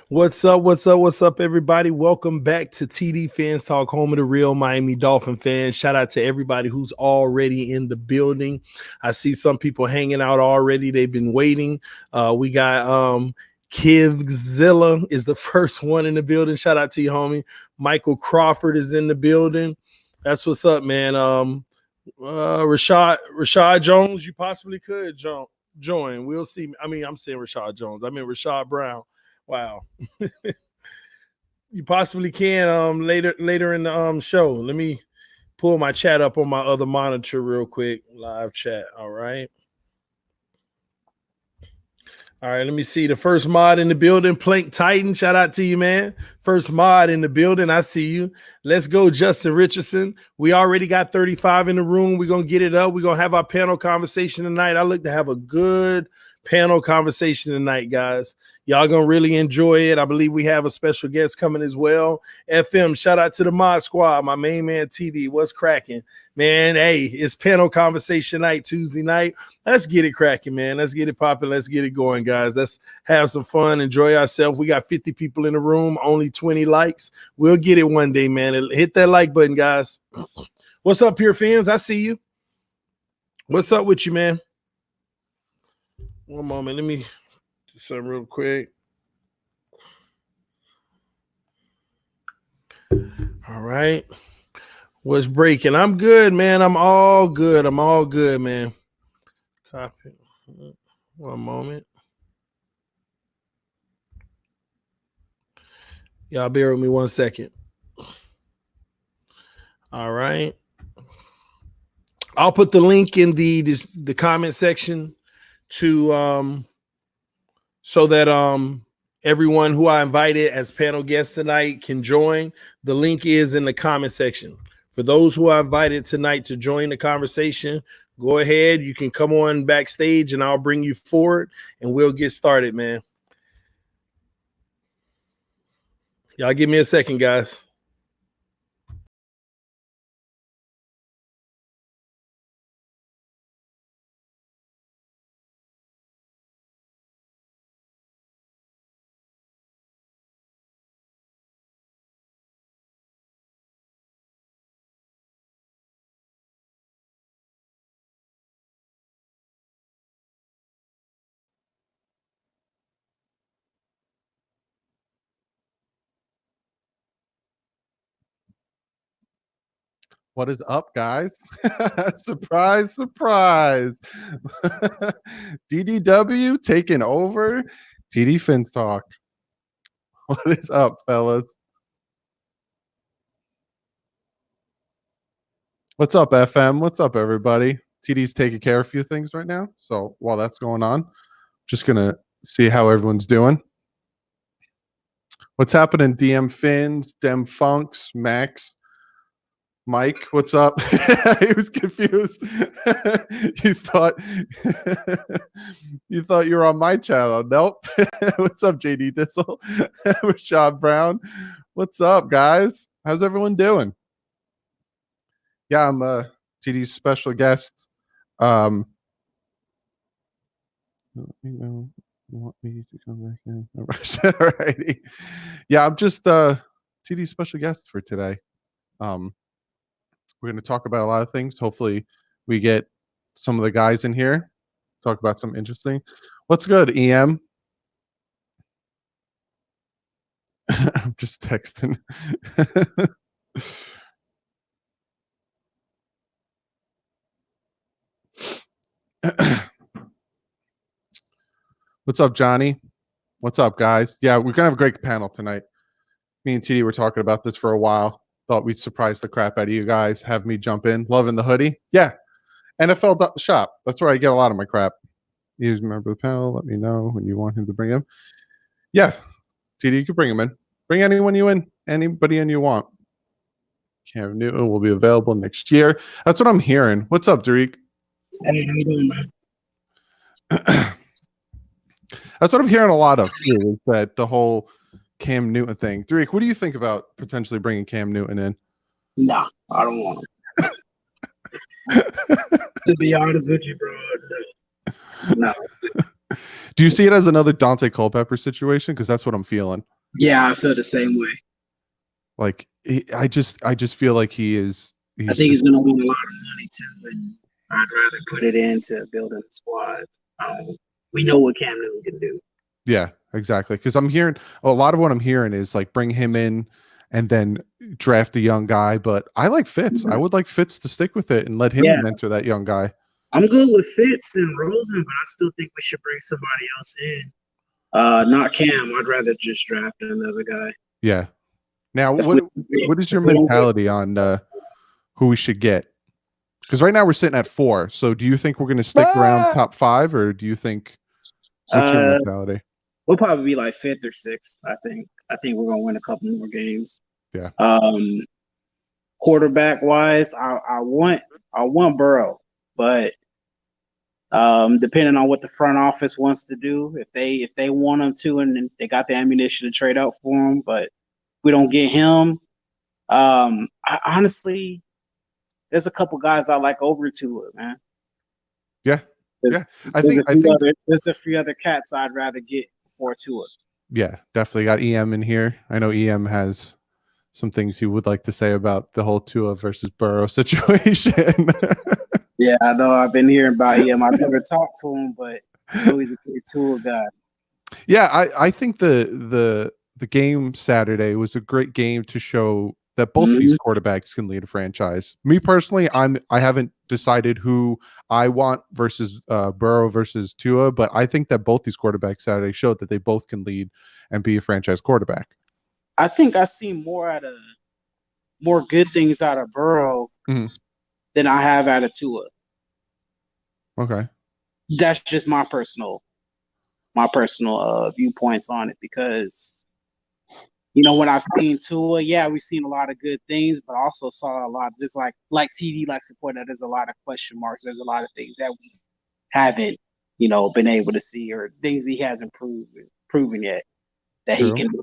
What's up? What's up? What's up, everybody? Welcome back to TD Fans Talk, home of the real Miami Dolphin fans. Shout out to everybody who's already in the building. I see some people hanging out already. They've been waiting. We got Kivzilla is the first one in the building. Shout out to you, homie. Michael Crawford is in the building. That's what's up, man. Rashad Jones, you possibly could join. We'll see. I mean, I'm saying Rashad Jones. I mean Rashad Brown. Wow. You possibly can later in the show. Let me pull my chat up on my other monitor real quick. Live chat. All right. All right, let me see. The first mod in the building, Plank Titan. Shout out to you, man. First mod in the building. I see you. Let's go, Justin Richardson. We already got 35 in the room. We're going to get it up. We're going to have our panel conversation tonight. I look to have a good panel conversation tonight, guys. Y'all going to really enjoy it. I believe we have a special guest coming as well. FM, shout out to the mod squad. My main man, TD. What's cracking? Man, hey, it's panel conversation night, Tuesday night. Let's get it cracking, man. Let's get it popping. Let's get it going, guys. Let's have some fun, enjoy ourselves. We got 50 people in the room, only 20 likes. We'll get it one day, man. Hit that like button, guys. What's up, Pure Fans? I see you. What's up with you, man? One moment. Let me do something real quick. All right. What's breaking? I'm good, man. I'm all good. I'm all good, man. Copy. One moment. Y'all bear with me 1 second. All right. I'll put the link in the comment section to so that everyone who I invited as panel guests tonight can join. The link is in the comment section. For those who I invited tonight to join the conversation, go ahead. You can come on backstage and I'll bring you forward and we'll get started, man. Y'all give me a second, guys. What is up, guys? Surprise, surprise. DDW taking over TD Fins Talk. What is up, fellas? What's up, FM? What's up, everybody? TD's taking care of a few things right now. So while that's going on, just going to see how everyone's doing. What's happening, DM Fins, Dem Funks, Max? Mike, what's up? He was confused. you thought you were on my channel. Nope. What's up, JD Dissel? Rashad Brown. What's up, guys? How's everyone doing? Yeah, I'm GD's special guest. You want me to come back in? Alrighty. Yeah, I'm just TD's special guest for today. We're going to talk about a lot of things. Hopefully, we get some of the guys in here, talk about some interesting. What's good, EM? I'm just texting. What's up, Johnny? What's up, guys? Yeah, we're going to have a great panel tonight. Me and TD were talking about this for a while. Thought we'd surprise the crap out of you guys. Have me jump in. Loving the hoodie. Yeah. NFL shop. That's where I get a lot of my crap. You remember the panel. Let me know when you want him to bring him. Yeah. TD, you can bring him in. Bring anyone you in. Anybody in you want. Cam Newton will be available next year. That's what I'm hearing. What's up, Derek? Hey, how you doing, man? That's what I'm hearing a lot of, too, is that the whole Cam Newton thing. Derek, what do you think about potentially bringing Cam Newton in? Nah, I don't want him. To be honest with you, bro. No. Do you see it as another Dante Culpepper situation? Because that's what I'm feeling. Yeah, I feel the same way. Like I just feel like he's I think he's going to win a lot of money too, and I'd rather put it into building a squad. We know what Cam Newton can do. Yeah, exactly. Because I'm hearing a lot of what I'm hearing is like bring him in and then draft a young guy. But I like Fitz. I would like Fitz to stick with it and let him mentor that young guy. I'm good with Fitz and Rosen, but I still think we should bring somebody else in. Not Cam. I'd rather just draft another guy. Yeah. Now, what is your mentality on who we should get? Because right now we're sitting at 4. So do you think we're going to stick around top 5, or do you think what's your mentality? We'll probably be like 5th or 6th. I think we're going to win a couple more games. Yeah. Quarterback wise, I want Burrow, but depending on what the front office wants to do, if they want him to, and they got the ammunition to trade out for him, but if we don't get him, I honestly, there's a couple guys I like over to it, man. Yeah. I think there's a few other cats I'd rather get before Tua. Yeah, definitely got EM in here. I know EM has some things he would like to say about the whole Tua versus Burrow situation. Yeah, I know. I've been hearing about him. I've never talked to him, but I know he's a good Tua guy. Yeah, I think the game Saturday was a great game to show that both of these quarterbacks can lead a franchise. Me personally, I haven't decided who I want versus Burrow versus Tua, but I think that both these quarterbacks Saturday showed that they both can lead and be a franchise quarterback. I think I see more good things out of Burrow than I have out of Tua. Okay, that's just my personal viewpoints on it, because when I've seen Tua, we've seen a lot of good things, but also saw a lot of this, like TD likes to point out, there's a lot of question marks. There's a lot of things that we haven't, been able to see, or things he hasn't proven yet that he can do.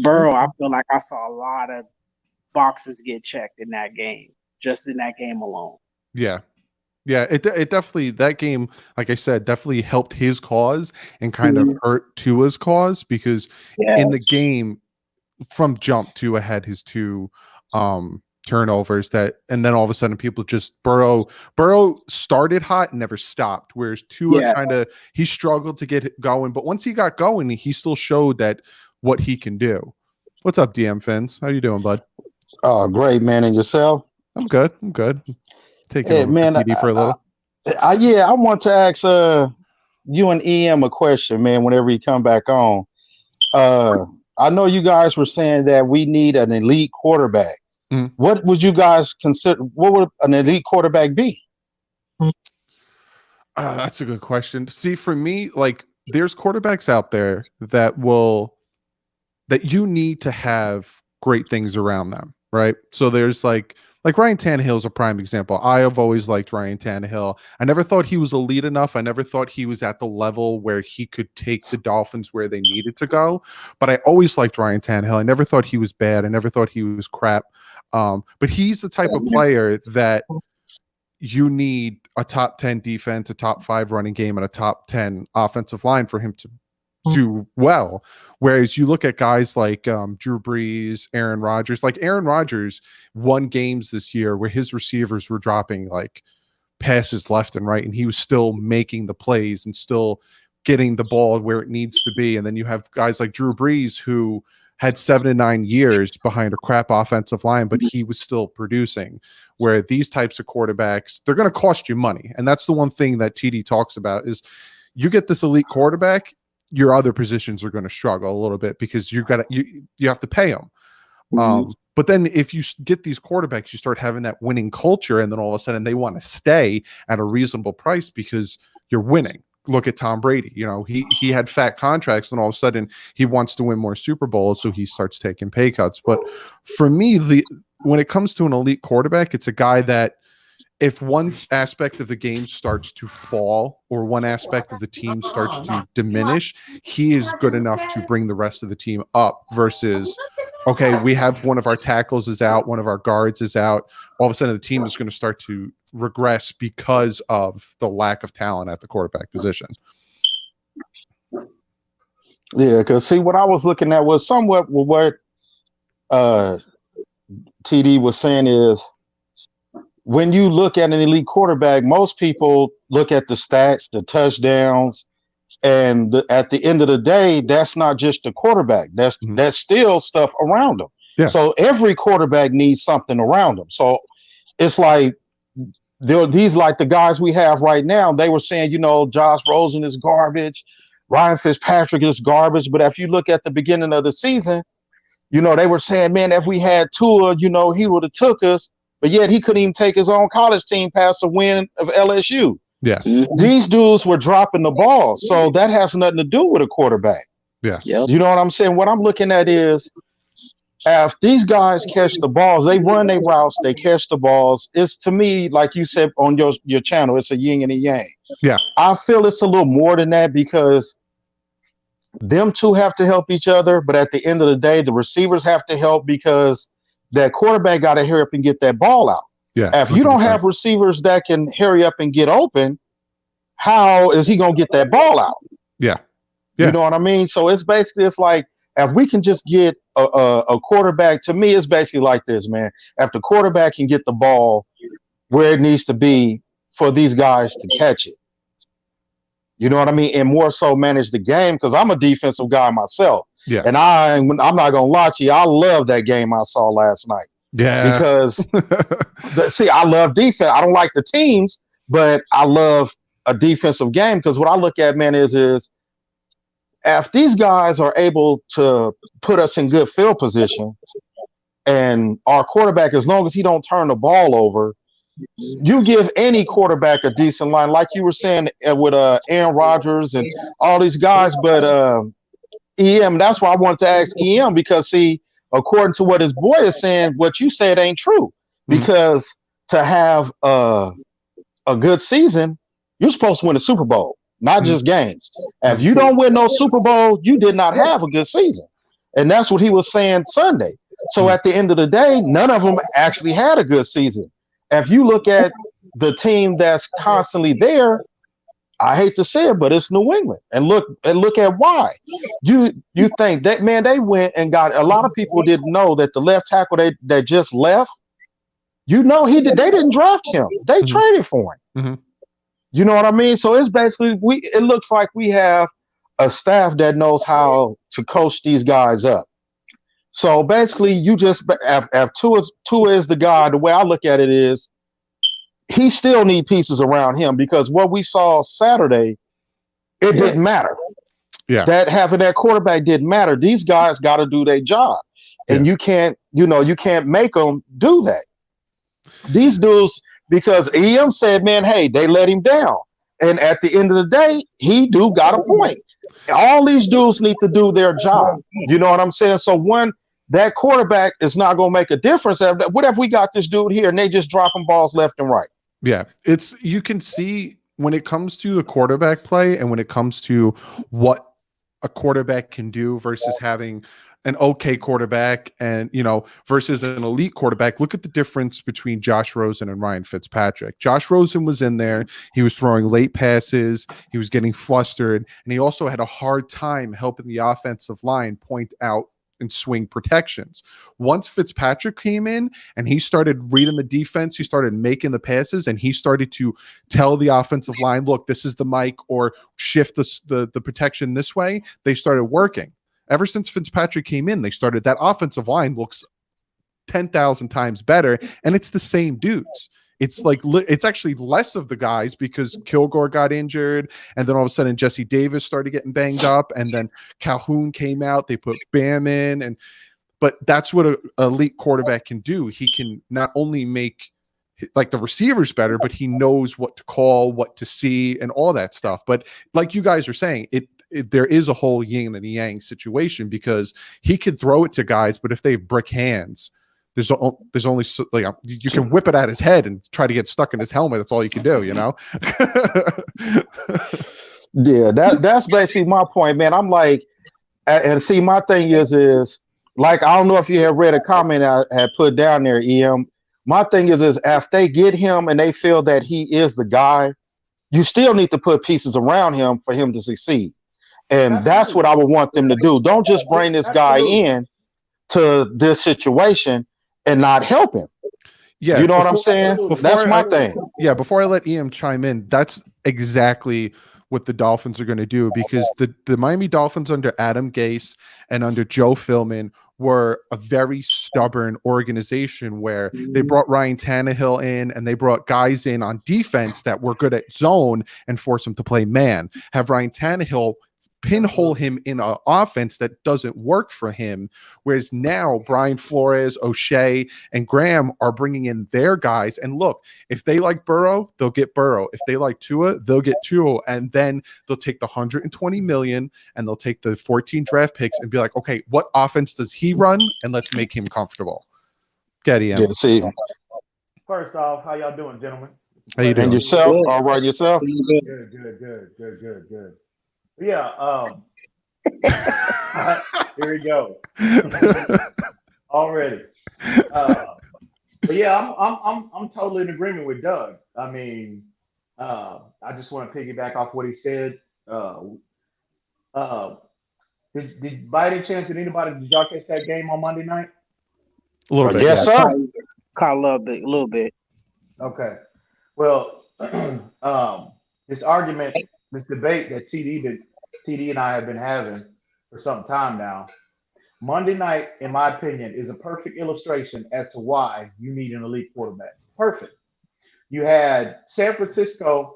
Burrow, I feel like I saw a lot of boxes get checked in that game, just in that game alone. Yeah. Yeah, it definitely, that game, like I said, definitely helped his cause and kind of hurt Tua's cause, because in the game from jump, Tua had his 2 turnovers and then all of a sudden people just Burrow started hot and never stopped, whereas Tua he struggled to get it going, but once he got going, he still showed that what he can do. What's up, DM Fins? How you doing, bud? Oh, great, man. And yourself? I'm good. Taking over TD for a little. I want to ask you and EM a question, man, whenever you come back on. I know you guys were saying that we need an elite quarterback. What would you guys consider? What would an elite quarterback be? That's a good question. See, for me, like, there's quarterbacks out there that you need to have great things around them, right? So there's like Ryan Tannehill is a prime example. I have always liked Ryan Tannehill. I never thought he was elite enough. I never thought he was at the level where he could take the Dolphins where they needed to go. But I always liked Ryan Tannehill. I never thought he was bad. I never thought he was crap. But he's the type of player that you need a top 10 defense, a top 5 running game, and a top 10 offensive line for him to do well. Whereas you look at guys like Drew Brees, Aaron Rodgers. Like Aaron Rodgers won games this year where his receivers were dropping like passes left and right, and he was still making the plays and still getting the ball where it needs to be. And then you have guys like Drew Brees, who had 7 to 9 years behind a crap offensive line, but he was still producing. Where these types of quarterbacks, they're going to cost you money. And that's the one thing that TD talks about is you get this elite quarterback, your other positions are going to struggle a little bit because you have to pay them. But then if you get these quarterbacks, you start having that winning culture, and then all of a sudden they want to stay at a reasonable price because you're winning. Look at Tom Brady. He had fat contracts, and all of a sudden he wants to win more Super Bowls, so he starts taking pay cuts. But for me, when it comes to an elite quarterback, it's a guy that if one aspect of the game starts to fall or one aspect of the team starts to diminish, he is good enough to bring the rest of the team up versus, okay, we have one of our tackles is out, one of our guards is out. All of a sudden the team is going to start to regress because of the lack of talent at the quarterback position. Yeah, because see, what I was looking at was somewhat what uh, TD was saying is when you look at an elite quarterback, most people look at the stats, the touchdowns, and at the end of the day, that's not just the quarterback. That's still stuff around him. Yeah. So every quarterback needs something around him. So it's like these like the guys we have right now. They were saying, Josh Rosen is garbage, Ryan Fitzpatrick is garbage. But if you look at the beginning of the season, they were saying, man, if we had Tua, he would have took us. But yet he couldn't even take his own college team past the win of LSU. Yeah. These dudes were dropping the ball. So that has nothing to do with a quarterback. Yeah. Yep. You know what I'm saying? What I'm looking at is if these guys catch the balls, they run their routes, they catch the balls. It's, to me, like you said on your channel, it's a yin and a yang. Yeah. I feel it's a little more than that because them two have to help each other. But at the end of the day, the receivers have to help because that quarterback got to hurry up and get that ball out. Yeah. If you don't have receivers that can hurry up and get open, how is he going to get that ball out? Yeah. You know what I mean? So it's like, if we can just get a quarterback, to me, it's basically like this, man. If the quarterback can get the ball where it needs to be for these guys to catch it, you know what I mean? And more so manage the game, because I'm a defensive guy myself. Yeah. And I'm not going to lie to you, I love that game I saw last night. Yeah. Because, I love defense. I don't like the teams, but I love a defensive game, because what I look at, man, is if these guys are able to put us in good field position, and our quarterback, as long as he don't turn the ball over, you give any quarterback a decent line, like you were saying with Aaron Rodgers and all these guys. But EM, that's why I wanted to ask EM, because see, according to what his boy is saying, what you said ain't true. Because to have a good season, you're supposed to win a Super Bowl, not just games. If you don't win no Super Bowl, you did not have a good season. And that's what he was saying Sunday. So at the end of the day, none of them actually had a good season. If you look at the team that's constantly there, I hate to say it, but it's New England. And look at why. You think that, man, they went and got, a lot of people didn't know that the left tackle that just left, they didn't draft him. They traded for him. You know what I mean? So it's basically, it looks like we have a staff that knows how to coach these guys up. So basically, you just, if Tua is the guy, the way I look at it is, he still need pieces around him, because what we saw Saturday, it didn't matter. Yeah. That having that quarterback didn't matter. These guys got to do their job. And you can't make them do that. These dudes, because EM said, man, hey, they let him down. And at the end of the day, he got a point. All these dudes need to do their job. You know what I'm saying? So that quarterback is not going to make a difference. What if we got this dude here and they just dropping balls left and right? Yeah. You can see when it comes to the quarterback play and when it comes to what a quarterback can do versus having an okay quarterback and, versus an elite quarterback. Look at the difference between Josh Rosen and Ryan Fitzpatrick. Josh Rosen was in there. He was throwing late passes. He was getting flustered. And he also had a hard time helping the offensive line point out and swing protections. Once Fitzpatrick came in and he started reading the defense, he started making the passes, and he started to tell the offensive line, look, this is the mic, or shift the protection this way. They started working. Ever since Fitzpatrick came in, that offensive line looks 10,000 times better, and it's the same dudes. It's actually less of the guys because Kilgore got injured, and then all of a sudden Jesse Davis started getting banged up, and then Calhoun came out. They put Bam in, but that's what an elite quarterback can do. He can not only make the receivers better, but he knows what to call, what to see, and all that stuff. But like you guys are saying, there is a whole yin and yang situation, because he could throw it to guys, but if they have brick hands, there's only you can whip it at his head and try to get stuck in his helmet. That's all you can do, Yeah, that's basically my point, man. I'm like, and see, my thing is like, I don't know if you have read a comment I had put down there, EM. My thing is if they get him and they feel that he is the guy, you still need to put pieces around him for him to succeed. And that's what I would want them to do. Don't just bring this guy in to this situation and not help him. Yeah, you know what I'm saying? That's my thing. Yeah, before I let EM chime in, that's exactly what the Dolphins are going to do, because the Miami Dolphins under Adam Gase and under Joe Philman were a very stubborn organization where they brought Ryan Tannehill in and they brought guys in on defense that were good at zone and force them to play man. Have Ryan Tannehill pinhole him in an offense that doesn't work for him. Whereas now Brian Flores, O'Shea, and Graham are bringing in their guys. And look, if they like Burrow, they'll get Burrow. If they like Tua, they'll get Tua. And then they'll take the $120 million and they'll take the 14 draft picks and be like, okay, what offense does he run? And let's make him comfortable. Get him. Yeah, see. First off, how y'all doing, gentlemen? How you doing? And yourself? All right, yourself? Good. Yeah. Here we go. Already. But yeah, I'm totally in agreement with Doug. I mean, I just want to piggyback off what he said. Did by any chance did y'all catch that game on Monday night? A little bit. Yes, yeah. sir. Caught a little bit. Okay. Well, this argument, this debate that TD and I have been having for some time now, Monday night, in my opinion, is a perfect illustration as to why you need an elite quarterback. Perfect. You had San Francisco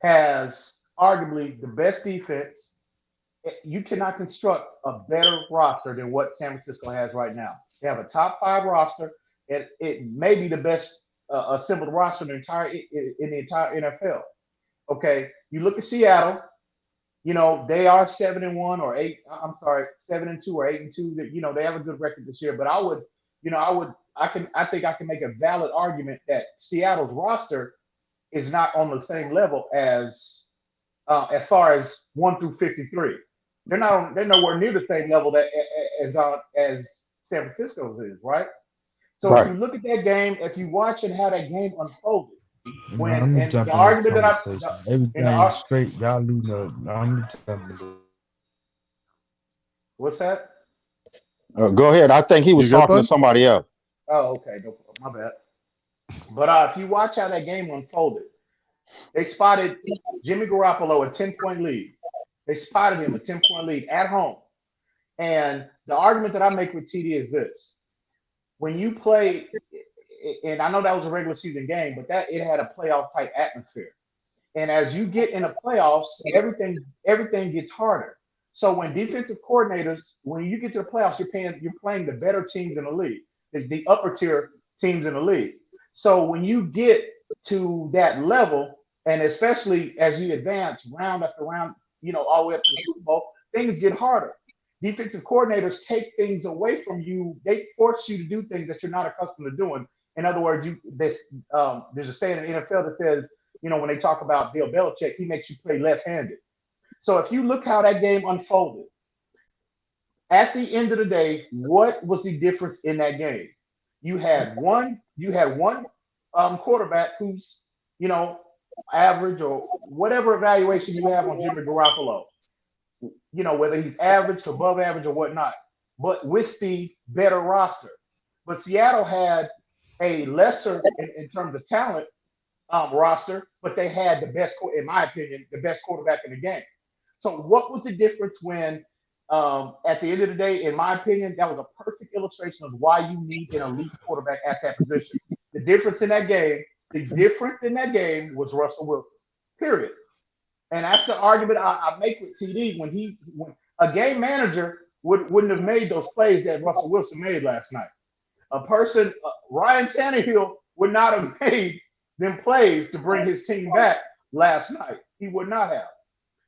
has arguably the best defense. You cannot construct a better roster than what San Francisco has right now. They have a top 5 roster. It may be the best assembled roster in the entire NFL. Okay, you look at Seattle. You know, they are 7-1 or 8. I'm sorry, 7-2 or 8-2. That, you know, they have a good record this year. But I think I can make a valid argument that Seattle's roster is not on the same level as far as 1 through 53. They're nowhere near the same level as San Francisco's is, right? So right. If you look at that game, if you watch and how that game unfolded, Let me jump in this conversation. Everything straight, y'all leave What's that? Go ahead. I think he was talking to somebody else. Oh, okay. No, my bad. But if you watch how that game unfolded, they spotted Jimmy Garoppolo a 10-point lead. They spotted him a 10-point lead at home. And the argument that I make with TD is this. When you play, and I know that was a regular season game, but that it had a playoff type atmosphere. And as you get in the playoffs, everything gets harder. So when defensive coordinators, when you get to the playoffs, you're playing the better teams in the league. It's the upper tier teams in the league. So when you get to that level, and especially as you advance round after round, you know, all the way up to the Super Bowl, things get harder. Defensive coordinators take things away from you. They force you to do things that you're not accustomed to doing. In other words, there's a saying in the NFL that says, you know, when they talk about Bill Belichick, he makes you play left-handed. So if you look how that game unfolded, at the end of the day, what was the difference in that game? You had one quarterback who's, you know, average or whatever evaluation you have on Jimmy Garoppolo. You know, whether he's average, above average, or whatnot, but with the better roster. But Seattle had a lesser, in terms of talent, roster, but they had the best, in my opinion, the best quarterback in the game. So what was the difference when, at the end of the day, in my opinion, that was a perfect illustration of why you need an elite quarterback at that position. The difference in that game was Russell Wilson, period. And that's the argument I make with TD when a game manager wouldn't have made those plays that Russell Wilson made last night. Ryan Tannehill would not have made them plays to bring his team back last night. He would not have.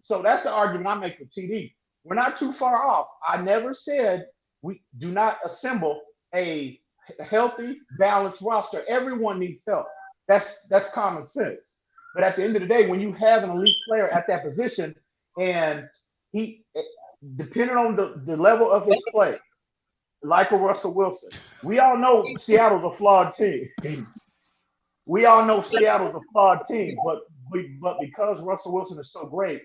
So that's the argument I make with TD. We're not too far off. I never said we do not assemble a healthy, balanced roster. Everyone needs help. That's common sense. But at the end of the day, when you have an elite player at that position and he, depending on the level of his play, like a Russell Wilson, we all know Seattle's a flawed team. But because Russell Wilson is so great,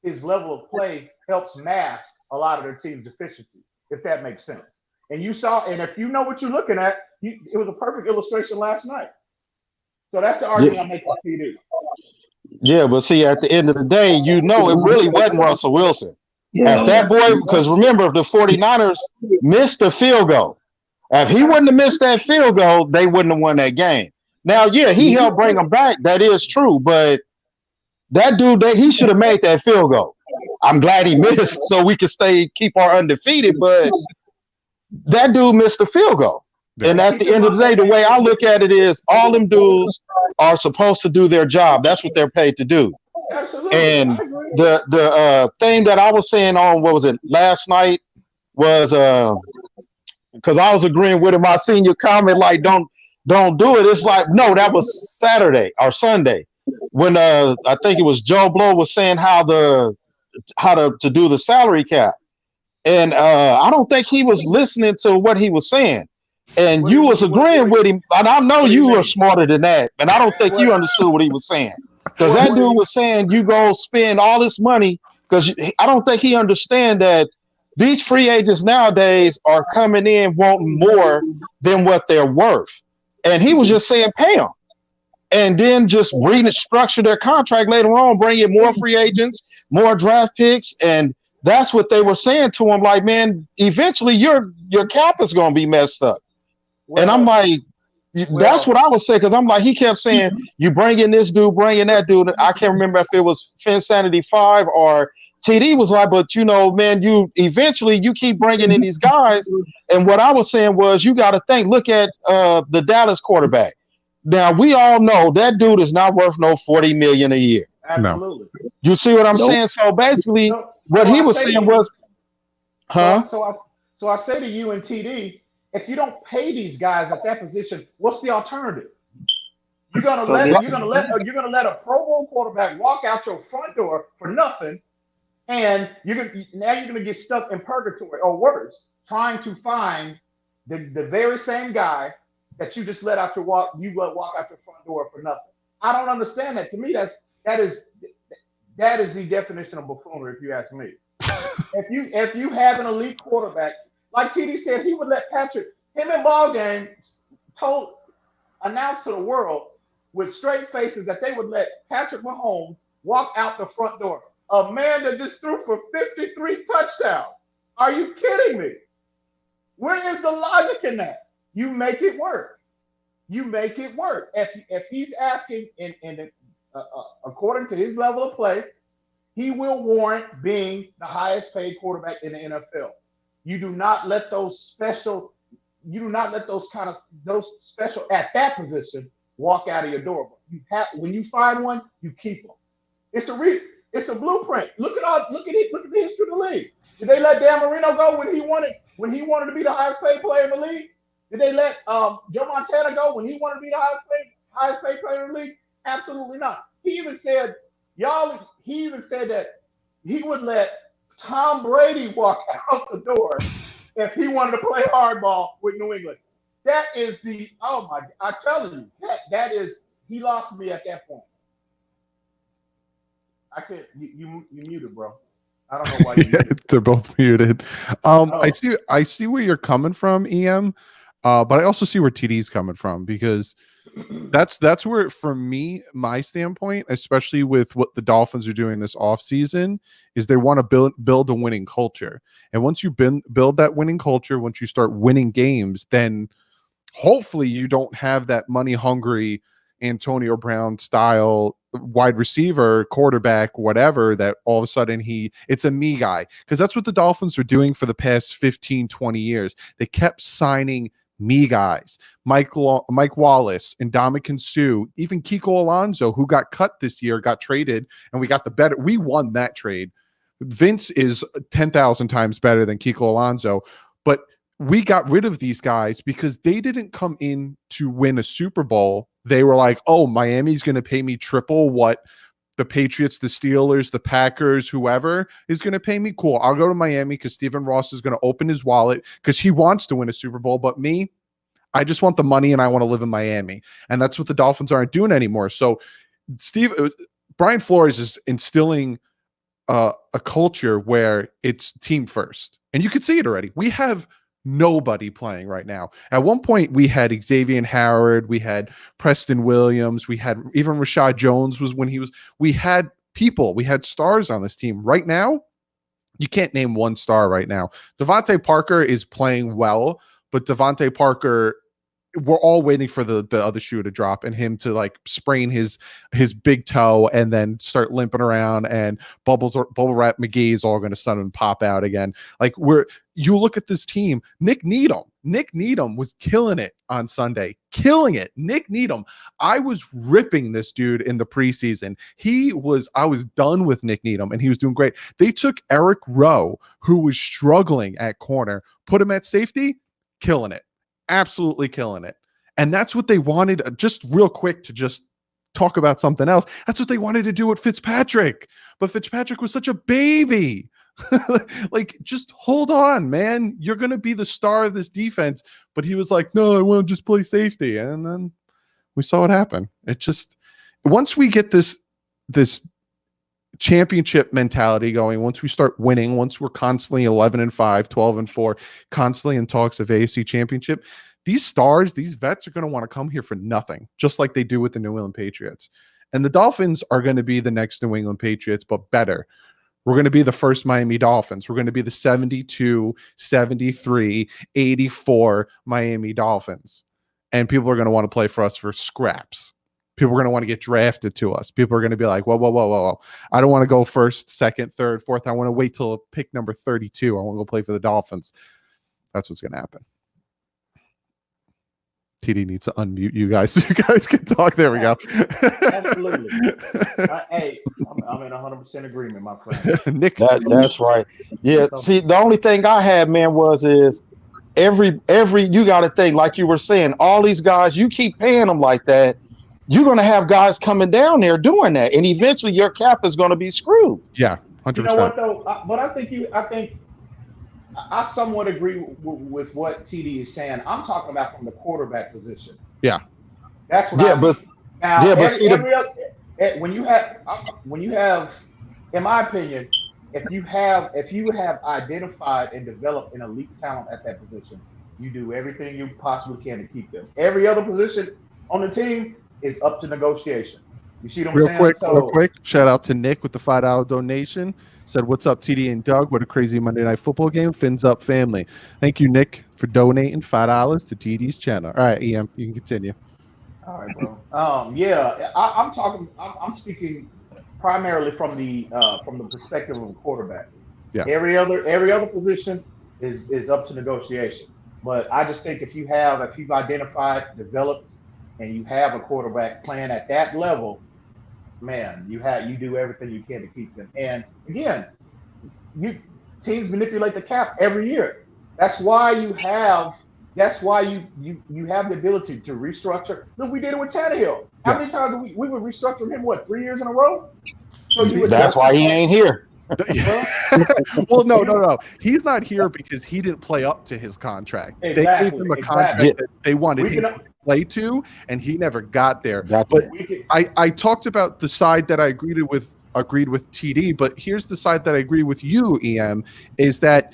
his level of play helps mask a lot of their team's deficiencies, if that makes sense. And you saw, and if you know what you're looking at, it was a perfect illustration last night. So that's the argument I make for PD. Yeah, but see, at the end of the day, it really wasn't Russell Wilson. If that boy, because remember, if the 49ers missed the field goal, if he wouldn't have missed that field goal, they wouldn't have won that game. Now, yeah, he helped bring them back. That is true, but that dude, he should have made that field goal. I'm glad he missed so we could keep our undefeated, but that dude missed the field goal. And at the end of the day, the way I look at it is all them dudes are supposed to do their job. That's what they're paid to do. Absolutely. And the thing that I was saying on, what was it, last night was because I was agreeing with him. I seen your comment like, don't do it. It's like, no, that was Saturday or Sunday when I think it was Joe Blow was saying how to do the salary cap. And I don't think he was listening to what he was saying. And you was agreeing with him. And I know you were smarter than that. And I don't think you understood what he was saying. Because that dude was saying you go spend all this money. Because I don't think he understand that these free agents nowadays are coming in wanting more than what they're worth. And he was just saying pay them. And then just structure their contract later on, bring in more free agents, more draft picks. And that's what they were saying to him. Like, man, eventually your cap is going to be messed up. Well, and I'm like, that's what I was saying. Because I'm like, he kept saying, you bring in this dude, bring in that dude. I can't remember if it was Finsanity 5 or TD was like, but man, you keep bringing in these guys. And what I was saying was, you got to look at the Dallas quarterback. Now, we all know that dude is not worth no $40 million a year. Absolutely. No. You see what I'm saying? So basically, what he was saying was, So I say to you and TD, if you don't pay these guys at that position, what's the alternative? You're gonna let a Pro Bowl quarterback walk out your front door for nothing, and you're gonna get stuck in purgatory or worse, trying to find the very same guy that you just let walk out your front door for nothing. I don't understand that. To me, that is the definition of buffoonery, if you ask me. If you have an elite quarterback, like TD said, he would let him in ball game announced to the world with straight faces that they would let Patrick Mahomes walk out the front door. A man that just threw for 53 touchdowns. Are you kidding me? Where is the logic in that? You make it work. You make it work. If he's asking according to his level of play, he will warrant being the highest paid quarterback in the NFL. You do not let those special at that position walk out of your door. When you find one, you keep them. It's a blueprint. Look at the history of the league. Did they let Dan Marino go when he wanted to be the highest paid player in the league? Did they let Joe Montana go when he wanted to be the highest paid player in the league? Absolutely not. He even said that he would let Tom Brady walk out the door if he wanted to play hardball with New England. That is I'm telling you, that is, he lost me at that point. I can't, you muted, bro. I don't know why you muted. They're both muted. I see where you're coming from, EM, but I also see where TD's coming from, because that's where, from me, my standpoint, especially with what the Dolphins are doing this offseason, is they want to build a winning culture. And once you build that winning culture, once you start winning games, then hopefully you don't have that money hungry Antonio Brown style wide receiver, quarterback, whatever, that all of a sudden it's a me guy. Because that's what the Dolphins were doing for the past 15, 20 years. They kept signing me guys, Mike Wallace, and Ndamukong Suh, even Kiko Alonso, who got cut this year, got traded, and we won that trade. Vince is 10,000 times better than Kiko Alonso, but we got rid of these guys because they didn't come in to win a Super Bowl. They were like, oh, Miami's going to pay me triple what the Patriots, the Steelers, the Packers, whoever is going to pay me. Cool. I'll go to Miami because Stephen Ross is going to open his wallet because he wants to win a Super Bowl. But me, I just want the money and I want to live in Miami. And that's what the Dolphins aren't doing anymore. So Brian Flores is instilling a culture where it's team first, and you can see it already. We have nobody playing right now. At one point, we had Xavier Howard, we had Preston Williams, we had even Rashad Jones was when he was. We had people, we had stars on this team. Right now, you can't name one star right now. Devontae Parker is playing well, but Devontae Parker, we're all waiting for the other shoe to drop and him to like sprain his big toe and then start limping around, and Bubble Wrap McGee is all going to suddenly pop out again. Like you look at this team, Nick Needham was killing it on Sunday, killing it. Nick Needham, I was ripping this dude in the preseason. I was done with Nick Needham, and he was doing great. They took Eric Rowe, who was struggling at corner, put him at safety, killing it. Absolutely killing it. And that's what they wanted. Just real quick to just talk about something else. That's what they wanted to do with Fitzpatrick. But Fitzpatrick was such a baby. Like, just hold on, man. You're going to be the star of this defense. But he was like, no, I want to just play safety. And then we saw it happen. It just, once we get this championship mentality going, once we start winning, once we're constantly 11-5, 12-4, constantly in talks of AFC championship, these stars, these vets are going to want to come here for nothing, just like they do with the New England Patriots. And the Dolphins are going to be the next New England Patriots, but better. We're going to be the first Miami Dolphins. We're going to be the 72, 73, 84 Miami Dolphins. And people are going to want to play for us for scraps. People are going to want to get drafted to us. People are going to be like, whoa. I don't want to go first, second, third, fourth. I want to wait till pick number 32. I want to go play for the Dolphins. That's what's going to happen. TD needs to unmute you guys so you guys can talk. There we go. Absolutely. Hey, I'm in 100% agreement, my friend. Nick. That's right. Yeah. See, the only thing I had, man, is every you got to think, like you were saying, all these guys, you keep paying them like that, you're going to have guys coming down there doing that, and eventually your cap is going to be screwed. Yeah, 100%. You know what though? But I think I somewhat agree with what TD is saying. I'm talking about from the quarterback position. Yeah, that's what. When you have, in my opinion, if you have identified and developed an elite talent at that position, you do everything you possibly can to keep them. Every other position on the team is up to negotiation. You see what I'm saying? Real quick, shout out to Nick with the $5 donation. Said, what's up, TD and Doug? What a crazy Monday Night Football game. Fins up, family. Thank you, Nick, for donating $5 to TD's channel. All right, EM, you can continue. All right, bro. I'm speaking primarily from the perspective of a quarterback. Yeah. Every other position is up to negotiation. But I just think if you've identified, developed, and you have a quarterback playing at that level, man, you do everything you can to keep them. And again, teams manipulate the cap every year. That's why you have the ability to restructure. Look, we did it with Tannehill. How many times we would restructure him? 3 years in a row? So that's why he ain't here. Well, no. He's not here because he didn't play up to his contract. Exactly, they gave him a contract that they wanted him to play to, and he never got there. But I talked about the side that I agreed with TD, but here's the side that I agree with you, EM, is that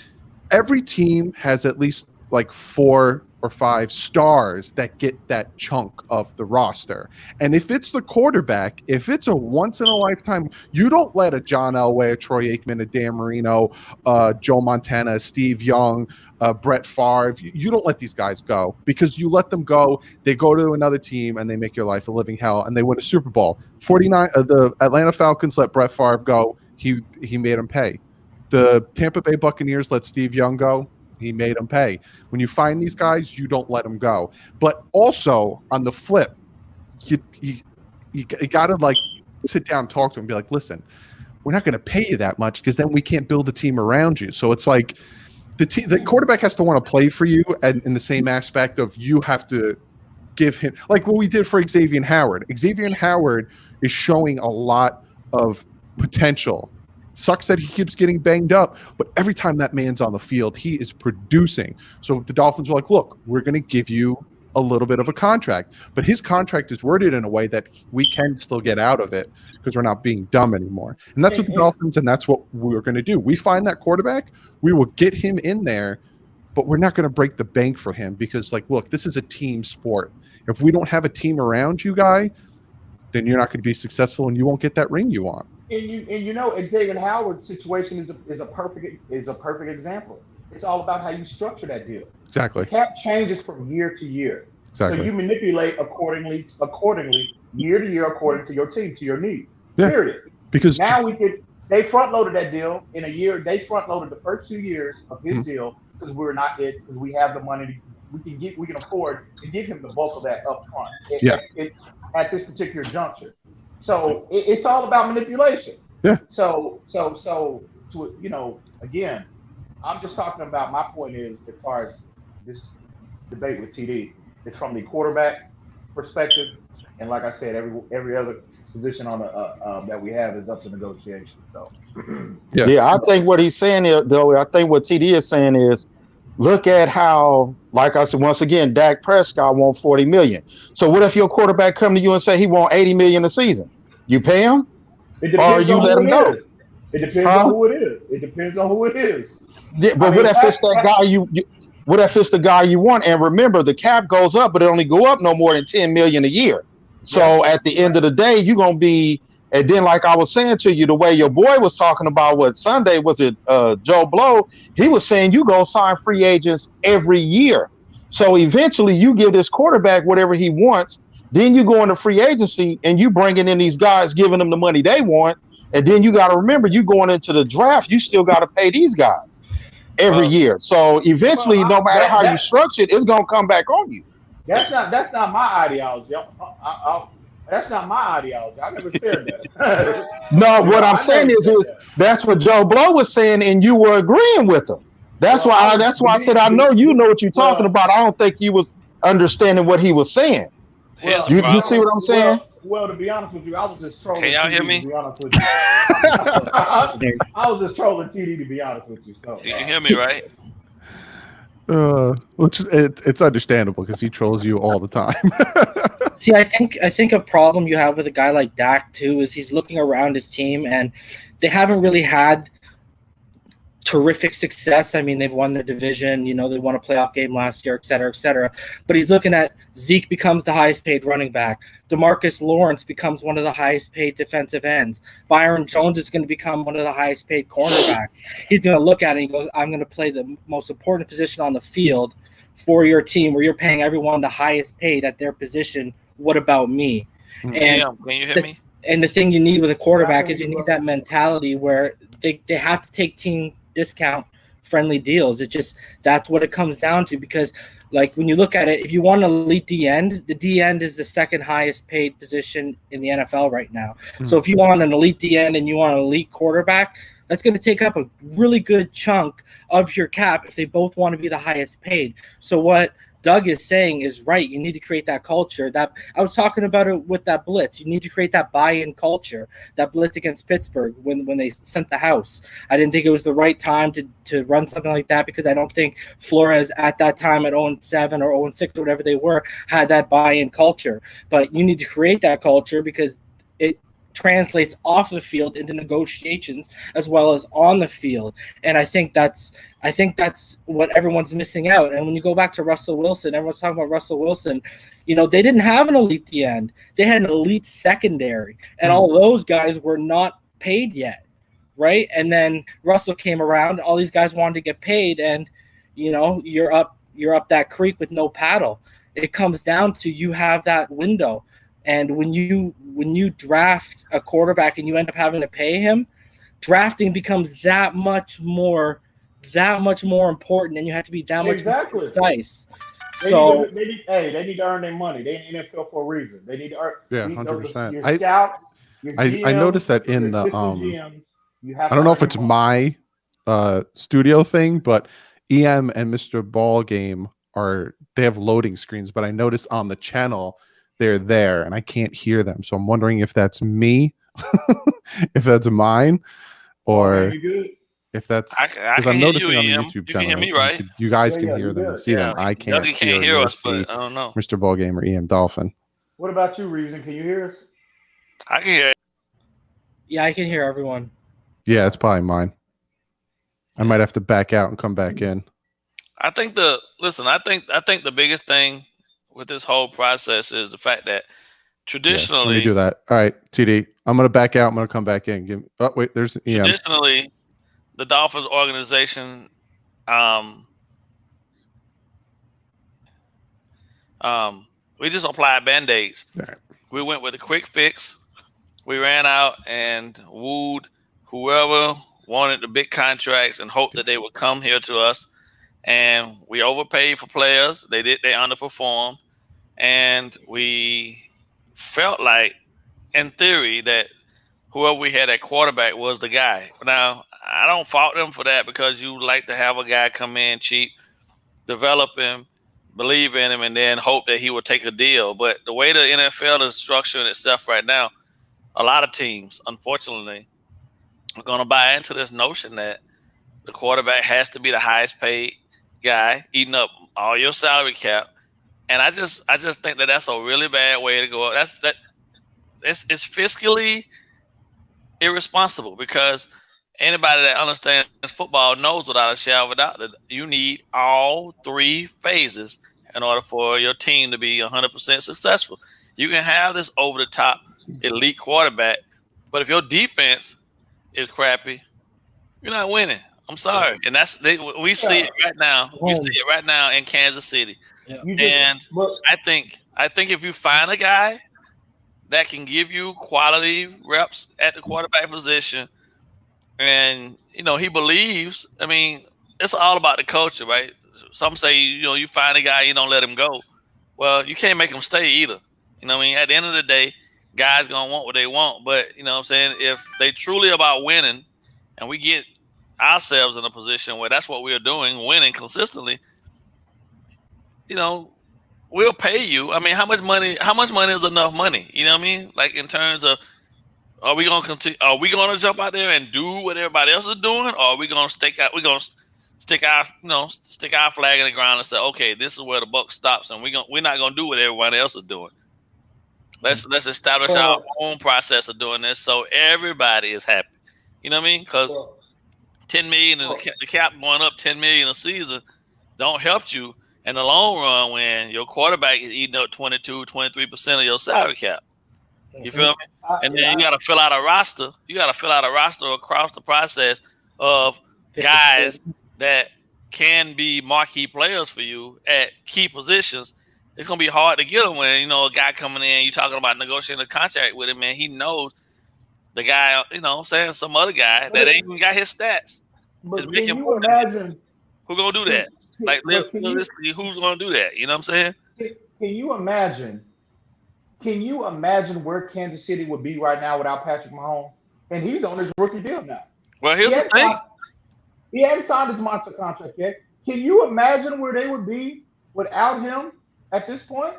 every team has at least like 4 or 5 stars that get that chunk of the roster. And if it's the quarterback, if it's a once-in-a-lifetime, you don't let a John Elway, a Troy Aikman, a Dan Marino, Joe Montana, Steve Young, Brett Favre, you don't let these guys go, because you let them go, they go to another team and they make your life a living hell and they win a Super Bowl. The Atlanta Falcons let Brett Favre go. He made them pay. The Tampa Bay Buccaneers let Steve Young go. He made them pay. When you find these guys, you don't let them go. But also on the flip, you got to like sit down and talk to him and be like, listen, we're not going to pay you that much because then we can't build a team around you. So it's like the quarterback has to want to play for you, and in the same aspect of you have to give him, like what we did for Xavier Howard. Xavier Howard is showing a lot of potential. Sucks that he keeps getting banged up, but every time that man's on the field, he is producing. So the Dolphins are like, look, we're going to give you a little bit of a contract, but his contract is worded in a way that we can still get out of it because we're not being dumb anymore. And that's what the Dolphins, and that's what we're going to do. We find that quarterback, we will get him in there, but we're not going to break the bank for him because, like, look, this is a team sport. If we don't have a team around you, guy, then you're not going to be successful and you won't get that ring you want. And you know, Xavier Howard's situation is a perfect example. It's all about how you structure that deal. Exactly. The cap changes from year to year. Exactly. So you manipulate accordingly, year to year, according to your team, to your needs. Yeah. Period. Because now they front loaded that deal in a year. They front loaded the first 2 years of his deal because because we have the money we can afford to give him the bulk of that up front at this particular juncture. So it's all about manipulation. Yeah. So to, you know, again, I'm just talking about, my point is, as far as this debate with TD, it's from the quarterback perspective, and like I said, every other position on the that we have is up to negotiation. So yeah, I think what he's saying here, though, I think what TD is saying is, look at how, like I said, once again, Dak Prescott won $40 million. So what if your quarterback come to you and say he won $80 million a season? You pay him, or you let him go? It depends on who it is. It depends on who it is. Yeah, but what if it's that guy what if it's the guy you want? And remember, the cap goes up, but it only go up no more than $10 million a year. So at the end of the day, you're gonna be. And then, like I was saying to you, the way your boy was talking about what Sunday was it, Joe Blow, he was saying you go sign free agents every year. So eventually you give this quarterback whatever he wants. Then you go into free agency and you bringing in these guys, giving them the money they want. And then you got to remember, you going into the draft, you still got to pay these guys every year. So eventually, no matter how you structure it, it's going to come back on you. That's not my ideology. That's not my ideology. I never said that. No, what I'm saying is that's what Joe Blow was saying, and you were agreeing with him. That's why I said I know you know what you're talking about. I don't think you was understanding what he was saying. Well, you see what I'm saying? Well, to be honest with you, I was just trolling. Can y'all hear me? To be honest with you. I was just trolling TD, to be honest with you. So you can hear me, right? Which it's understandable because he trolls you all the time. See, I think a problem you have with a guy like Dak too is he's looking around his team and they haven't really had terrific success. I mean, they've won the division, you know, they won a playoff game last year, et cetera, et cetera. But he's looking at Zeke becomes the highest paid running back. DeMarcus Lawrence becomes one of the highest paid defensive ends. Byron Jones is going to become one of the highest paid cornerbacks. He's going to look at it and he goes, I'm going to play the most important position on the field for your team where you're paying everyone the highest paid at their position. What about me? And can you hear me? And the thing you need with a quarterback is you need that mentality where they have to take team discount friendly deals. That's what it comes down to, because like when you look at it, if you want an elite D end, the D end is the second highest paid position in the NFL right now. So if you want an elite D end and you want an elite quarterback, that's going to take up a really good chunk of your cap if they both want to be the highest paid. So what Doug is saying is right. You need to create that culture. That I was talking about it with that blitz. You need to create that buy-in culture. That blitz against Pittsburgh when they sent the house. I didn't think it was the right time to run something like that because I don't think Flores at that time at 0-7 or 0-6 or whatever they were had that buy-in culture. But you need to create that culture because it translates off the field into negotiations as well as on the field. And I think that's what everyone's missing out. And when you go back to Russell Wilson, everyone's talking about Russell Wilson, you know, they didn't have an elite D end. They had an elite secondary, and all those guys were not paid yet, right? And then Russell came around, all these guys wanted to get paid, and you know, you're up that creek with no paddle. It comes down to you have that window. And when you draft a quarterback and you end up having to pay him, drafting becomes that much more important, and you have to be that much more precise. They need to earn their money. They in the NFL for a reason. They need to earn. 100%. I noticed that in the I don't know if it's my studio thing, but EM and Mr. Ball Game they have loading screens, but I noticed on the channel they're there and I can't hear them. So I'm wondering if that's me, if that's mine, or If that's I because can I'm hear noticing you, on the Em. YouTube You can hear channel, me, right? you guys Yeah, can yeah, hear you them good. and see them. I can't Dougie can't hear nor us, see but I don't know. Mr. Ballgame or EM Dolphin. What about you, Reason? Can you hear us? I can hear. Yeah, I can hear everyone. Yeah, it's probably mine. I might have to back out and come back in. I think the biggest thing with this whole process is the fact that traditionally, let me do that. All right, TD. I'm gonna back out. I'm gonna come back in. Oh wait, there's EM. Traditionally, the Dolphins organization, we just applied band-aids. Right. We went with a quick fix. We ran out and wooed whoever wanted the big contracts and hoped that they would come here to us. And we overpaid for players. They underperformed. And we felt like, in theory, that whoever we had at quarterback was the guy. Now, I don't fault them for that because you like to have a guy come in cheap, develop him, believe in him, and then hope that he will take a deal. But the way the NFL is structuring itself right now, a lot of teams, unfortunately, are going to buy into this notion that the quarterback has to be the highest paid guy, eating up all your salary cap. And I just think that that's a really bad way to go. It's fiscally irresponsible because anybody that understands football knows without a shadow of a doubt that you need all three phases in order for your team to be 100% successful. You can have this over-the-top elite quarterback, but if your defense is crappy, you're not winning. I'm sorry, and we see it right now. We see it right now in Kansas City. Yeah. I think if you find a guy that can give you quality reps at the quarterback position, and he believes. I mean, it's all about the culture, right? Some say you find a guy, you don't let him go. Well, you can't make him stay either. You know what I mean? At the end of the day, guys gonna want what they want. But you know what I'm saying? If they truly about winning, and we get ourselves in a position where that's what we're doing, winning consistently, we'll pay you. I mean, how much money is enough money? You know what I mean? Like in terms of, are we gonna continue? Are we gonna jump out there and do what everybody else is doing, or are we gonna stick our flag in the ground and say, okay, this is where the buck stops, and we're not gonna do what everyone else is doing. Let's establish our own process of doing this so everybody is happy. You know what I mean? Because $10 million and the cap going up $10 million a season don't help you in the long run when your quarterback is eating up 22-23% of your salary cap. You feel me? And then you got to fill out a roster. You got to fill out a roster across the process of guys that can be marquee players for you at key positions. It's going to be hard to get them when, a guy coming in, you're talking about negotiating a contract with him, and he knows the guy, some other guy that ain't even got his stats. But can you imagine? Who's going to do that? Who's going to do that? You know what I'm saying? Can you imagine? Can you imagine where Kansas City would be right now without Patrick Mahomes? And he's on his rookie deal now. Well, here's the thing. He hadn't signed his monster contract yet. Can you imagine where they would be without him at this point?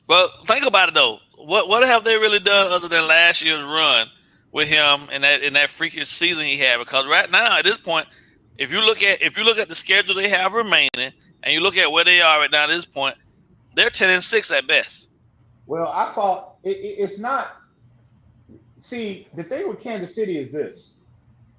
Well, think about it though. What have they really done other than last year's run with him in that freakish season he had? Because right now at this point, if you look at the schedule they have remaining, and you look at where they are right now at this point, they're 10-6 at best. Well, I thought it's not. See, the thing with Kansas City is this: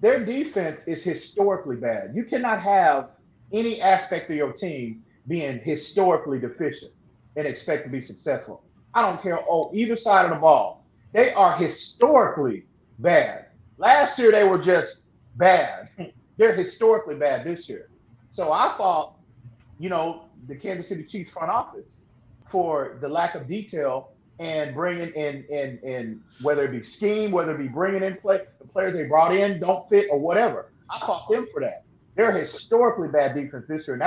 their defense is historically bad. You cannot have any aspect of your team being historically deficient and expect to be successful. I don't care either side of the ball. They are historically bad. Last year they were just bad. They're historically bad this year. So I thought, the Kansas City Chiefs front office, for the lack of detail and bringing in whether it be scheme, whether it be bringing in the players they brought in don't fit or whatever. I fought them for that. They're historically bad defense this year, and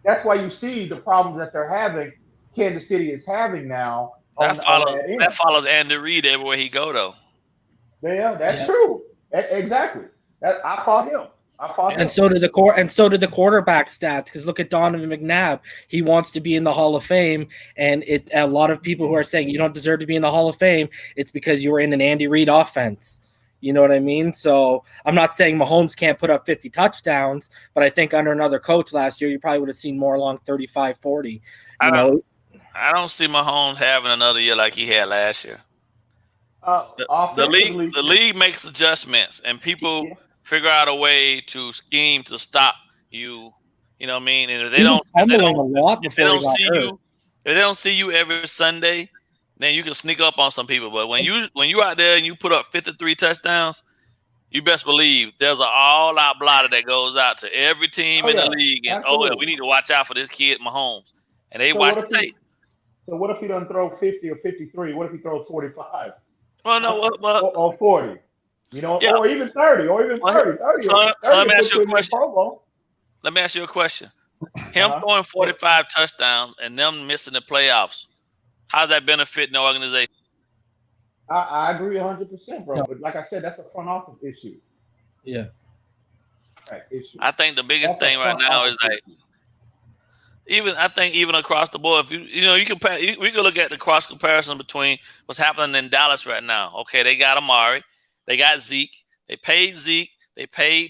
that's why you see the problems that they're having. Kansas City is having now. That follows Andy Reid everywhere he go though. Yeah, that's true. Exactly. I fought him. And so did the quarterback stats. Because look at Donovan McNabb. He wants to be in the Hall of Fame, and a lot of people who are saying you don't deserve to be in the Hall of Fame, it's because you were in an Andy Reid offense. You know what I mean? So I'm not saying Mahomes can't put up 50 touchdowns, but I think under another coach last year, you probably would have seen more along 35, 40. I don't see Mahomes having another year like he had last year. The league makes adjustments, and people figure out a way to scheme to stop you. You know what I mean? And if they don't see you every Sunday, then you can sneak up on some people. But when you out there and you put up 53 touchdowns, you best believe there's an all-out blotter that goes out to every team in the league. And we need to watch out for this kid Mahomes, and they watch the tape. So what if he doesn't throw 50 or 53? What if he throws 45? Well, no, or 40, or even 30, or 30. So let me ask you a question. Let me ask you a question. Him throwing 45 touchdowns and them missing the playoffs, how does that benefit the organization? I agree 100%, bro. But like I said, that's a front office issue. Yeah. I think the biggest thing right now is like, even across the board, if we can look at the cross comparison between what's happening in Dallas right now. Okay, they got Amari, they got Zeke, they paid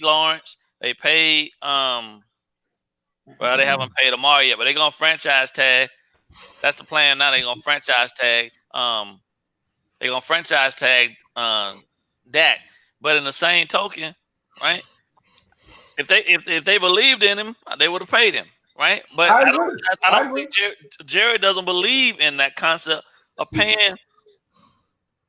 Lawrence, they paid they haven't paid Amari yet, but they're gonna franchise tag. That's the plan now. They're gonna franchise tag. Dak. But in the same token, right? If they believed in him, they would have paid him. Right, but I don't think Jerry doesn't believe in that concept of paying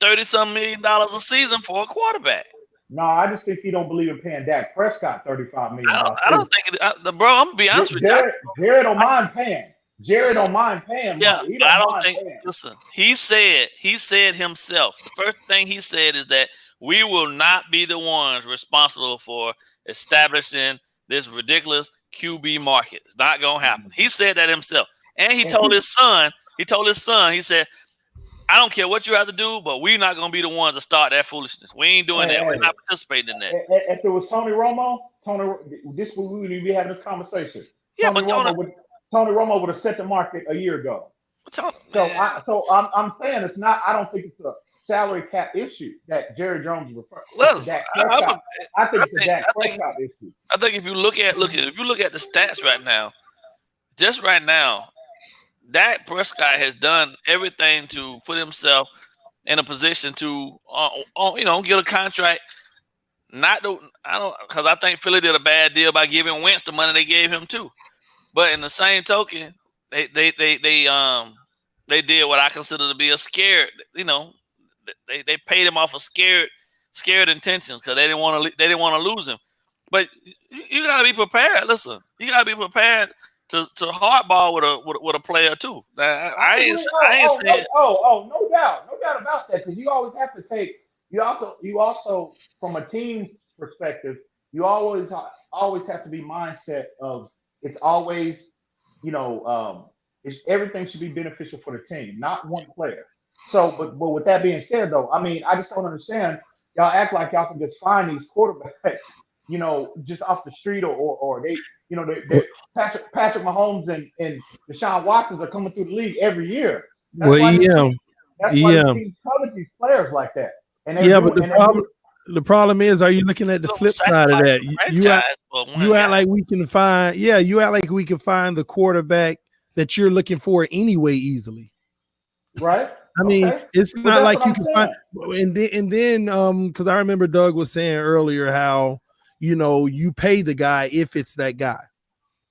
$30-some million a season for a quarterback. No, I just think he don't believe in paying Dak Prescott $35 million. I don't think bro. I'm gonna be honest with you. Jerry don't mind paying. Jerry don't mind paying. Yeah, I don't think. Paying. Listen, he said himself. The first thing he said is that we will not be the ones responsible for establishing this ridiculous QB market. It's not gonna happen. He said that himself, and he told his son. He said, "I don't care what you have to do, but we're not gonna be the ones to start that foolishness. We ain't doing that. We're not participating in that." If there was Tony Romo, we would be having this conversation. Yeah, Tony Romo would have set the market a year ago. I'm saying it's not. I don't think it's a salary cap issue that Jerry Jones is referring to. I think it's a Dak Prescott issue. I think if you look at the stats right now, just right now, Dak Prescott has done everything to put himself in a position to get a contract. Because I think Philly did a bad deal by giving Wentz the money they gave him too. But in the same token, they did what I consider to be a scared, They paid him off of scared intentions because they didn't want to lose him. But you gotta be prepared. Listen, you gotta be prepared to hardball with a player too. I ain't saying. No doubt about that. Because you always have to take. You also from a team perspective, you always have to be mindset of it's always everything should be beneficial for the team, not one player. So, but with that being said, though, I mean, I just don't understand. Y'all act like y'all can just find these quarterbacks, just off the street, or they Patrick Mahomes and Deshaun Watsons are coming through the league every year. That's why the teams cover these players like that. And the problem is, are you looking at the flip side of that? You act like we can find, you act like we can find the quarterback that you're looking for anyway easily. Right. I mean, it's not like you can find, and then because I remember Doug was saying earlier how you pay the guy if it's that guy.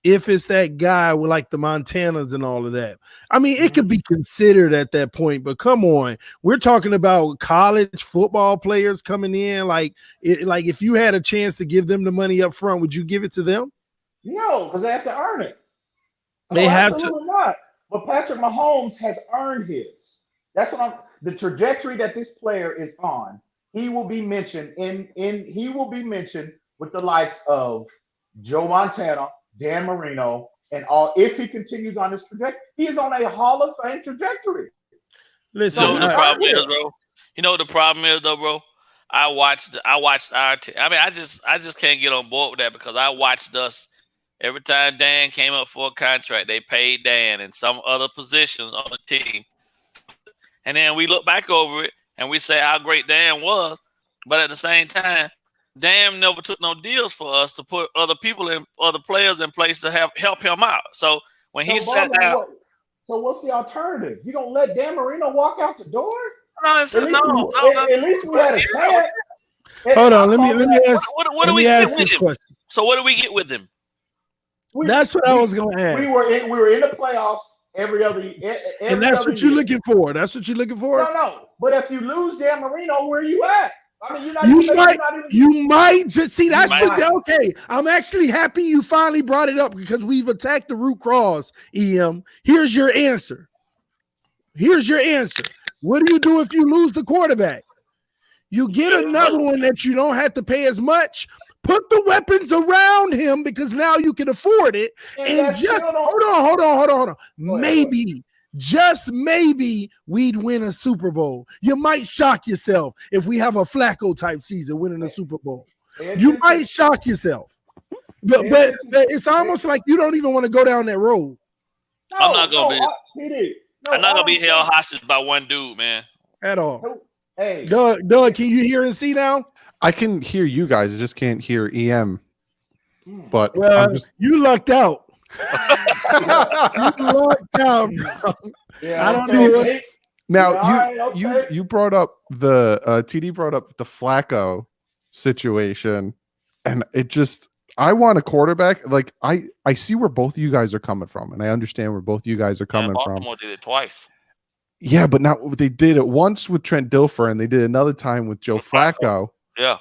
If it's that guy with like the Montanas and all of that. I mean, it could be considered at that point, but come on. We're talking about college football players coming in. Like if you had a chance to give them the money up front, would you give it to them? No, because they have to earn it. They have to. Not. But Patrick Mahomes has earned his. That's what the trajectory that this player is on. He will be mentioned he will be mentioned with the likes of Joe Montana, Dan Marino, and all. If he continues on this trajectory, he is on a Hall of Fame trajectory. Listen, the problem is, bro. You know what the problem is, though, bro. I watched our team. I mean, I just can't get on board with that because I watched us every time Dan came up for a contract. They paid Dan in some other positions on the team, and then we look back over it and we say how great Dan was. But at the same time, Damn never took no deals for us to put other players in place to help him out. So when he sat down, so what's the alternative? You don't let Dan Marino walk out the door? No. At least we had a chance. Hold on, let me ask. What do we get with him? Question. So what do we get with him? That's what I was going to ask. We were in the playoffs every other year. And that's what you're looking for. That's what you're looking for? No. But if you lose Dan Marino, where are you at? I mean, you might just see that's okay. I'm actually happy you finally brought it up because we've attacked the root cause. EM, here's your answer. What do you do if you lose the quarterback? You get another one that you don't have to pay as much. Put the weapons around him because now you can afford it. And just hold on. Maybe. Just maybe we'd win a Super Bowl. You might shock yourself if we have a Flacco type season winning a Super Bowl. You might shock yourself. But it's almost like you don't even want to go down that road. I'm not gonna be held hostage by one dude, man. At all. Hey, Doug, can you hear and see now? I can hear you guys. I just can't hear EM. But you lucked out. You lucked out, bro. Yeah, I don't know what. Now you brought up the TD brought up the Flacco situation, and it just I want a quarterback. Like I see where both of you guys are coming from, and I understand where both of you guys are coming from. Baltimore did it twice. Yeah, but now they did it once with Trent Dilfer, and they did another time with Joe Flacco. Yeah,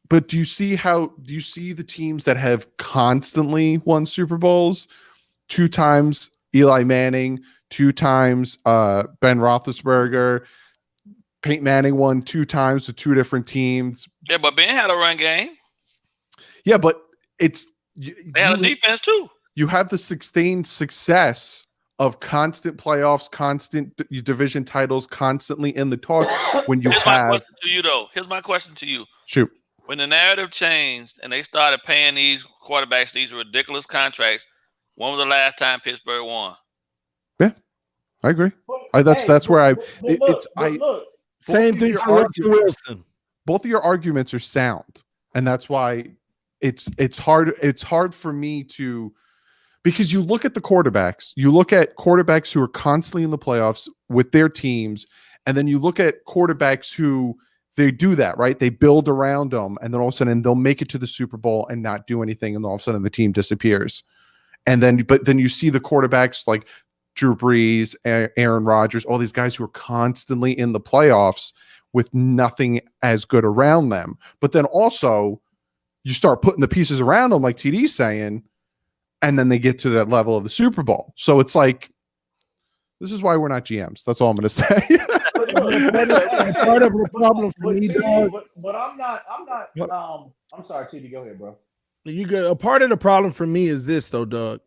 but do you see the teams that have constantly won Super Bowls? 2 times Eli Manning, 2 times Ben Roethlisberger. Peyton Manning won 2 times with 2 different teams. Yeah, but Ben had a run game. Yeah, but they had a defense too. You have the sustained success of constant playoffs, constant division titles, constantly in the talks. When you Here's my question to you, though. Here's my question to you. Shoot. When the narrative changed and they started paying these quarterbacks these ridiculous contracts, when was the last time Pittsburgh won? Yeah, I agree. That's where same thing for Russell Wilson. Both of your arguments are sound, and that's why it's hard. It's hard for me to. Because you look at the quarterbacks, you look at quarterbacks who are constantly in the playoffs with their teams, and then you look at quarterbacks who they do that, right? They build around them, and then all of a sudden they'll make it to the Super Bowl and not do anything, and all of a sudden the team disappears. But then you see the quarterbacks like Drew Brees, Aaron Rodgers, all these guys who are constantly in the playoffs with nothing as good around them. But then also you start putting the pieces around them, like TD's saying, and then they get to that level of the Super Bowl. So it's like, this is why we're not GMs. That's all I'm going to say. Part of the problem for me, Doug. But I'm not. I'm sorry, TD. Go ahead, bro. A part of the problem for me is this, though, Doug.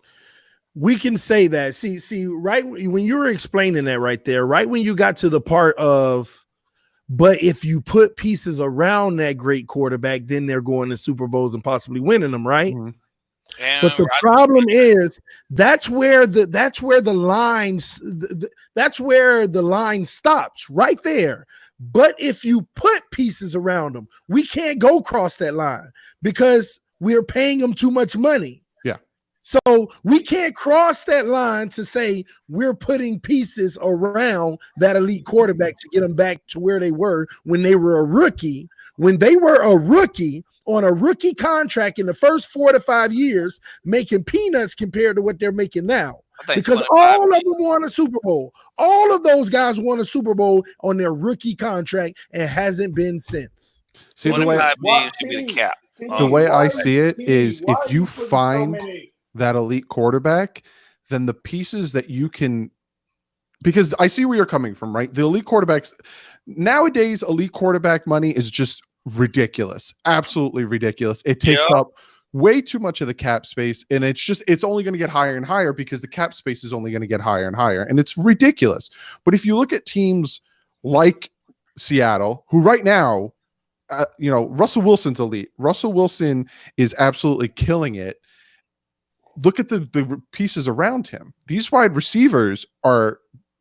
We can say that. See, right when you were explaining that right there, right when you got to the part of, but if you put pieces around that great quarterback, then they're going to Super Bowls and possibly winning them, right? Mm-hmm. But the problem is that's where the line stops right there. But if you put pieces around them, we can't go across that line because we're paying them too much money. Yeah. So we can't cross that line to say we're putting pieces around that elite quarterback to get them back to where they were when they were a rookie. When they were a rookie on a rookie contract in the first 4 to 5 years, making peanuts compared to what they're making now. Because all of them won a Super Bowl. All of those guys won a Super Bowl on their rookie contract and hasn't been since. See, the way I see it is if you find that elite quarterback, then the pieces that you can, because I see where you're coming from, right? The elite quarterbacks, nowadays, elite quarterback money is just ridiculous, absolutely ridiculous. It takes up way too much of the cap space, and it's only going to get higher and higher because the cap space is only going to get higher and higher, and it's ridiculous. But if you look at teams like Seattle, who right now, Russell Wilson's elite. Russell Wilson is absolutely killing it. Look at the pieces around him. These wide receivers are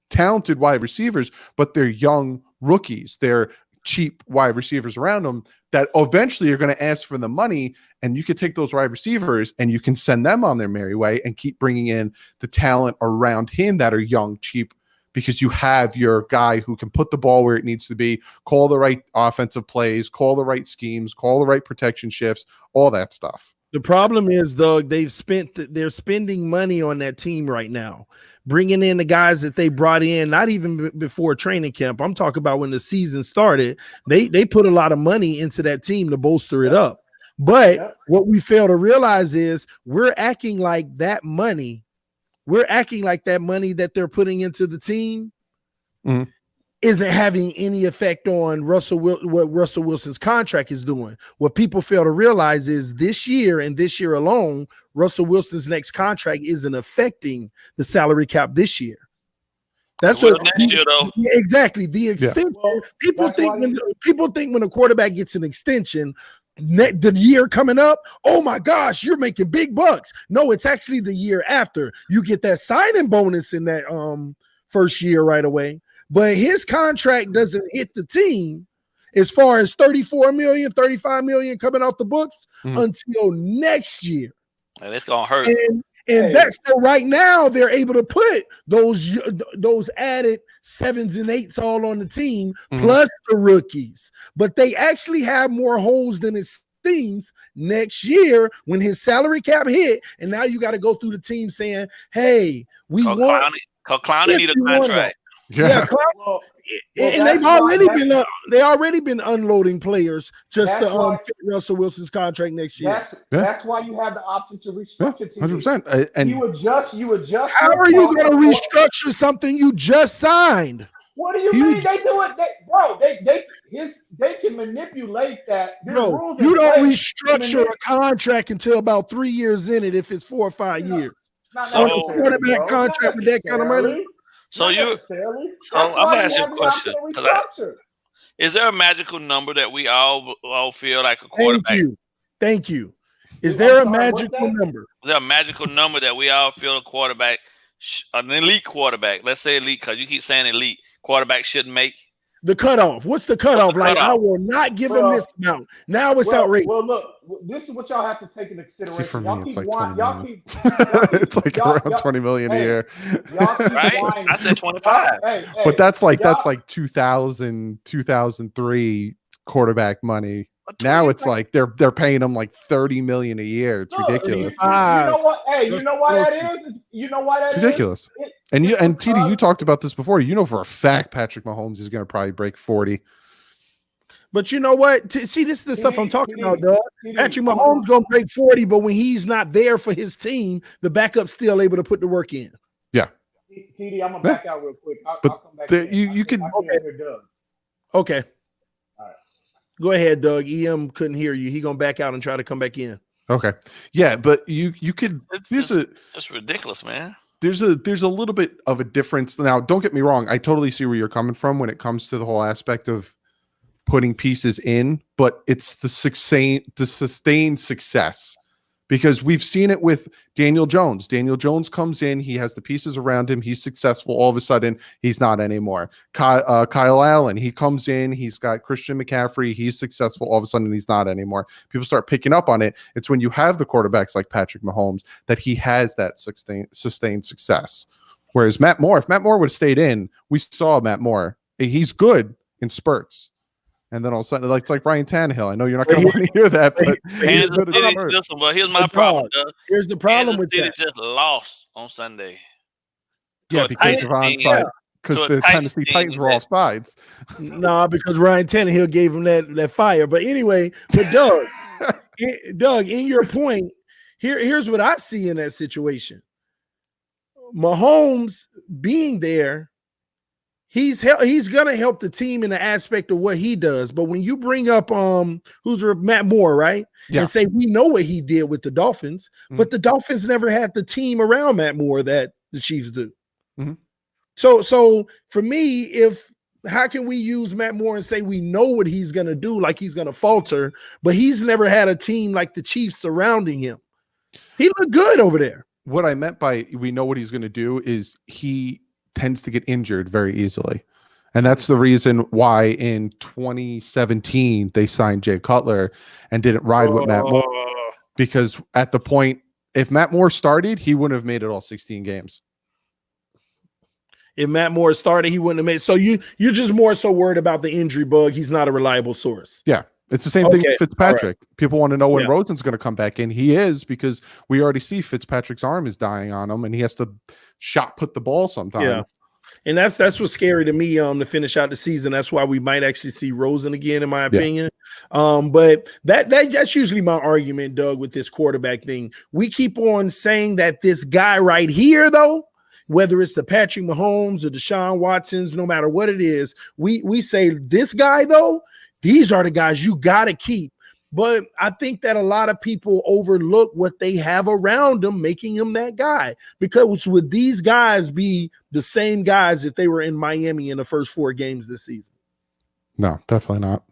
talented wide receivers, but they're young rookies. They're cheap wide receivers around him that eventually you're going to ask for the money, and you could take those wide receivers and you can send them on their merry way and keep bringing in the talent around him that are young, cheap, because you have your guy who can put the ball where it needs to be, call the right offensive plays, call the right schemes, call the right protection shifts, all that stuff. The problem is, Doug, they're spending money on that team right now, bringing in the guys that they brought in, not even before training camp. I'm talking about when the season started. They put a lot of money into that team to bolster it up. But what we fail to realize is we're acting like that money that they're putting into the team isn't having any effect on what Russell Wilson's contract is doing. What people fail to realize is this year and this year alone, Russell Wilson's next contract isn't affecting the salary cap this year. That's what next year, though. Exactly. The extension. Well, people think when a quarterback gets an extension, the year coming up, oh my gosh, you're making big bucks. No, it's actually the year after. You get that signing bonus in that first year right away. But his contract doesn't hit the team as far as 34 million, 35 million coming off the books until next year. And it's going to hurt. And that's so right now they're able to put those added 7s and 8s all on the team plus the rookies. But they actually have more holes than it seems next year when his salary cap hit. And now you got to go through the team saying, hey, we want Clowney need a contract. Yeah, and they've already been unloading players just to fit Russell Wilson's contract next year. That's why you have the option to restructure. 100%. And you adjust. How are you going to restructure something you just signed? What do you mean? They do it, they can manipulate that. Bro, you don't restructure a contract until about 3 years in it if it's 4 or 5 years. So a quarterback contract with that kind of money. So I'm gonna ask you a question. Is there a magical number that we all feel like a quarterback? Thank you. Is there a magical number? Is there a magical number that we all feel a quarterback, an elite quarterback? Let's say elite, because you keep saying elite quarterback shouldn't make the cutoff. What's the cutoff? I will not give him this amount. Now it's outrageous. Well, look, this is what y'all have to take into consideration. See, for me, it's like 20 million. It's like around 20 million a year. Right? I said 25. But that's like 2003 quarterback money. Now it's like they're paying them like 30 million a year. It's ridiculous. You know what? Hey, you know why that is? You know why that is? It's ridiculous. And TD, you talked about this before. You know for a fact Patrick Mahomes is going to probably break 40. But you know what? See, this is the stuff I'm talking about, Doug. Patrick Mahomes going to break 40, but when he's not there for his team, the backup's still able to put the work in. Yeah. TD, I'm going to back out real quick. I'll come back. You could. Okay. All right. Go ahead, Doug. EM couldn't hear you. He going to back out and try to come back in. Okay. Yeah, but you could. It's just ridiculous, man. There's a little bit of a difference. Now, don't get me wrong. I totally see where you're coming from when it comes to the whole aspect of putting pieces in, but it's the sustained success, because we've seen it with Daniel Jones. Daniel Jones comes in, he has the pieces around him, he's successful. All of a sudden, he's not anymore. Kyle Allen, he comes in, he's got Christian McCaffrey, he's successful. All of a sudden, he's not anymore. People start picking up on it. It's when you have the quarterbacks like Patrick Mahomes that he has that sustained success. Whereas Matt Moore, if Matt Moore would have stayed in, we saw Matt Moore. He's good in spurts. And then all of a sudden, it's like Ryan Tannehill. I know you're not going to want to hear that, but here's my problem, Doug. Here's the problem with that. Just lost on Sunday. Yeah, because of onside. Because the Tennessee Titans were off sides. No, because Ryan Tannehill gave him that fire. But anyway, Doug, in your point, here's what I see in that situation. Mahomes being there, he's gonna help the team in the aspect of what he does. But when you bring up Matt Moore, right? Yeah. And say we know what he did with the Dolphins, but the Dolphins never had the team around Matt Moore that the Chiefs do. Mm-hmm. So for me, how can we use Matt Moore and say we know what he's gonna do, like he's gonna falter, but he's never had a team like the Chiefs surrounding him? He looked good over there. What I meant by we know what he's gonna do is he tends to get injured very easily. And that's the reason why in 2017 they signed Jay Cutler and didn't ride with Matt Moore, because at the point, if Matt Moore started, he wouldn't have made it all 16 games. If Matt Moore started, he wouldn't have made. So you're just more so worried about the injury bug. He's not a reliable source. Yeah. It's the same thing with Fitzpatrick. Right. People want to know when Rosen's going to come back in. He is, because we already see Fitzpatrick's arm is dying on him, and he has to shot put the ball sometimes. Yeah. And that's what's scary to me to finish out the season. That's why we might actually see Rosen again, in my opinion. But that's usually my argument, Doug, with this quarterback thing. We keep on saying that this guy right here, though, whether it's the Patrick Mahomes or Deshaun Watsons, no matter what it is, we say this guy, though, these are the guys you got to keep. But I think that a lot of people overlook what they have around them, making him that guy. Because would these guys be the same guys if they were in Miami in the first 4 games this season? No, definitely not.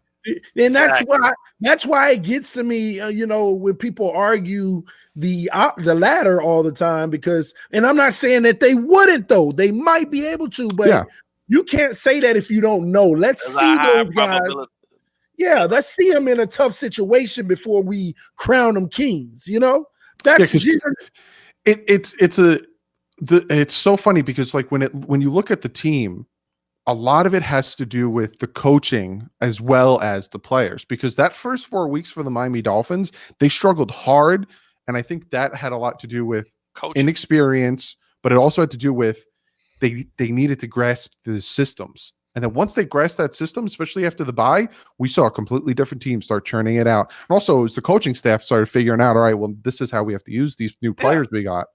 And that's why it gets to me, when people argue the latter all the time, because, and I'm not saying that they wouldn't, though. They might be able to, but you can't say that if you don't know. Let's see those guys. Yeah, let's see them in a tough situation before we crown them kings. That's it's so funny, because like when you look at the team, a lot of it has to do with the coaching as well as the players, because that first 4 weeks for the Miami Dolphins, they struggled hard. And I think that had a lot to do with coaching, inexperience, but it also had to do with they needed to grasp the systems. And then once they grasped that system, especially after the bye, we saw a completely different team start churning it out. And also, as the coaching staff started figuring out, all right, well, this is how we have to use these new players we got.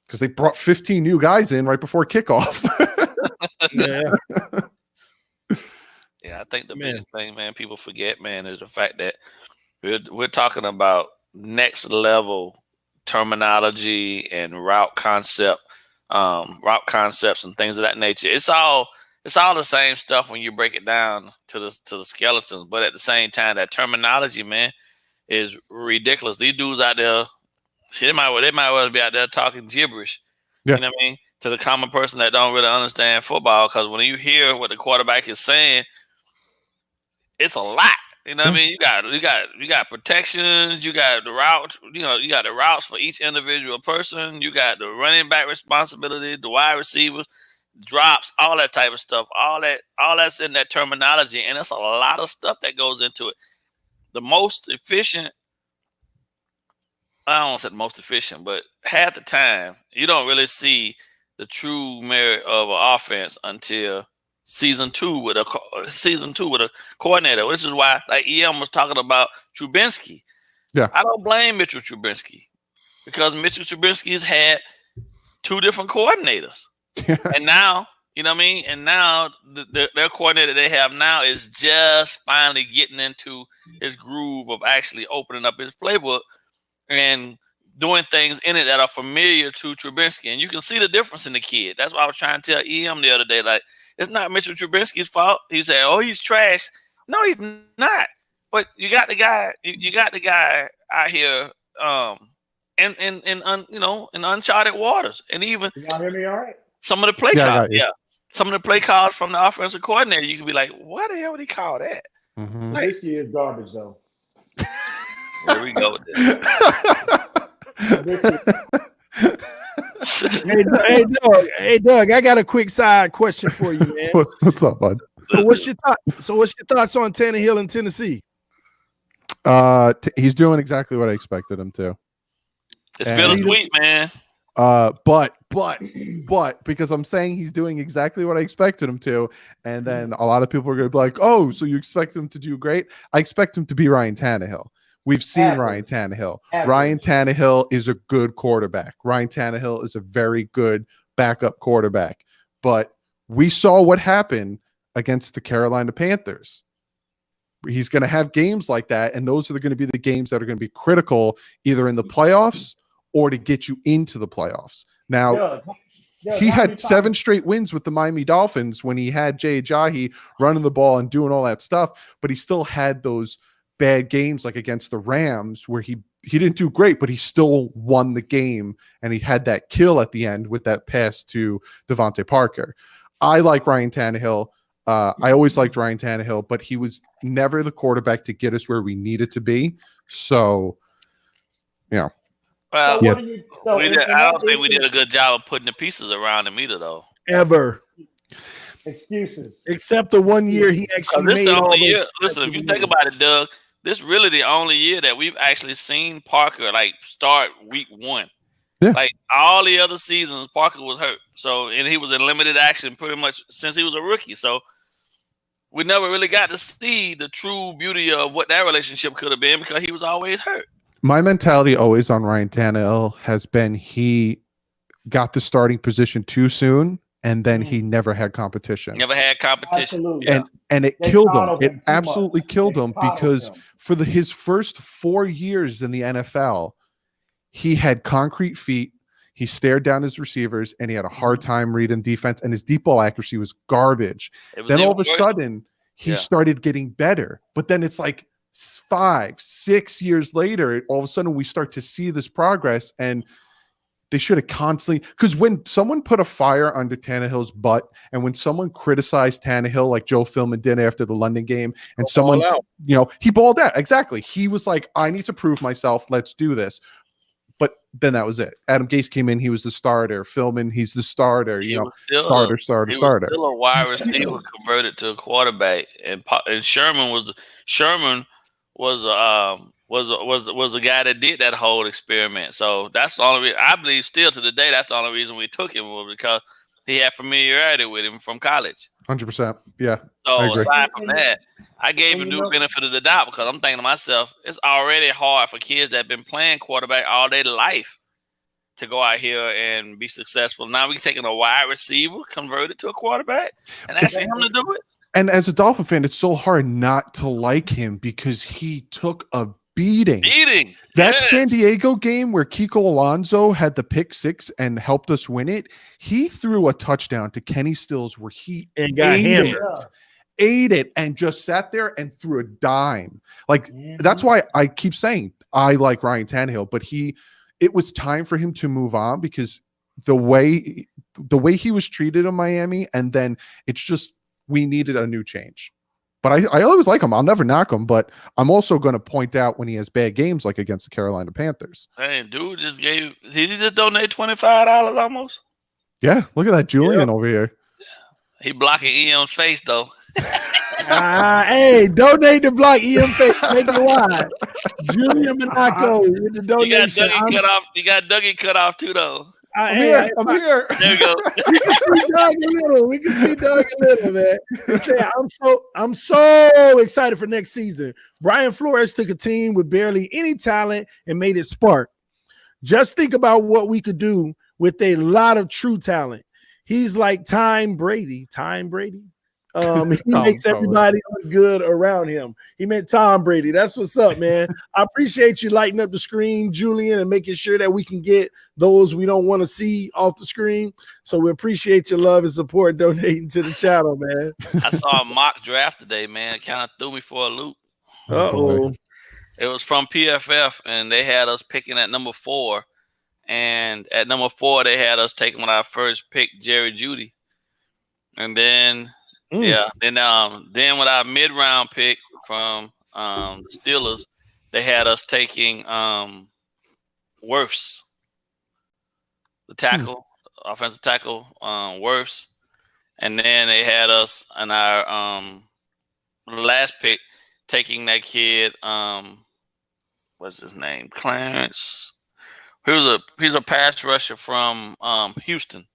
Because they brought 15 new guys in right before kickoff. Yeah, I think the biggest thing, man, people forget, man, is the fact that we're talking about next level terminology and route concepts and things of that nature. It's all the same stuff when you break it down to the skeletons, but at the same time, that terminology, man, is ridiculous. These dudes out there, they might well be out there talking gibberish. You know what I mean? To the common person that don't really understand football, because when you hear what the quarterback is saying, it's a lot. You know what I mean? You got protections, you got the route, you got the routes for each individual person, you got the running back responsibility, the wide receivers, drops, all that type of stuff. All that's in that terminology, and it's a lot of stuff that goes into it. The most efficient, I don't want to say the most efficient, but half the time you don't really see the true merit of an offense until season two with a coordinator. This is why, like EM was talking about Trubinsky. Yeah, I don't blame Mitchell Trubinsky, because Mitchell Trubinsky's had 2 different coordinators, and now you know what I mean. And now their coordinator they have now is just finally getting into his groove of actually opening up his playbook and doing things in it that are familiar to Trubinsky. And you can see the difference in the kid. That's what I was trying to tell EM the other day. Like, it's not Mitchell Trubinsky's fault. He said, "Oh, he's trash." No, he's not. But you got the guy. You got the guy out here, in uncharted waters. And even y'all hear me all right? Some of the play calls, some of the play calls from the offensive coordinator, you can be like, "Why the hell would he call that?" Mm-hmm. Like, this year is garbage, though. Here we go with this. Hey, Doug, I got a quick side question for you, man. What's up, bud? So what's your thoughts on Tannehill in Tennessee? He's doing exactly what I expected him to. It's bittersweet, man. But because I'm saying he's doing exactly what I expected him to, and then a lot of people are going to be like, "Oh, so you expect him to do great?" I expect him to be Ryan Tannehill. We've seen Ryan Tannehill. Ryan Tannehill is a good quarterback. Ryan Tannehill is a very good backup quarterback. But we saw what happened against the Carolina Panthers. He's going to have games like that, and those are going to be the games that are going to be critical either in the playoffs or to get you into the playoffs. Now, he had 7 straight wins with the Miami Dolphins when he had Jay Ajayi running the ball and doing all that stuff, but he still had those bad games like against the Rams where he didn't do great, but he still won the game, and he had that kill at the end with that pass to Devontae Parker. I like Ryan Tannehill. I always liked Ryan Tannehill, but he was never the quarterback to get us where we needed to be. So, Well, So what do you? So I don't think we did a good job of putting the pieces around him either, though. Ever. Excuses. Except the 1 year he actually This made the all only those year. Listen, if you think about it, Doug, this really the only year that we've actually seen Parker like start week 1. Yeah. Like all the other seasons, Parker was hurt. So and he was in limited action pretty much since he was a rookie. So we never really got to see the true beauty of what that relationship could have been because he was always hurt. my mentality always on Ryan Tannehill has been he got the starting position too soon, and then he never had competition. Never had competition. Absolutely. And it They killed him. coddled It him too absolutely much. killed They him coddled because him. for his first 4 years in the NFL, he had concrete feet. He stared down his receivers, and he had a hard time reading defense, and his deep ball accuracy was garbage. Then all of a sudden, he started getting better. But then it's like 5, 6 years later, all of a sudden we start to see this progress, and they should have constantly, because when someone put a fire under Tannehill's butt, and when someone criticized Tannehill, like Joe Philman did after the London game, and someone, he balled out. Exactly. He was like, I need to prove myself. Let's do this. But then that was it. Adam Gase came in. He was the starter. Philman, he's the starter. Starter. He was still a wide receiver converted to a quarterback, and Sherman was the guy that did that whole experiment. So that's the only reason, I believe still to the day, that's the only reason we took him, was because he had familiarity with him from college. 100%. Yeah. So aside from that, I gave him the benefit of the doubt because I'm thinking to myself, it's already hard for kids that have been playing quarterback all their life to go out here and be successful. Now we're taking a wide receiver, converted to a quarterback, and asking him to do it. And as a Dolphin fan, it's so hard not to like him because he took a beating. That San Diego game where Kiko Alonso had the pick 6 and helped us win it, he threw a touchdown to Kenny Stills where he ate it and just sat there and threw a dime. That's why I keep saying I like Ryan Tannehill, but it was time for him to move on because the way he was treated in Miami, and then it's just we needed a new change. But I always like him. I'll never knock him, but I'm also going to point out when he has bad games like against the Carolina Panthers. Hey, dude did he just donate $25 almost? Yeah, look at that Julian over here. He blocking EM's face though. Hey, donate to block EM face. Make it wide. Julian Monaco with the donation. You got Dougie cut off too though. I'm here. There you go. We can see Doug a little, man. He said, I'm so excited for next season. Brian Flores took a team with barely any talent and made it spark. Just think about what we could do with a lot of true talent. He's like Tom Brady. He makes everybody look good around him. He meant Tom Brady. That's what's up, man. I appreciate you lighting up the screen, Julian, and making sure that we can get those we don't want to see off the screen. So we appreciate your love and support donating to the channel, man. I saw a mock draft today, man. It kind of threw me for a loop. Uh-oh. It was from PFF, and they had us picking at number 4. And at number 4, they had us taking with our first pick, Jerry Jeudy. And then then with our mid-round pick from the Steelers, they had us taking Wirfs, the tackle, offensive tackle, Wirfs. And then they had us in our last pick taking that kid, what's his name? Clarence. He's a pass rusher from Houston.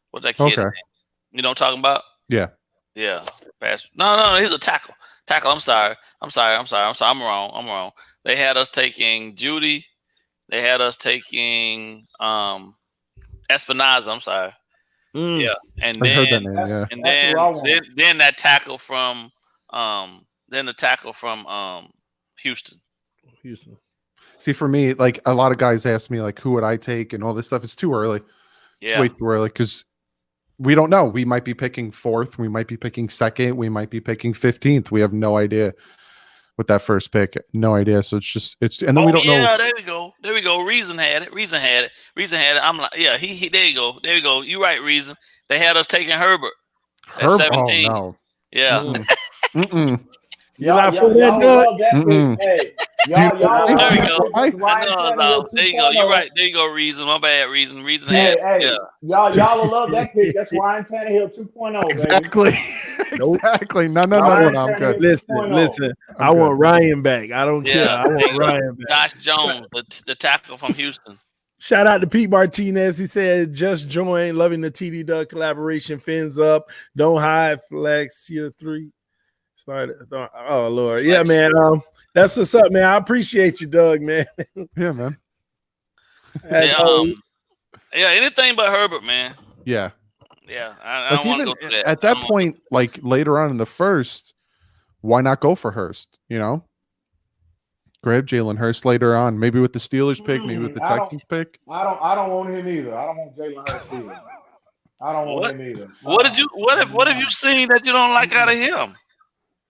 What's that kid name? You know what I'm talking about? Yeah. Yeah. Pass. No, he's a tackle. I'm sorry. I'm wrong. They had us taking Jeudy. They had us taking Espinoza. I'm sorry. Yeah. And then I heard that name, yeah. And then that tackle from Houston. See, for me, like a lot of guys ask me, like, who would I take and all this stuff. It's too early. Yeah. It's way too early because we don't know. We might be picking 4th. We might be picking 2nd. We might be picking 15th. We have no idea with that first pick. No idea. So and then we don't know. Yeah, there we go. Reason had it. I'm like, yeah, he there you go. You're right, Reason. They had us taking Herbert. At 17. no. Yeah. Mm-mm. You're not for that, y'all Doug? love that Mm-mm. pick. Hey, Do you y'all There love we that go. pick. That's I Ryan know it's Tannehill out. There you go. 2.0. You're right. There you go, Reason. My bad, Reason. Reason Hey, had. hey, Yeah. y'all will love that pick. That's Ryan Tannehill 2.0, baby. Exactly. Nope. Exactly. No, Ryan I'm good. Tannehill Listen, 2.0. listen. I'm I good. want Ryan back. I don't care. Yeah. I want Ryan back. Josh Jones, the tackle from Houston. Shout out to Pete Martinez. He said, just joined. Loving the TD Doug collaboration. Fins up. Don't hide. Flex. Year 3. Started. Oh, Lord. Yeah, Flex. man. That's what's up, man. I appreciate you, Doug, man. Yeah, man. As Yeah, anything but Herbert, man. Yeah. Yeah, I Like don't want to even go through that. at that point, like later on in the first, why not go for Hurst? You know, grab Jalen Hurst later on, maybe with the Steelers pick, maybe with the Texans pick. I don't want him either. I don't want Jalen Hurst either. I don't want him either. What have you seen that you don't like out of him?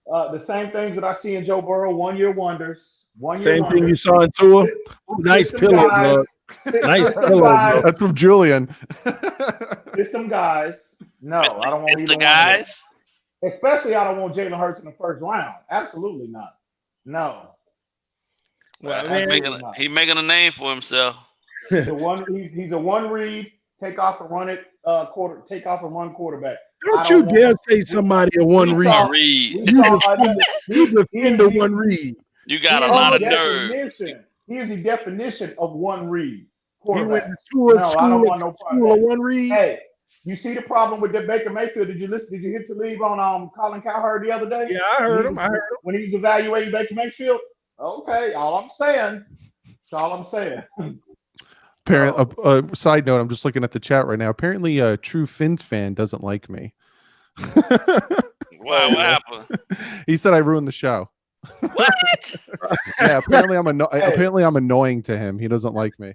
The same things that I see in Joe Burrow, 1 year wonders. Same thing you saw in Tua. Nice pillow, bro. Nice pillow, bro. That's from Julian. System guys. No, I don't want the guys. Especially, I don't want Jalen Hurts in the first round. Absolutely not. No. Well, he's making a name for himself. He's a one read, take off and run quarterback. Don't you dare say somebody a one read. You defend the one read. You got a lot of nerve. He is the definition of one read. He went to school I don't want no school of one read. Hey, you see the problem with the Baker Mayfield? Did you hit the leave on Colin Cowherd the other day? Yeah, I heard him. When he was evaluating Baker Mayfield. Okay, all I'm saying. That's all I'm saying. Side note, I'm just looking at the chat right now. Apparently, a true Fins fan doesn't like me. Wow, what happened? He said I ruined the show. What? Yeah, apparently I'm annoying to him. He doesn't like me.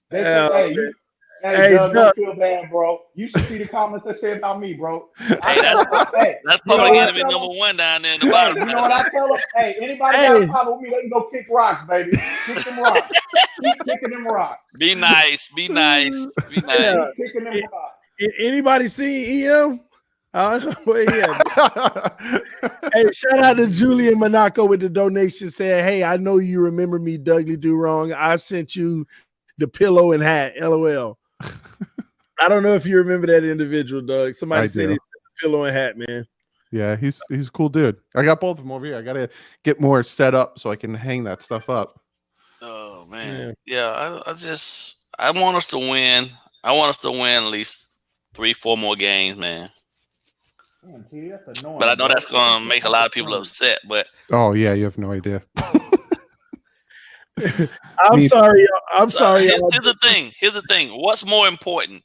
Hey, Doug, don't feel bad, bro. You should see the comments that say about me, bro. Hey, that's public enemy number 1 down there in the bottom. You know what I tell them? Hey, anybody got a problem with me, they can go kick rocks, baby. Kick them rocks. Keep kicking them rocks. Be nice. Be nice. Be nice. Yeah. Kicking them rocks. Anybody seen EM? I don't know where he at. Hey, shout out to Julian Monaco with the donation saying, hey, I know you remember me, Dougley Do Wrong. I sent you the pillow and hat. LOL. I don't know if you remember that individual, Doug. Somebody said he sent the pillow and hat, man. Yeah, he's a cool dude. I got both of them over here. I got to get more set up so I can hang that stuff up. Oh, man. Yeah, I want us to win. I want us to win at least 3-4 more games, man. That's annoying, but I know that's going to make a lot of people upset. But oh yeah, you have no idea. I'm sorry. I'm sorry. Here's the thing. Here's the thing. What's more important,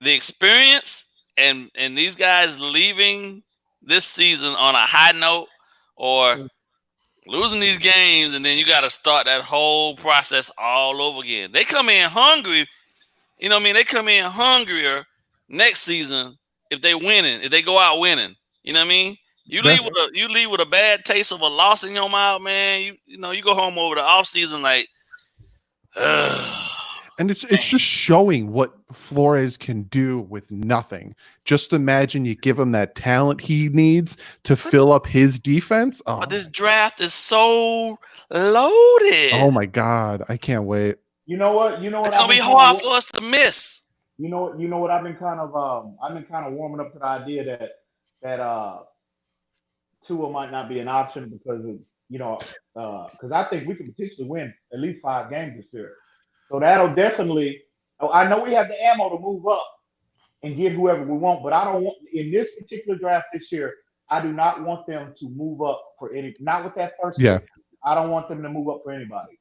the experience and these guys leaving this season on a high note, or losing these games and then you got to start that whole process all over again? They come in hungry. You know what I mean? They come in hungrier next season. If they winning, if they go out winning, you know what I mean? You leave with a bad taste of a loss in your mouth, man. You go home over the offseason like, and it's just showing what Flores can do with nothing. Just imagine you give him that talent he needs to fill up his defense. Oh, but this draft is so loaded. Oh my God, I can't wait. You know what? It's gonna be hard for us to miss. You know what? I've been kind of warming up to the idea that Tua might not be an option because of because I think we could potentially win at least 5 games this year. So that'll definitely. I know we have the ammo to move up and get whoever we want, but I don't want in this particular draft this year. I do not want them to move up for any. Not with that first. Yeah. Pick. I don't want them to move up for anybody.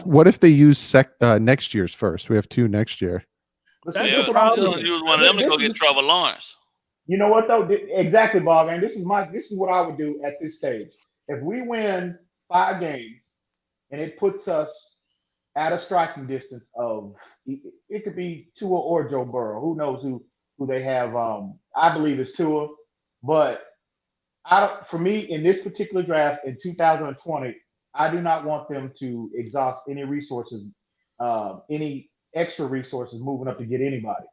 What if they use next year's first? We have 2 next year. That's the problem. Use one of them to go get Trevor Lawrence. You know what though? Exactly, Bob. And this is what I would do at this stage. If we win 5 games and it puts us at a striking distance of it could be Tua or Joe Burrow. Who knows who they have? I believe it's Tua, but for me in this particular draft in 2020, I do not want them to exhaust any resources, any extra resources moving up to get anybody.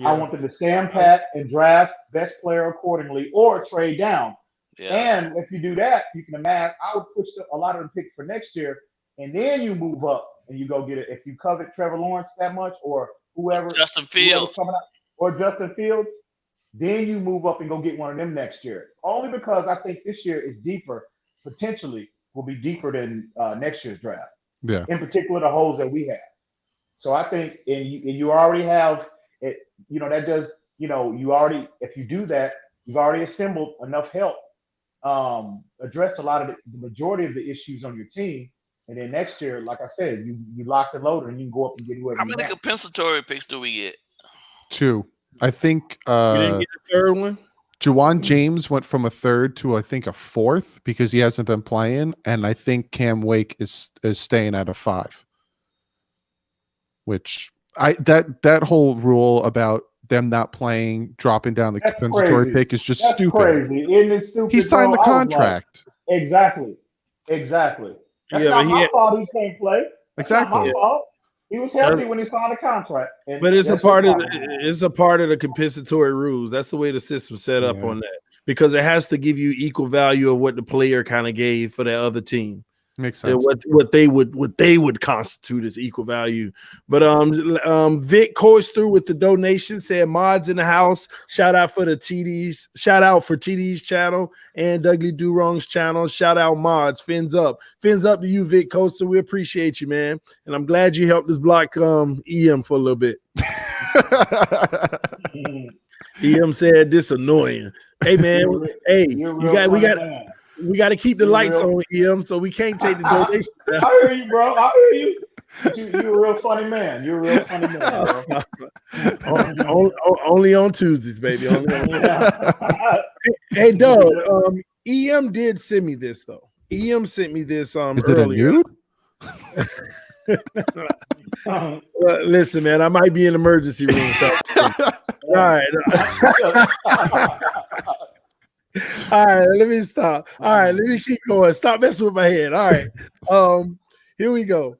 I want them to stand pat and draft best player accordingly or trade down. Yeah. And if you do that, you can imagine I would push a lot of them picks for next year, and then you move up and you go get it. If you covet Trevor Lawrence that much or whoever, Justin Fields coming out, or Justin Fields, then you move up and go get one of them next year. Only because I think this year is deeper, potentially will be deeper than next year's draft. Yeah. In particular, the holes that we have. So I think, and you already have it. You know that does. You know you already. If you do that, you've already assembled enough help. Addressed a lot of the majority of the issues on your team, and then next year, like I said, you lock the loader and you can go up and get whoever. How many compensatory picks do we get? 2. I think You didn't get the third one? Juwan James went from a 3rd to I think a 4th because he hasn't been playing, and I think Cam Wake is staying at a 5. Which that whole rule about them not playing, dropping down the compensatory pick is just stupid. Crazy. Isn't it stupid? He signed the contract. Like, exactly. That's Yeah, not my fault. He can't play. That's not Exactly. my fault. He was healthy when he signed the contract. But it's a part of the compensatory rules. That's the way the system's set up on that, because it has to give you equal value of what the player kind of gave for that other team. Makes sense. What they would constitute as equal value. But Vic course through with the donation, said mods in the house. Shout out for the TDs. Shout out for TD's channel and Dougley Durong's channel. Shout out mods. Fins up to you, Vic Coaster. We appreciate you, man. And I'm glad you helped us block EM for a little bit. EM said this annoying. Hey man, we got to keep the lights on, EM, so we can't take the donation. I hear you, bro. I hear you. You're a real funny man. You're a real funny man, bro. only on Tuesdays, baby. Hey, Doug. EM did send me this though. EM sent me this Is earlier. it a nude? Listen, man, I might be in the emergency room. All right. All right, let me stop. All right, let me keep going. Stop messing with my head. All right. Here we go.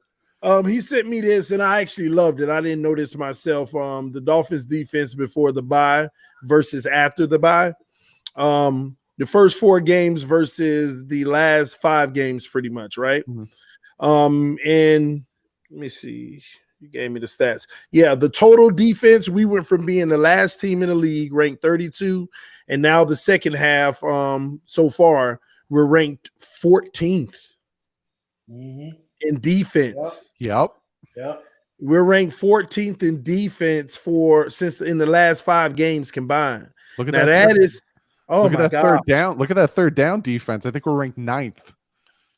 He sent me this, and I actually loved it. I didn't know this myself. The Dolphins defense before the bye versus after the bye. The first 4 games versus the last 5 games, pretty much, right? Mm-hmm. And let me see. You gave me the stats. Yeah, the total defense, we went from being the last team in the league, ranked 32, and now the second half, so far, we're ranked 14th in defense. Yep. We're ranked 14th in defense in the last 5 games combined. Look at now that. is look at that third down. Look at that third down defense. I think we're ranked 9th.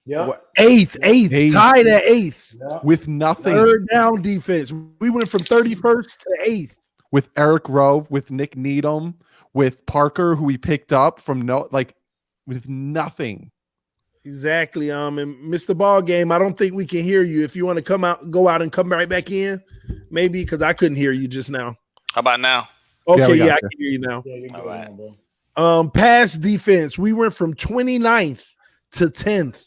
Yeah, eighth, tied at 8th with nothing. Third down defense. We went from 31st to 8th with Eric Rowe, with Nick Needham, with Parker, who we picked up from with nothing. Exactly. And Mr. Ball Game, I don't think we can hear you. If you want to go out and come right back in, maybe, because I couldn't hear you just now. How about now? Okay, yeah, I can hear you now. Yeah, all right. Now, pass defense. We went from 29th to 10th.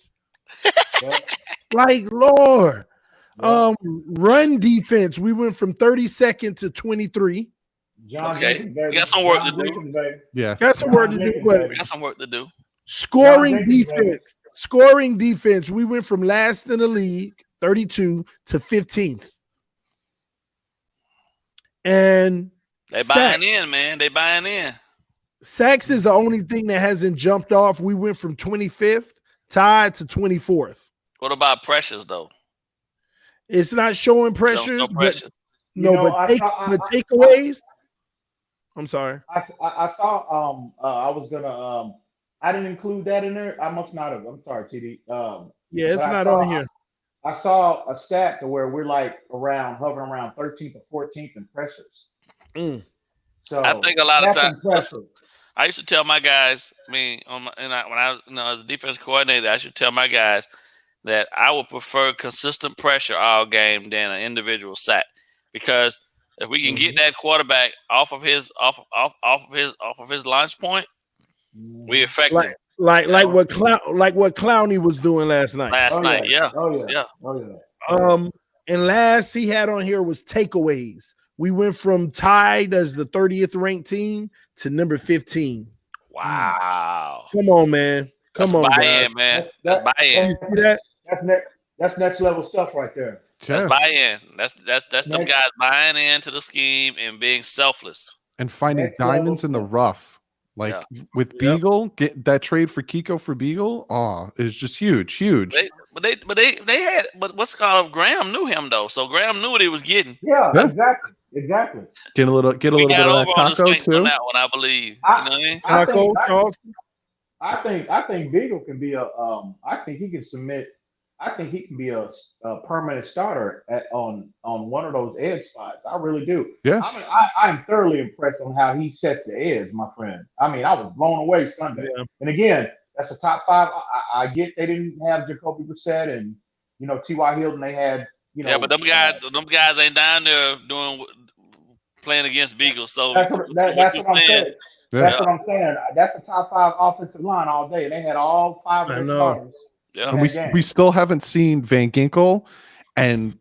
Like Lord. Run defense, we went from 32nd to 23. Okay, we got some work to do. Yeah, got some work to do. We got some work to do. Scoring defense, we went from last in the league, 32, to 15th. And they buying in, man. They buying in. Sacks is the only thing that hasn't jumped off. We went from 25th tied to 24th. What about pressures though? It's not showing pressures. No pressure. But takeaways. I'm sorry. I saw. I was gonna. I didn't include that in there. I must not have. I'm sorry, TD. Yeah, it's not on here. I saw a stat to where we're like hovering around 13th or 14th in pressures. So I think a lot of times. I used to tell my guys. When I was as a defense coordinator, I should tell my guys that I would prefer consistent pressure all game than an individual sack, because if we can get that quarterback off of his launch point, we affect him. Like what Clowney was doing last night. Yeah. And last he had on here was takeaways. We went from tied as the 30th ranked team to number 15. Wow. Come on, man. Come on, guys. buy-in, man. That's buy-in. You see that? That's next level stuff right there. That's buy-in. That's them guys buying into the scheme and being selfless. And finding diamonds in the rough. Like with Beagle, get that trade for Kiko for Beagle. Oh, it's just huge. But what's called Graham knew him though, so Graham knew what he was getting. Yeah. Exactly. Get a little bit of that taco too. On that one, I believe. You know what I mean? I think Beagle can be I think he can submit. I think he can be a permanent starter on one of those edge spots. I really do. Yeah. I mean, I'm thoroughly impressed on how he sets the edge, my friend. I mean, I was blown away Sunday. Yeah. And again, that's a top 5. I get they didn't have Jacoby Brissett and T.Y. Hilton. They had Yeah, but them guys ain't down there playing against Beagle. So that's what I'm saying. That's what I'm saying. That's a top 5 offensive line all day. They had all 5 of their starters. Yeah. And we still haven't seen Van Ginkel, and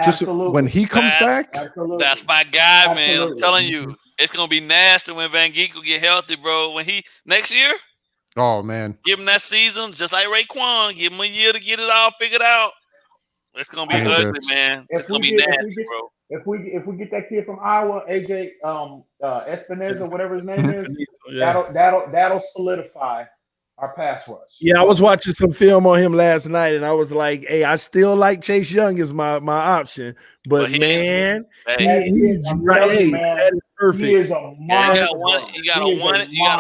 just when he comes back, that's my guy, man. I'm telling you, it's gonna be nasty when Van Ginkel get healthy, bro. When he next year, oh man, give him that season, just like Raekwon, give him a year to get it all figured out. It's gonna be ugly, man. It's gonna be nasty, bro. If we get that kid from Iowa, AJ Espinoza, or whatever his name is, that'll solidify our pass rush. Yeah, I was watching some film on him last night, and I was like, "Hey, I still like Chase Young as my option, but man, he's right. Hey, that is perfect. He is a monster. You got a 1, and you got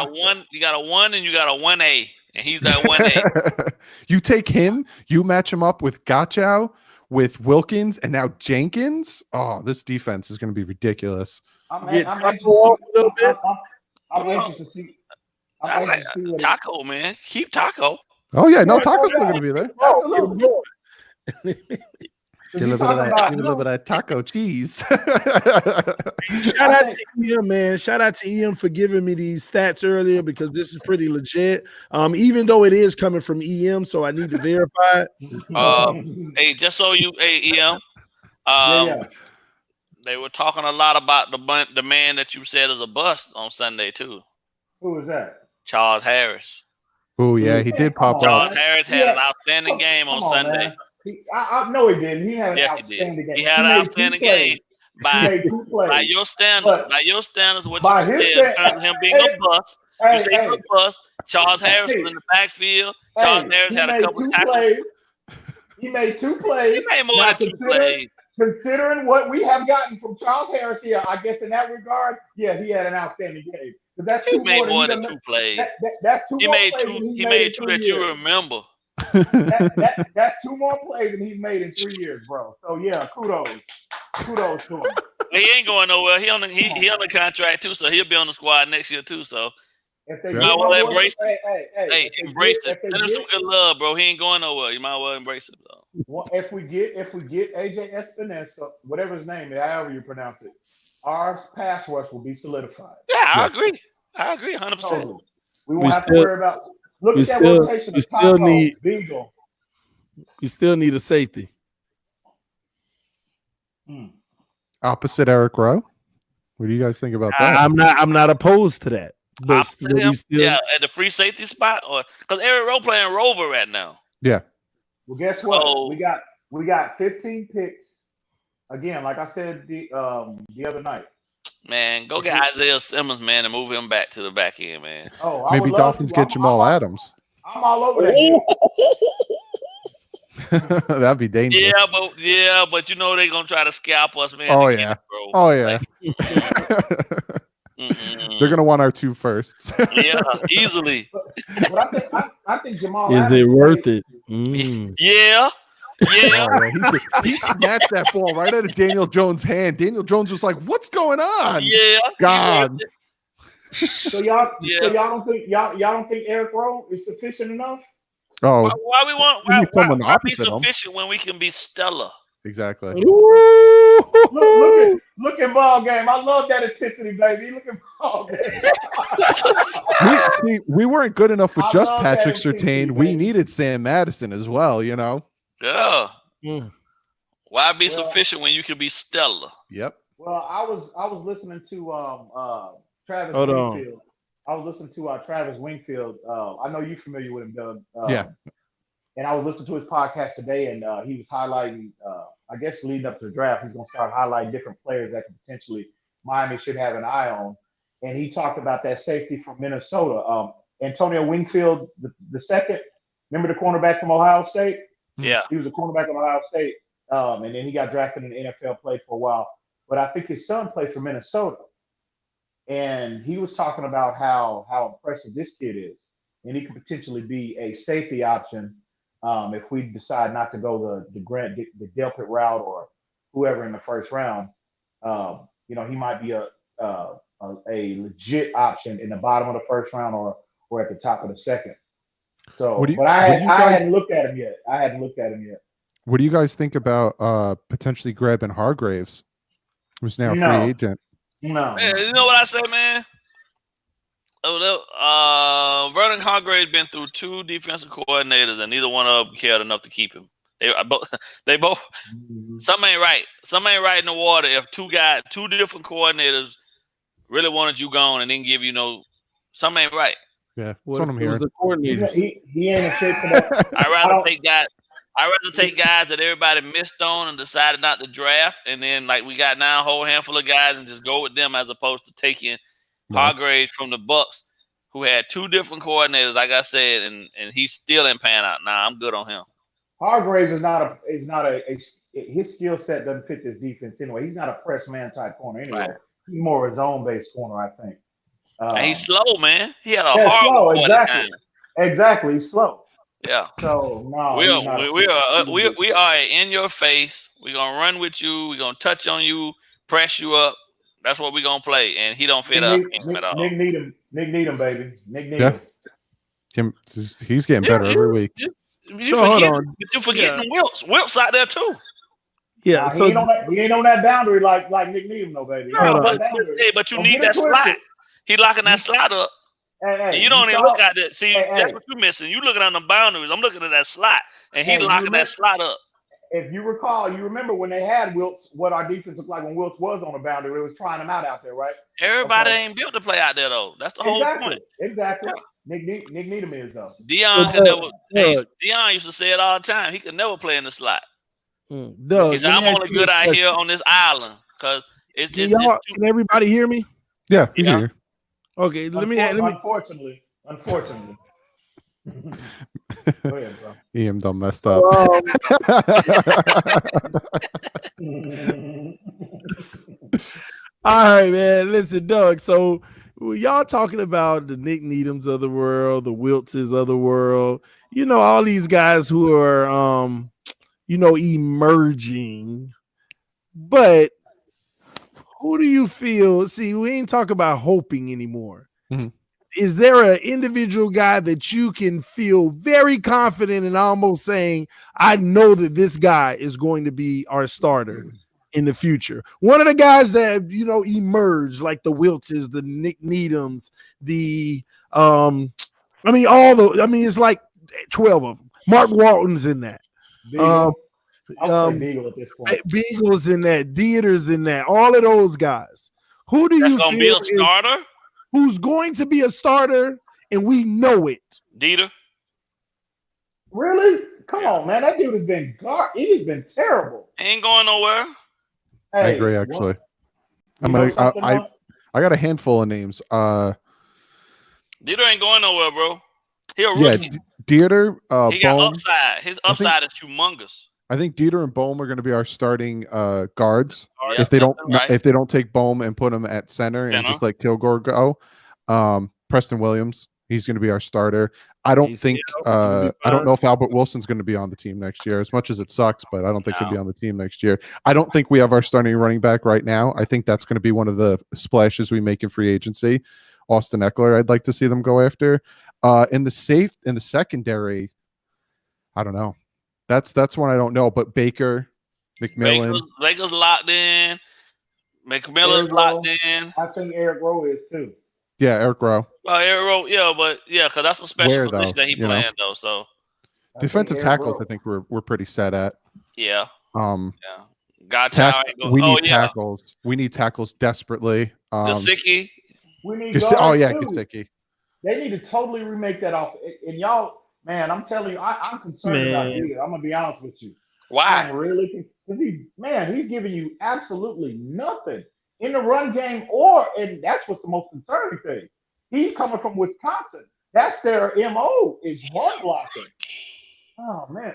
a 1A, and he's that 1A. You take him, you match him up with Gachow, with Wilkins, and now Jenkins. Oh, this defense is going to be ridiculous. I'm anxious to see. I like Taco, man. Keep Taco. Oh yeah, no, Taco's still going to be there. Get a little bit of that taco cheese. Shout out to Ian, man. Shout out to Ian for giving me these stats earlier because this is pretty legit. Even though it is coming from EM, so I need to verify it. Hey, just so you, EM. They were talking a lot about the man that you said is a bust on Sunday too. Who was that? Charles Harris. Oh yeah, he did pop up. Charles Harris had an outstanding game on Sunday. I know he didn't. He had an outstanding game. He had an outstanding game by your standards. By your standards, what you said, him being a bust. You say he's a bust. Charles Harris was in the backfield. Charles Harris had a couple of tackles. He made 2 plays. He made more than 2 plays. Considering what we have gotten from Charles Harris here, I guess in that regard, yeah, he had an outstanding game. That's he made more than 2 plays. That's 2 he more made plays. He made 2 that you remember. That's 2 more plays than he's made in 3 years, bro. So yeah, kudos to him. He ain't going nowhere. He on the contract too, so he'll be on the squad next year too. So if they might well embrace it. Hey, embrace it. Send him some good love, bro. He ain't going nowhere. You might well embrace it, though. Well, if we get AJ Espinosa, whatever his name is, however you pronounce it, our pass rush will be solidified. Yeah, I agree, 100%. Totally. We won't have to worry about. Look at that rotation. Beagle. You still need a safety. Opposite Eric Rowe. What do you guys think about that? I'm not opposed to that. But at the free safety spot, or because Eric Rowe playing Rover right now. Yeah. Well, guess what? We got 15 picks. Again, like I said the other night. Man, go get Isaiah Simmons, man, and move him back to the back end, man. Oh, maybe Dolphins get Jamal Adams. I'm all over that. That'd be dangerous. Yeah, but you know they're gonna try to scalp us, man. Oh yeah. Oh yeah. They're gonna want our 2 firsts. Yeah, easily. But I think Jamal. Is it worth it? Yeah. He snatched that ball right out of Daniel Jones' hand. Daniel Jones was like, "What's going on?" Yeah, God. So y'all don't think Eric Rowe is sufficient enough? Oh, why be sufficient when we can be stellar? Exactly. Look at ball game. I love that intensity, baby. Look at ball game. we weren't good enough with just Patrick Surtain. We needed Sam Madison as well, you know. Yeah. Why be sufficient when you can be stellar? Yep. Well, I was listening to Travis Hold on. Wingfield. I was listening to Travis Wingfield. I know you're familiar with him, Doug. Yeah. And I was listening to his podcast today, and he was highlighting, I guess, leading up to the draft, he's going to start highlighting different players that could potentially Miami should have an eye on. And he talked about that safety from Minnesota, Antonio Wingfield, the second. Remember the cornerback from Ohio State? Yeah. He was a cornerback from Ohio State, and then he got drafted in the NFL, played for a while. But I think his son plays for Minnesota. And he was talking about how impressive this kid is. And he could potentially be a safety option if we decide not to go the Delpit route or whoever in the first round. He might be a legit option in the bottom of the first round or at the top of the second. So, but I hadn't looked at him yet. What do you guys think about potentially grabbing Hargraves, who's now a free agent? No. Man, you know what I say, man? Vernon Hargrave's been through 2 defensive coordinators, and neither one of them cared enough to keep him. They both. Something ain't right. Something ain't right in the water if 2 different coordinators really wanted you gone and didn't give you something ain't right. Yeah, that's what I'm hearing. The coordinators. He ain't in shape for that. I'd rather take guys that everybody missed on and decided not to draft, and then we got now a whole handful of guys and just go with them as opposed to taking Hargraves from the Bucks, who had 2 different coordinators, like I said, and he's still in pan out. Nah, I'm good on him. Hargraves is not his skill set doesn't fit this defense anyway. He's not a press man type corner anyway. Right. He's more of a zone based corner, I think. And he's slow, man. He had a hard one time. Exactly, he's slow. Yeah. So no, we are in your face. We're gonna run with you. We're gonna touch on you, press you up. That's what we're gonna play. And he don't fit up at all. Nick Needham, baby. Nick Needham. Yeah. He's getting better every week. You're forgetting Wilkes. Wilkes out there too. Yeah, he ain't on that boundary like Nick Needham, though, baby. But you need that slot. He locking that slot up. And you don't even look at it. See, that's what you're missing. You looking on the boundaries. I'm looking at that slot, and he's locking that slot up. If you remember when they had Wilkes, what our defense looked like when Wilkes was on the boundary. It was trying him out there, right? Everybody ain't built to play out there, though. That's the whole point. Exactly. Nick Needham is, though. Deion used to say it all the time. He could never play in the slot. He said, I'm only good out here on this island because it's just. Can everybody hear me? Yeah, we hear you. Okay, let me. Unfortunately. Go ahead, bro. EM done messed up. All right, man. Listen, Doug. So y'all talking about the Nick Needhams of the world, the Wiltses of the world. All these guys who are, emerging. But who do you feel? See, we ain't talking about hoping anymore. Mm-hmm. Is there an individual guy that you can feel very confident in almost saying, I know that this guy is going to be our starter in the future? One of the guys that, emerged, like the Wiltses, the Nick Needhams, it's like 12 of them. Mark Walton's in that. Beagle at this point. Beagle's in that. Dieter's in that. All of those guys. Who do you gonna be a starter? Who's going to be a starter, and we know it? Dieter. Really? Come on, man. That dude has been he's been terrible. Ain't going nowhere. Hey, I agree, actually. I got a handful of names. Dieter ain't going nowhere, bro. He a rookie. Yeah, Dieter. He got upside. His upside is humongous. I think Dieter and Bohm are going to be our starting guards if they don't take Bohm and put him at center and just let Kilgore go. Preston Williams, he's going to be our starter. I don't know if Albert Wilson's going to be on the team next year, as much as it sucks, but I don't think he'll be on the team next year. I don't think we have our starting running back right now. I think that's going to be one of the splashes we make in free agency. Austin Eckler, I'd like to see them go after. In the secondary, I don't know. That's one I don't know. But Baker, McMillan, Baker's locked in. McMillan's locked in. I think Eric Rowe is too. Yeah, Eric Rowe. Eric Rowe, because that's a special position that he playing though. So defensive tackles, I think we're pretty set at. Yeah. We need tackles. We need tackles desperately. Gesicki. We need guards too. Gesicki. They need to totally remake that off. And y'all, man, I'm telling you, I'm concerned about Giga. I'm gonna be honest with you. Why? I'm really because he's giving you absolutely nothing in the run game, and that's what's the most concerning thing. He's coming from Wisconsin. That's their MO is run blocking. Oh man,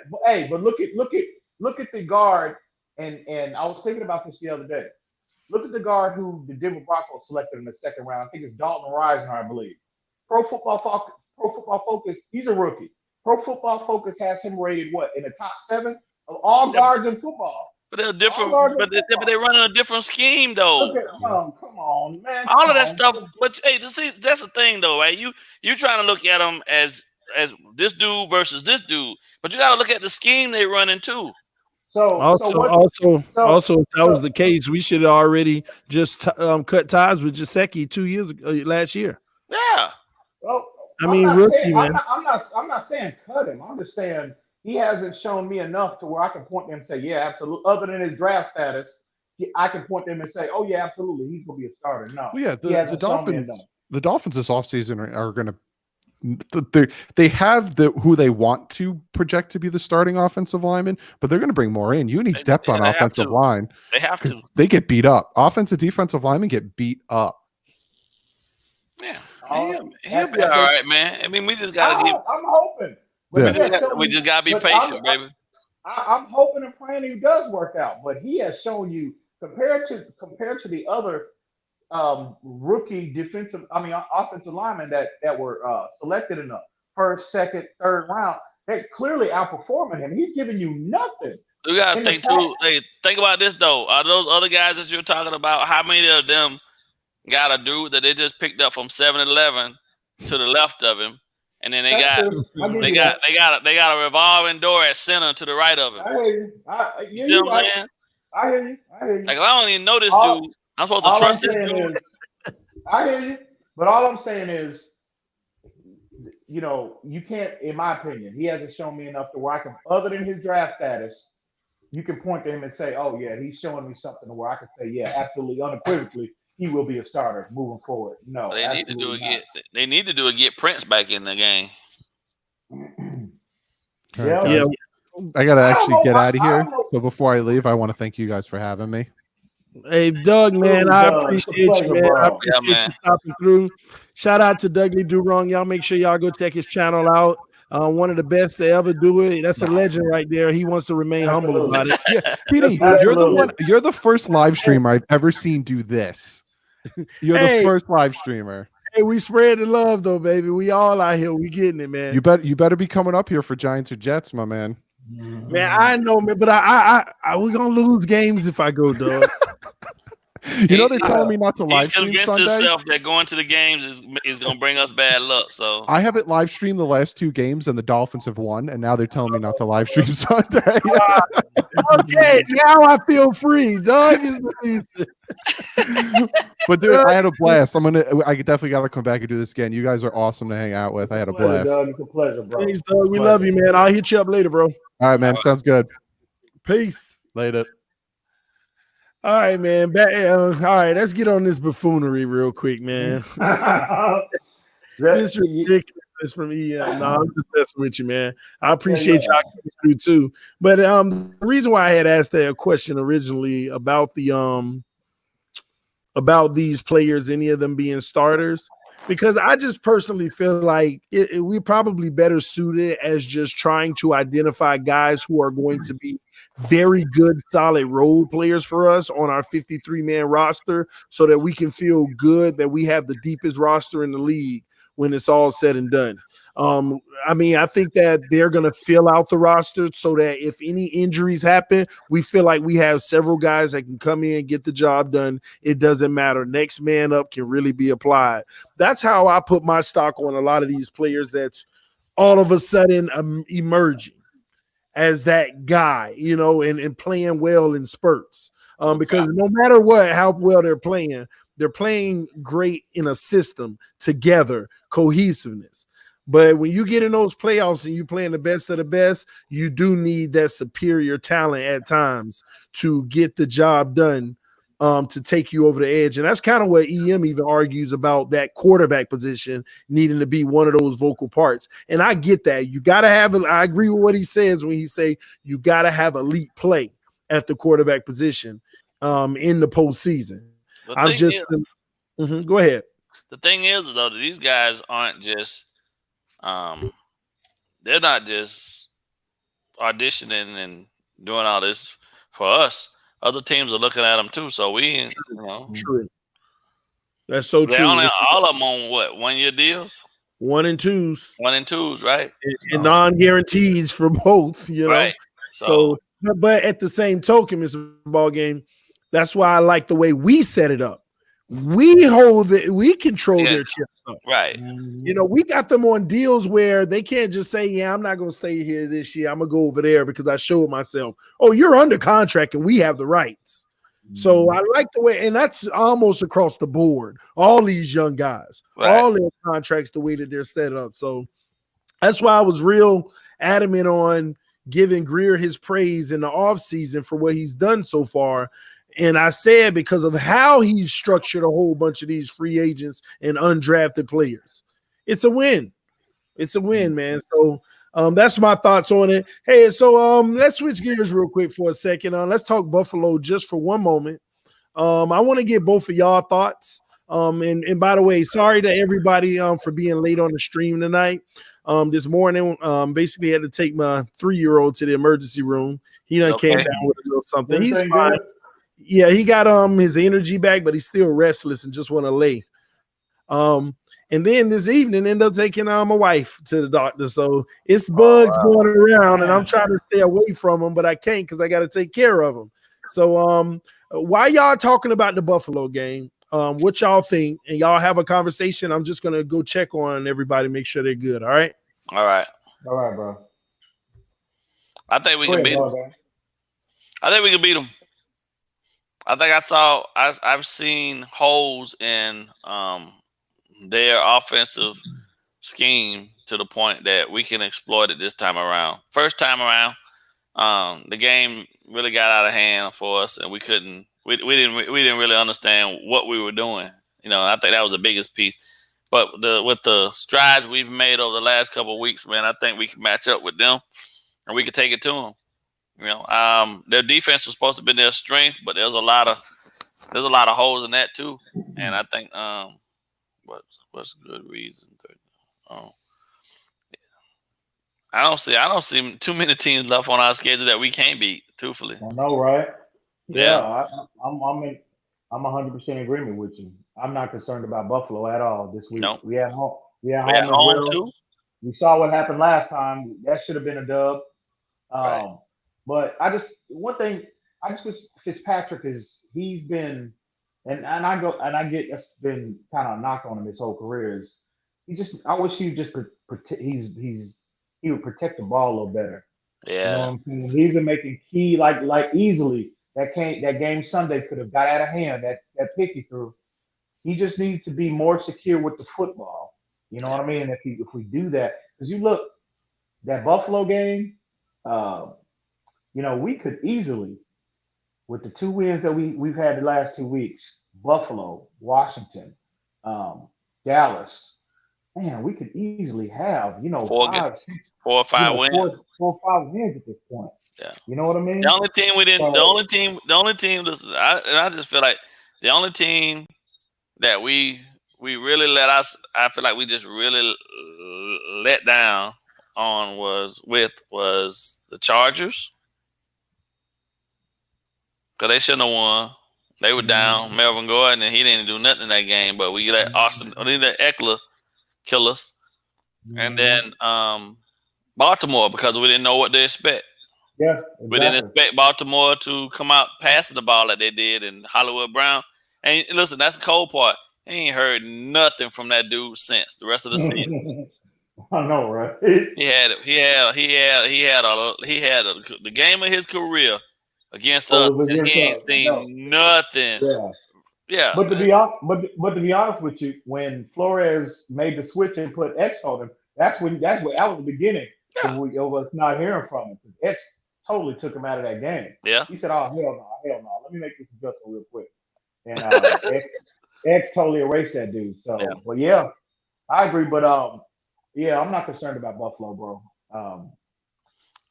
but look at the guard, and I was thinking about this the other day. Look at the guard who the Denver Broncos selected in the second round. I think it's Dalton Risner, I believe. Pro Football Focus, he's a rookie. Pro Football Focus has him rated in the top 7 of all guards in football. But they're different. But they're running a different scheme, though. Come on, man. All of that stuff. But hey, that's the thing, though, right? You trying to look at them as this dude versus this dude, but you got to look at the scheme they running too. Also, if that was the case, we should have already just cut ties with Gesicki last year. Yeah. Well, I'm not saying cut him. I'm just saying he hasn't shown me enough to where I can point to him and say, yeah, absolutely. Other than his draft status, I can point to him and say, oh yeah, absolutely, he's gonna be a starter. No, well, yeah, the Dolphins this offseason are going to. They have who they want to project to be the starting offensive lineman, but they're going to bring more in. You need depth on offensive line. They have to. They get beat up. Offensive, defensive linemen get beat up. Yeah, he'll be all right, man. I mean, we just got to. I'm hoping. We just got to be patient, baby. I'm hoping and praying he does work out, but he has shown you compared to the other rookie offensive linemen that were selected in the first, second, third round. They're clearly outperforming him. He's giving you nothing. You gotta think too. Hey, think about this though. Are those other guys that you're talking about? How many of them got a dude that they just picked up from 7-Eleven to the left of him, and then they got a revolving door at center to the right of him? I hear you. You see what I'm saying? I hear you. Like I don't even know this dude. I'm supposed to trust this dude. I hear you, but all I'm saying is, you can't, in my opinion, he hasn't shown me enough to where I can, other than his draft status, you can point to him and say, oh yeah, he's showing me something to where I can say, yeah, absolutely, unequivocally, he will be a starter moving forward. No, they need to do it. They need to do it. Get Prince back in the game. Yeah. I gotta actually get out of here. So before I leave, I want to thank you guys for having me. Hey, Doug, man, I appreciate you, man. I appreciate you stopping through. Shout out to Dougley Durong. Y'all make sure y'all go check his channel out. One of the best to ever do it. That's a legend right there. He wants to remain humble about it. Yeah, Petey, you're the first live streamer I've ever seen do this. You're the first live streamer. Hey, we spread the love though, baby. We all out here. We getting it, man. You better be coming up here for Giants or Jets, my man. Man, I know, man, but I we're gonna lose games if I go, dog. They're telling me not to live stream Sunday. He's convinced himself that going to the games is going to bring us bad luck. So I haven't live streamed the last 2 games, and the Dolphins have won, and now they're telling me not to live stream Sunday. Okay, now I feel free. Doug is But dude, I had a blast. I definitely got to come back and do this again. You guys are awesome to hang out with. I had a blast. Doug, it's a pleasure, bro. Thanks, Doug. We love you, man. I'll hit you up later, bro. All right, man. Sounds good. Peace. Later. All right, man. All right, let's get on this buffoonery real quick, man. This ridiculous from EM. No, I'm just messing with you, man. I appreciate y'all coming through too. But the reason why I had asked that question originally about about these players, any of them being starters, because I just personally feel like we're probably better suited as just trying to identify guys who are going to be very good, solid role players for us on our 53-man roster so that we can feel good that we have the deepest roster in the league when it's all said and done. I think that they're going to fill out the roster so that if any injuries happen, we feel like we have several guys that can come in and get the job done. It doesn't matter. Next man up can really be applied. That's how I put my stock on a lot of these players that's all of a sudden emerging as that guy, and playing well in spurts. Because no matter how well they're playing great in a system together, cohesiveness. But when you get in those playoffs and you playing the best of the best, you do need that superior talent at times to get the job done, to take you over the edge. And that's kind of what EM even argues about, that quarterback position needing to be one of those vocal parts. And I get that. You got to have – I agree with what he says when he say you got to have elite play at the quarterback position in the postseason. I'm just go ahead. The thing is, though, that these guys aren't just they're not just auditioning and doing all this for us. Other teams are looking at them too. So we, true. That's so true. All of them on what, 1-year deals? 1 and 2s. 1 and 2s, right? And non-guarantees for both, you know. Right. So, but at the same token, Mr. Ballgame, that's why I like the way we set it up. We control their chips up. Right. You know, we got them on deals where they can't just say, yeah, I'm not going to stay here this year. I'm going to go over there because I showed myself. Oh, you're under contract and we have the rights. So I like the way, and that's almost across the board. All these young guys, all their contracts, the way that they're set up. So that's why I was real adamant on giving Greer his praise in the offseason for what he's done so far. And I said because of how he's structured a whole bunch of these free agents and undrafted players. It's a win. It's a win, man. So that's my thoughts on it. Hey, so let's switch gears real quick for a second. Let's talk Buffalo just for one moment. I want to get both of y'all thoughts. And by the way, sorry to everybody for being late on the stream tonight. This morning, basically had to take my 3-year-old to the emergency room. He done came down with a little something. He's fine. Yeah, he got his energy back, but he's still restless and just want to lay. And then this evening, end up taking my wife to the doctor. So it's bugs going around, and I'm trying to stay away from them, but I can't because I got to take care of them. So while y'all talking about the Buffalo game, what y'all think? And y'all have a conversation. I'm just gonna go check on everybody, make sure they're good. All right. All right, bro. I think we can beat them. I think we can beat them. I think I've seen holes in their offensive scheme to the point that we can exploit it this time around. First time around, the game really got out of hand for us, and we didn't really understand what we were doing. You know, I think that was the biggest piece. But with the strides we've made over the last couple of weeks, man, I think we can match up with them, and we can take it to them. You know, their defense was supposed to be their strength, but there's a lot of holes in that too. And I think what's a good reason? I don't see too many teams left on our schedule that we can't beat. Truthfully, I know, right? Yeah. I'm 100% in agreement with you. I'm not concerned about Buffalo at all this week. Nope. We had home too. We saw what happened last time. That should have been a dub. Right. But Fitzpatrick he's been, and I get that's been kind of a knock on him his whole career. I wish he would just he would protect the ball a little better. Yeah. You know what I'm saying? He's been making key like easily. That game Sunday could have got out of hand. That pick he threw. He just needs to be more secure with the football. You know what I mean? If we do that, because you look that Buffalo game. You know, we could easily, with the 2 wins that we've had the last 2 weeks, Buffalo, Washington, Dallas, man, we could easily have, 4 or 5 wins. 4 or 5 wins at this point. Yeah. You know what I mean? The only team we didn't. The only team. Listen, I just feel like the only team that we really I feel like we just really let down on was the Chargers. Because they shouldn't have won. They were down. Melvin Gordon, and he didn't do nothing in that game. But we let Eckler kill us. And then Baltimore, because we didn't know what to expect. Yeah, exactly. We didn't expect Baltimore to come out passing the ball like they did in Hollywood Brown. And listen, that's the cold part. He ain't heard nothing from that dude since the rest of the season. I know, right? He had the game of his career against us. And he ain't seen nothing. Yeah. But to be honest with you, when Flores made the switch and put X on him, that was the beginning of us not hearing from him. X totally took him out of that game. Yeah. He said, "Oh hell no, let me make this adjustment real quick." And X totally erased that dude. So, but yeah, I agree. But yeah, I'm not concerned about Buffalo, bro.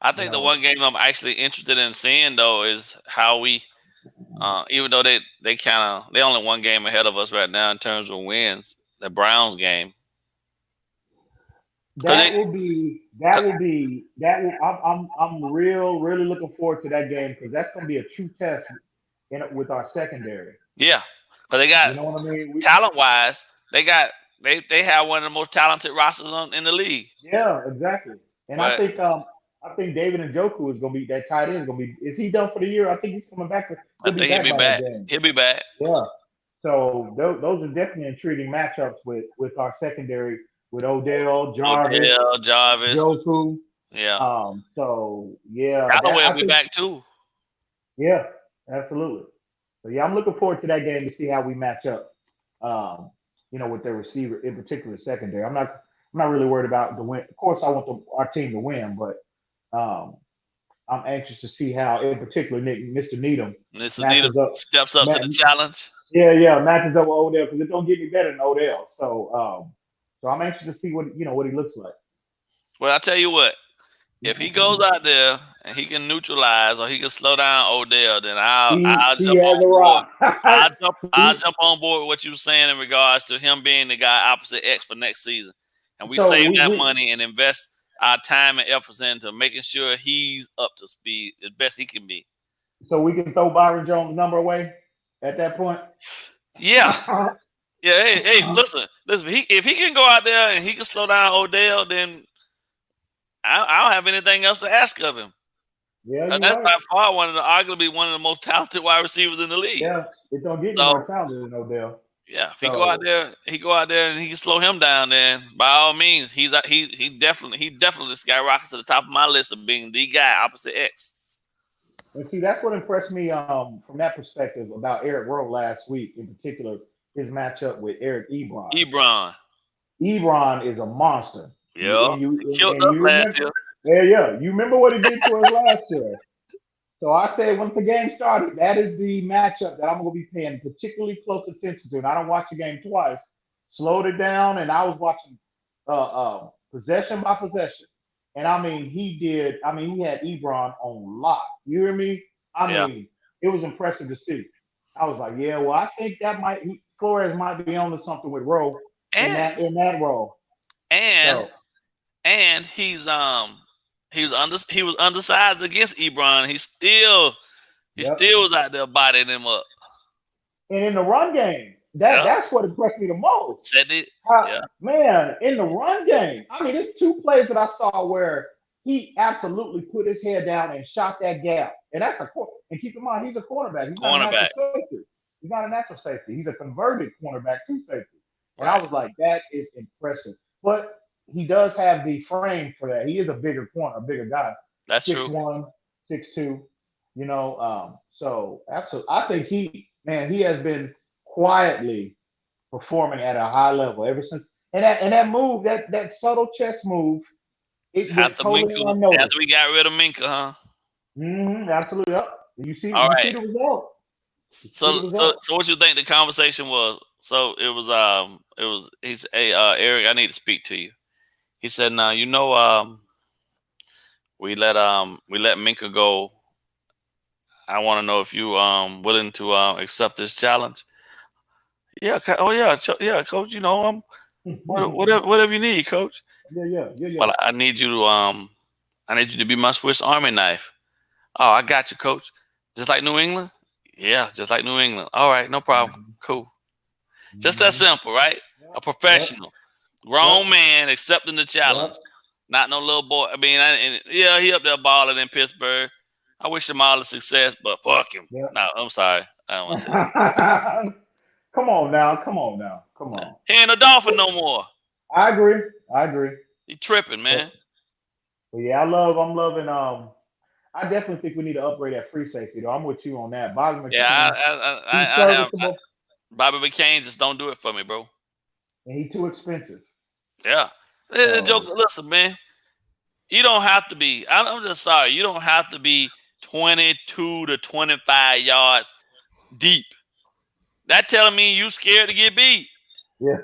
I think the one game I'm actually interested in seeing though is how we, even though they only one game ahead of us right now in terms of wins, the Browns game. I'm really looking forward to that game because that's going to be a true test with our secondary. Yeah, because they got, you know what I mean? Talent wise, they have one of the most talented rosters in the league. Yeah, exactly. And I think David Njoku is going to be that tight end. Is he done for the year? I think he's coming back. I think he'll be back. He'll be back. Yeah. So those are definitely intriguing matchups with our secondary. With Odell, Jarvis, Njoku. Yeah. So yeah, Galloway will be back too. Yeah, absolutely. So yeah, I'm looking forward to that game to see how we match up. With their receiver, in particular secondary. I'm not really worried about the win. Of course, I want our team to win, but I'm anxious to see how, in particular, Mr. Needham steps up to the challenge. Yeah, matches up with Odell because it don't get any better than Odell. So I'm anxious to see what he looks like. Well, I'll tell you what. If he goes out there and he can neutralize or he can slow down Odell, then I'll jump on board. I'll jump on board with what you were saying in regards to him being the guy opposite X for next season. And we save that money and invest our time and efforts into making sure he's up to speed as best he can be. So we can throw Byron Jones' number away at that point? Yeah. Yeah, hey, listen. If he can go out there and he can slow down Odell, then I don't have anything else to ask of him. Yeah, that's by far arguably one of the most talented wide receivers in the league. Yeah, it don't get any more talented than Odell. Yeah, if he go out there and he can slow him down, then by all means, he definitely skyrockets to the top of my list of being the guy opposite X. And see, that's what impressed me from that perspective about Eric Rowe last week, in particular, his matchup with Eric Ebron. Ebron is a monster. Yeah, he killed us last year. Yeah. You remember what he did to us last year. So I said, once the game started, that is the matchup that I'm going to be paying particularly close attention to. And I don't watch the game twice. Slowed it down, and I was watching possession by possession. And I mean, he had Ebron on lock. You hear me? It was impressive to see. I was like, yeah, well, I think Flores might be onto something with Rowe in that role. And he was undersized against Ebron. He still was out there bodying him up. And in the run game, that's what impressed me the most. Said it. Man, in the run game, I mean, there's two plays that I saw where he absolutely put his head down and shot that gap. And that's and keep in mind, he's a cornerback. He's not a natural safety. He's not a natural safety. He's a converted cornerback to safety. And I was like, that is impressive. But he does have the frame for that. He is a bigger corner, a bigger guy. That's 6'1", 6'2", so absolutely. I think he has been quietly performing at a high level ever since. And that move, that subtle chest move, it went totally unnoticed. After we got rid of Minka, huh? Mm-hmm, absolutely. You see the result. So what you think the conversation was? So it was he's Eric, I need to speak to you. He said, now we let Minka go. I want to know if you willing to accept this challenge. Yeah. Oh yeah, coach. Whatever you need, coach. Yeah. Well, I need you to be my Swiss Army knife. Oh, I got you, coach. Just like New England? Yeah, just like New England. All right, no problem. Cool. Just that simple, right? A professional, grown man accepting the challenge. Not no little boy. I mean, he up there balling in Pittsburgh. I wish him all the success, but fuck him. No, I'm sorry. I don't want to say that. Come on now. He ain't a Dolphin no more. I agree. He tripping, man. But yeah, I'm loving. I definitely think we need to upgrade that free safety, though. I'm with you on that. Bobby McCain. Yeah, Bobby McCain just don't do it for me, bro. And he's too expensive. Yeah. Joker, listen, man. You don't have to be. I'm just sorry. You don't have to be 22 to 25 yards deep. That telling me you scared to get beat. Yeah.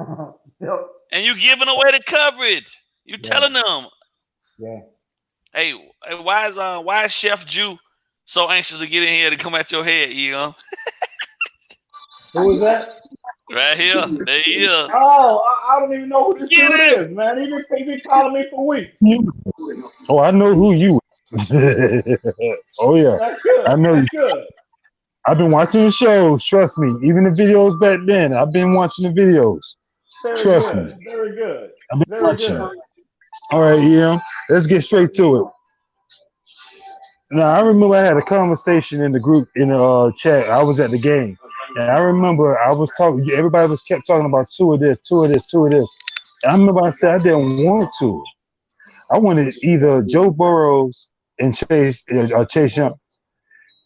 Yep. And you giving away the coverage. You telling them. Yeah. Hey, why is Chef Jew so anxious to get in here to come at your head, you know? Who is that? Right here. There he is. Oh, I don't even know who this dude is, man. He been calling me for weeks. Oh, I know who you. Oh yeah, That's good. I know. That's good. I've been watching the shows. Trust me. Even the videos back then, I've been watching the videos. Trust me. Very good. I've been Very watching. good. All right, yeah. Let's get straight to it. Now, I remember I had a conversation in the group in the chat. I was at the game, and I remember I was talking. Everybody was kept talking about two of this. And I remember I said I didn't want to. I wanted either Joe Burrows and Chase Young.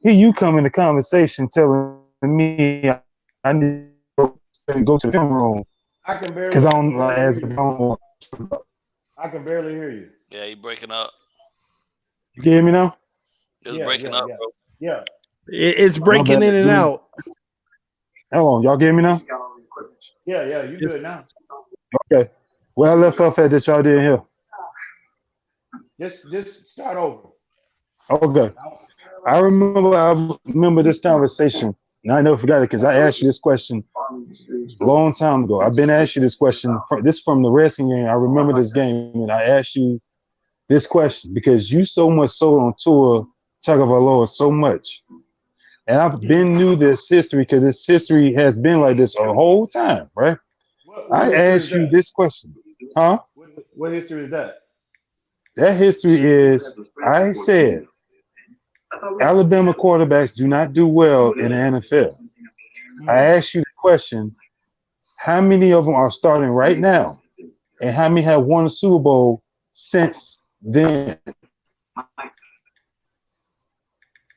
Here you come in the conversation telling me I need to go to the film room because I don't I can barely hear you. Yeah, you breaking up. You can hear me now? It's breaking up, bro. Yeah. It's breaking in and out. Hold on, y'all get me now? Yeah, you good now. Okay. Where I left off at that y'all didn't hear. Just start over. Okay. I remember this conversation, and I never forgot it because I asked you this question a long time ago. I've been asking you this question. This from the wrestling game. I remember this game, and I asked you this question because you so much sold on Tua Tagovailoa so much. And I've been knew this history because this history has been like this a whole time, right? I asked you this question. Huh? What history is that? That history is, I said, Alabama quarterbacks do not do well in the NFL. I asked you the question, how many of them are starting right now? And how many have won a Super Bowl since then?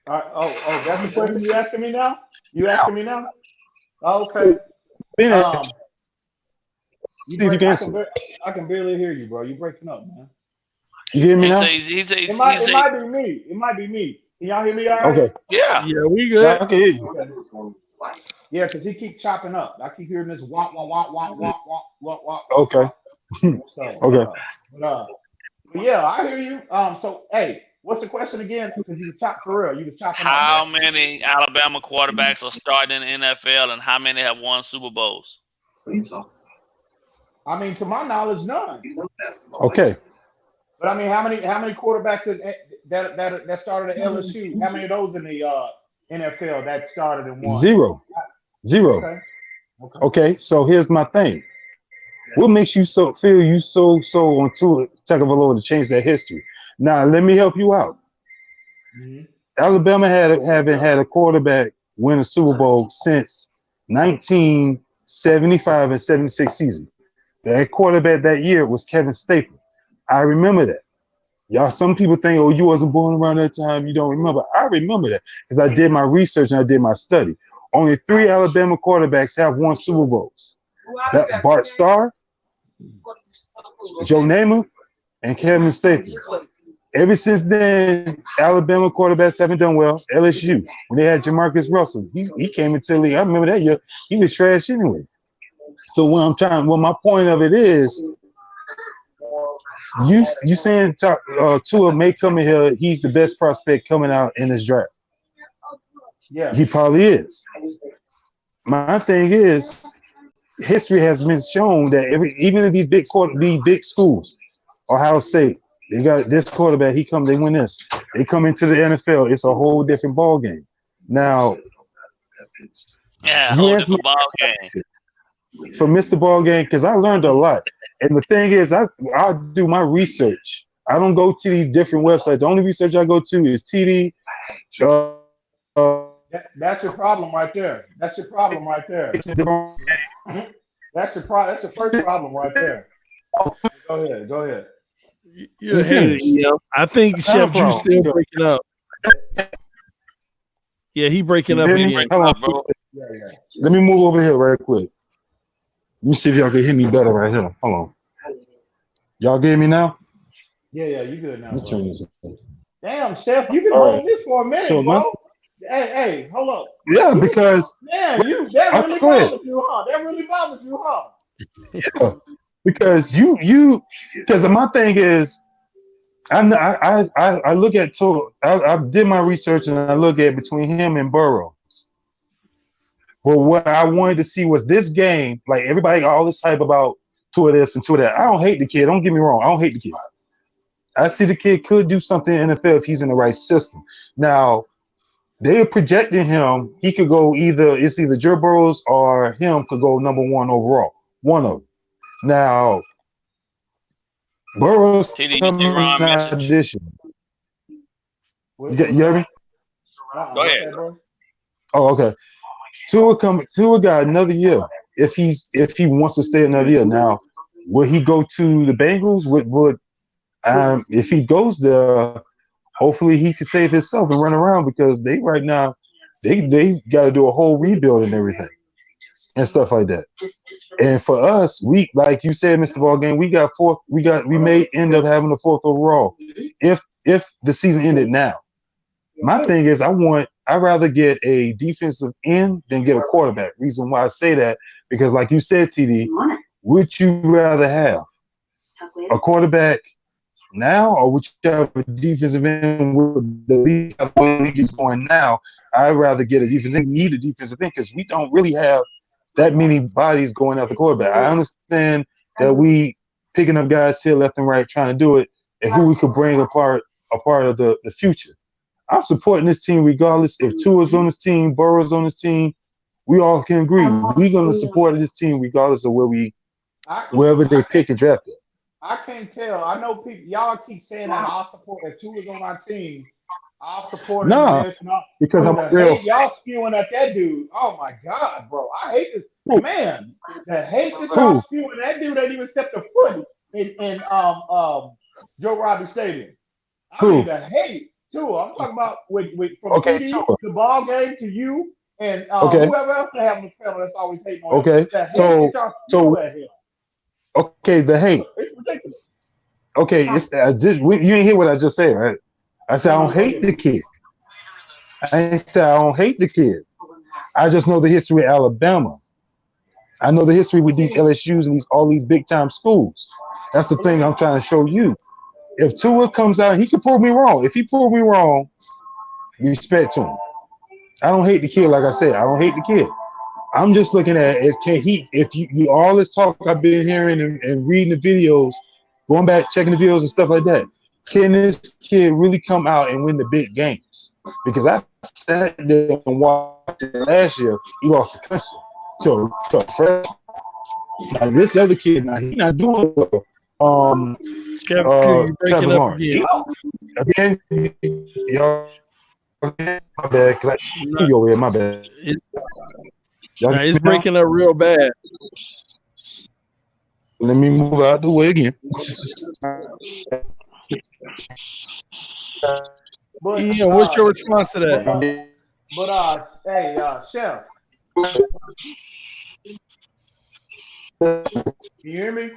That's the question you asking me now? You asking me now? Oh, okay. I can barely hear you, bro. You're breaking up, man. You hear me now? It might be me. Can y'all hear me all right? Okay. Yeah. Yeah, we good. I can hear you. Yeah, because he keeps chopping up. I keep hearing this womp, womp, womp, womp, womp, womp, womp. Okay. Okay. But yeah, I hear you. So, hey, what's the question again? Because you chop for real. You chopping up. How many Alabama quarterbacks are starting in the NFL, and how many have won Super Bowls? I mean, to my knowledge, none. Okay. But I mean, how many quarterbacks that started at LSU? How many of those in the NFL that started and won? Zero. Okay. So here's my thing. What makes you feel you so on Tua Tagovailoa to change that history? Now let me help you out. Mm-hmm. Alabama haven't had a quarterback win a Super Bowl since 1975 and 76 season. That quarterback that year was Kevin Staples. I remember that. Y'all, some people think, oh, you wasn't born around that time. You don't remember. I remember that because I did my research and I did my study. Only 3 Alabama quarterbacks have won Super Bowls. Bart Starr, Joe Namath, and Kevin Staples. Ever since then, Alabama quarterbacks haven't done well. LSU, when they had Jamarcus Russell, he came into the league. I remember that year. He was trash anyway. So my point of it is, you saying Tua may come in here, he's the best prospect coming out in this draft. Yeah, he probably is. My thing is, history has been shown that even in these big schools, Ohio State, they got this quarterback. They win this. They come into the NFL. It's a whole different ball game. Now, yeah, whole different ball game. For Mr. Ball Game, because I learned a lot. And the thing is, I do my research. I don't go to these different websites. The only research I go to is TD. That's your problem right there. That's your problem right there. That's the first problem right there. Go ahead. You're ahead. I think Chef Juice still breaking up. Yeah, he breaking up again. Yeah. Let me move over here right quick. Let me see if y'all can hear me better right here. Hold on. Y'all get me now? Yeah, you good now, Let me bro. turn this up. Damn, Chef, you been All right. holding this for a minute, So bro. Hey, hold up. yeah, because Man, that really go ahead. bothered you, huh? That really bothered you, huh? Yeah, because because my thing is, I look at Tua. I did my research and I look at between him and Burrows. But what I wanted to see was this game. Like everybody, got all this hype about Tua this and Tua that. I don't hate the kid. Don't get me wrong. I don't hate the kid. I see the kid could do something in the NFL if he's in the right system. Now they are projecting him. He could go it's either Joe Burrows or him could go number 1 overall. One of them. Now Burrows TD, you say coming wrong out message. this year. You hear me? Go ahead. Bro. Oh, okay. Tua got another year if he wants to stay another year. Now, will he go to the Bengals? If he goes there, hopefully he can save himself and run around because they right now they got to do a whole rebuild and everything and stuff like that. And for us, we like you said, Mr. Ballgame, we may end up having the 4th overall if the season ended now. My thing is, I'd rather get a defensive end than get a quarterback. Reason why I say that, because like you said, TD, would you rather have a quarterback now or would you have a defensive end with the league is going now? I'd rather get a defensive end. Need a defensive end because we don't really have that many bodies going after quarterback. I understand that we picking up guys here left and right trying to do it and who we could bring a part of the future. I'm supporting this team regardless. If Tua's on this team, Burrow's on this team, we all can agree. We're gonna support this team regardless of wherever they pick and draft it. I can't tell. I know people. Y'all keep saying that I'll support if Tua's on our team. I'll support him. Nah, because I'm real. Y'all spewing at that dude. Oh my God, bro! I hate this man. The hate that y'all spewing. That dude ain't even stepped a foot in Joe Robbie Stadium. I mean the hate. Tua. I'm talking about from TD to the ball game to you and whoever else they have in the panel that's always hating on him. The hate. It's ridiculous. Okay, you ain't hear what I just said, right? I said I don't hate the kid. I ain't say I don't hate the kid. I just know the history of Alabama. I know the history with these LSUs and all these big time schools. That's the thing I'm trying to show you. If Tua comes out, he can prove me wrong. If he prove me wrong, respect to him. I don't hate the kid, like I said. I don't hate the kid. I'm just looking at if you all this talk I've been hearing and reading the videos, going back, checking the videos and stuff like that. Can this kid really come out and win the big games? Because I sat there and watched it last year. He lost to Clemson to a freshman. Now this other kid, now he's not doing well. Kevin, Trevor breaking up Lawrence. Again, y'all, my bad. Cause I you over here, my bad. It's breaking up real bad. Let me move out the way again. Ian, what's your response to that? Hey, Chef. Can you hear me?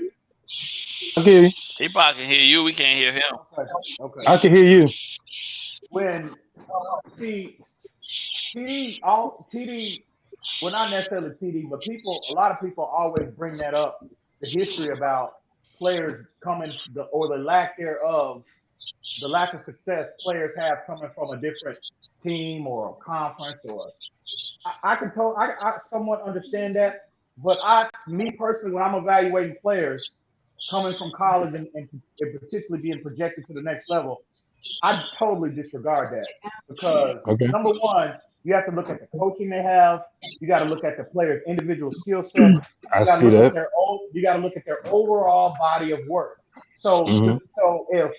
I can hear you. He probably can hear you. We can't hear him. Okay. I can hear you. TD, well, not necessarily TD, but a lot of people always bring that up, the history about players coming, or the lack thereof, the lack of success players have coming from a different team or a conference, or I somewhat understand that, but me personally, when I'm evaluating players coming from college and particularly being projected to the next level, I totally disregard that because number one, you have to look at the coaching they have. You got to look at the player's individual skill set. I see that. You got to look at their overall body of work. So, so if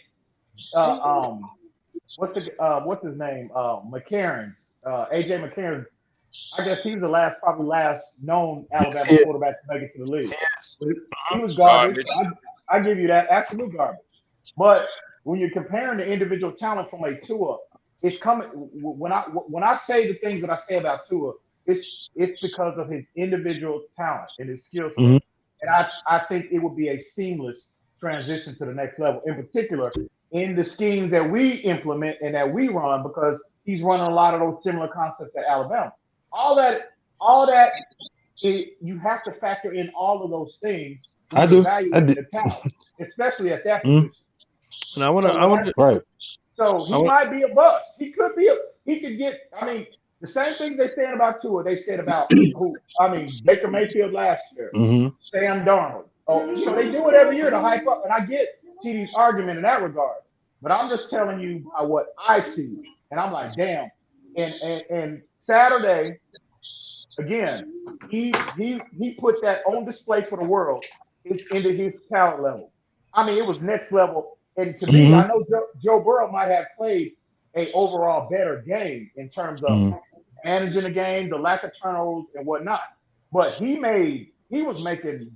what's his name? McCarron's AJ McCarron. I guess he was the probably last known Alabama quarterback to make it to the league. He was garbage. I give you that, absolute garbage. But when you're comparing the individual talent from a Tua, it's coming. When I say the things that I say about Tua, it's because of his individual talent and his skill set. And I think it would be a seamless transition to the next level. In particular, in the schemes that we implement and that we run, because he's running a lot of those similar concepts at Alabama. All that, you have to factor in all of those things when evaluating the talent, especially at that position. And I want to Right. So he might be a bust. He could get. I mean, the same thing they're saying about Tua, they said about Baker Mayfield last year, Sam Darnold. Oh, they do it every year to hype up, and I get TD's argument in that regard. But I'm just telling you what I see, and I'm like, damn. And Saturday, again, he put that on display for the world into his talent level. I mean, it was next level. And to me, I know Joe Burrow might have played a overall better game in terms of managing the game, the lack of turnovers and whatnot. But he was making,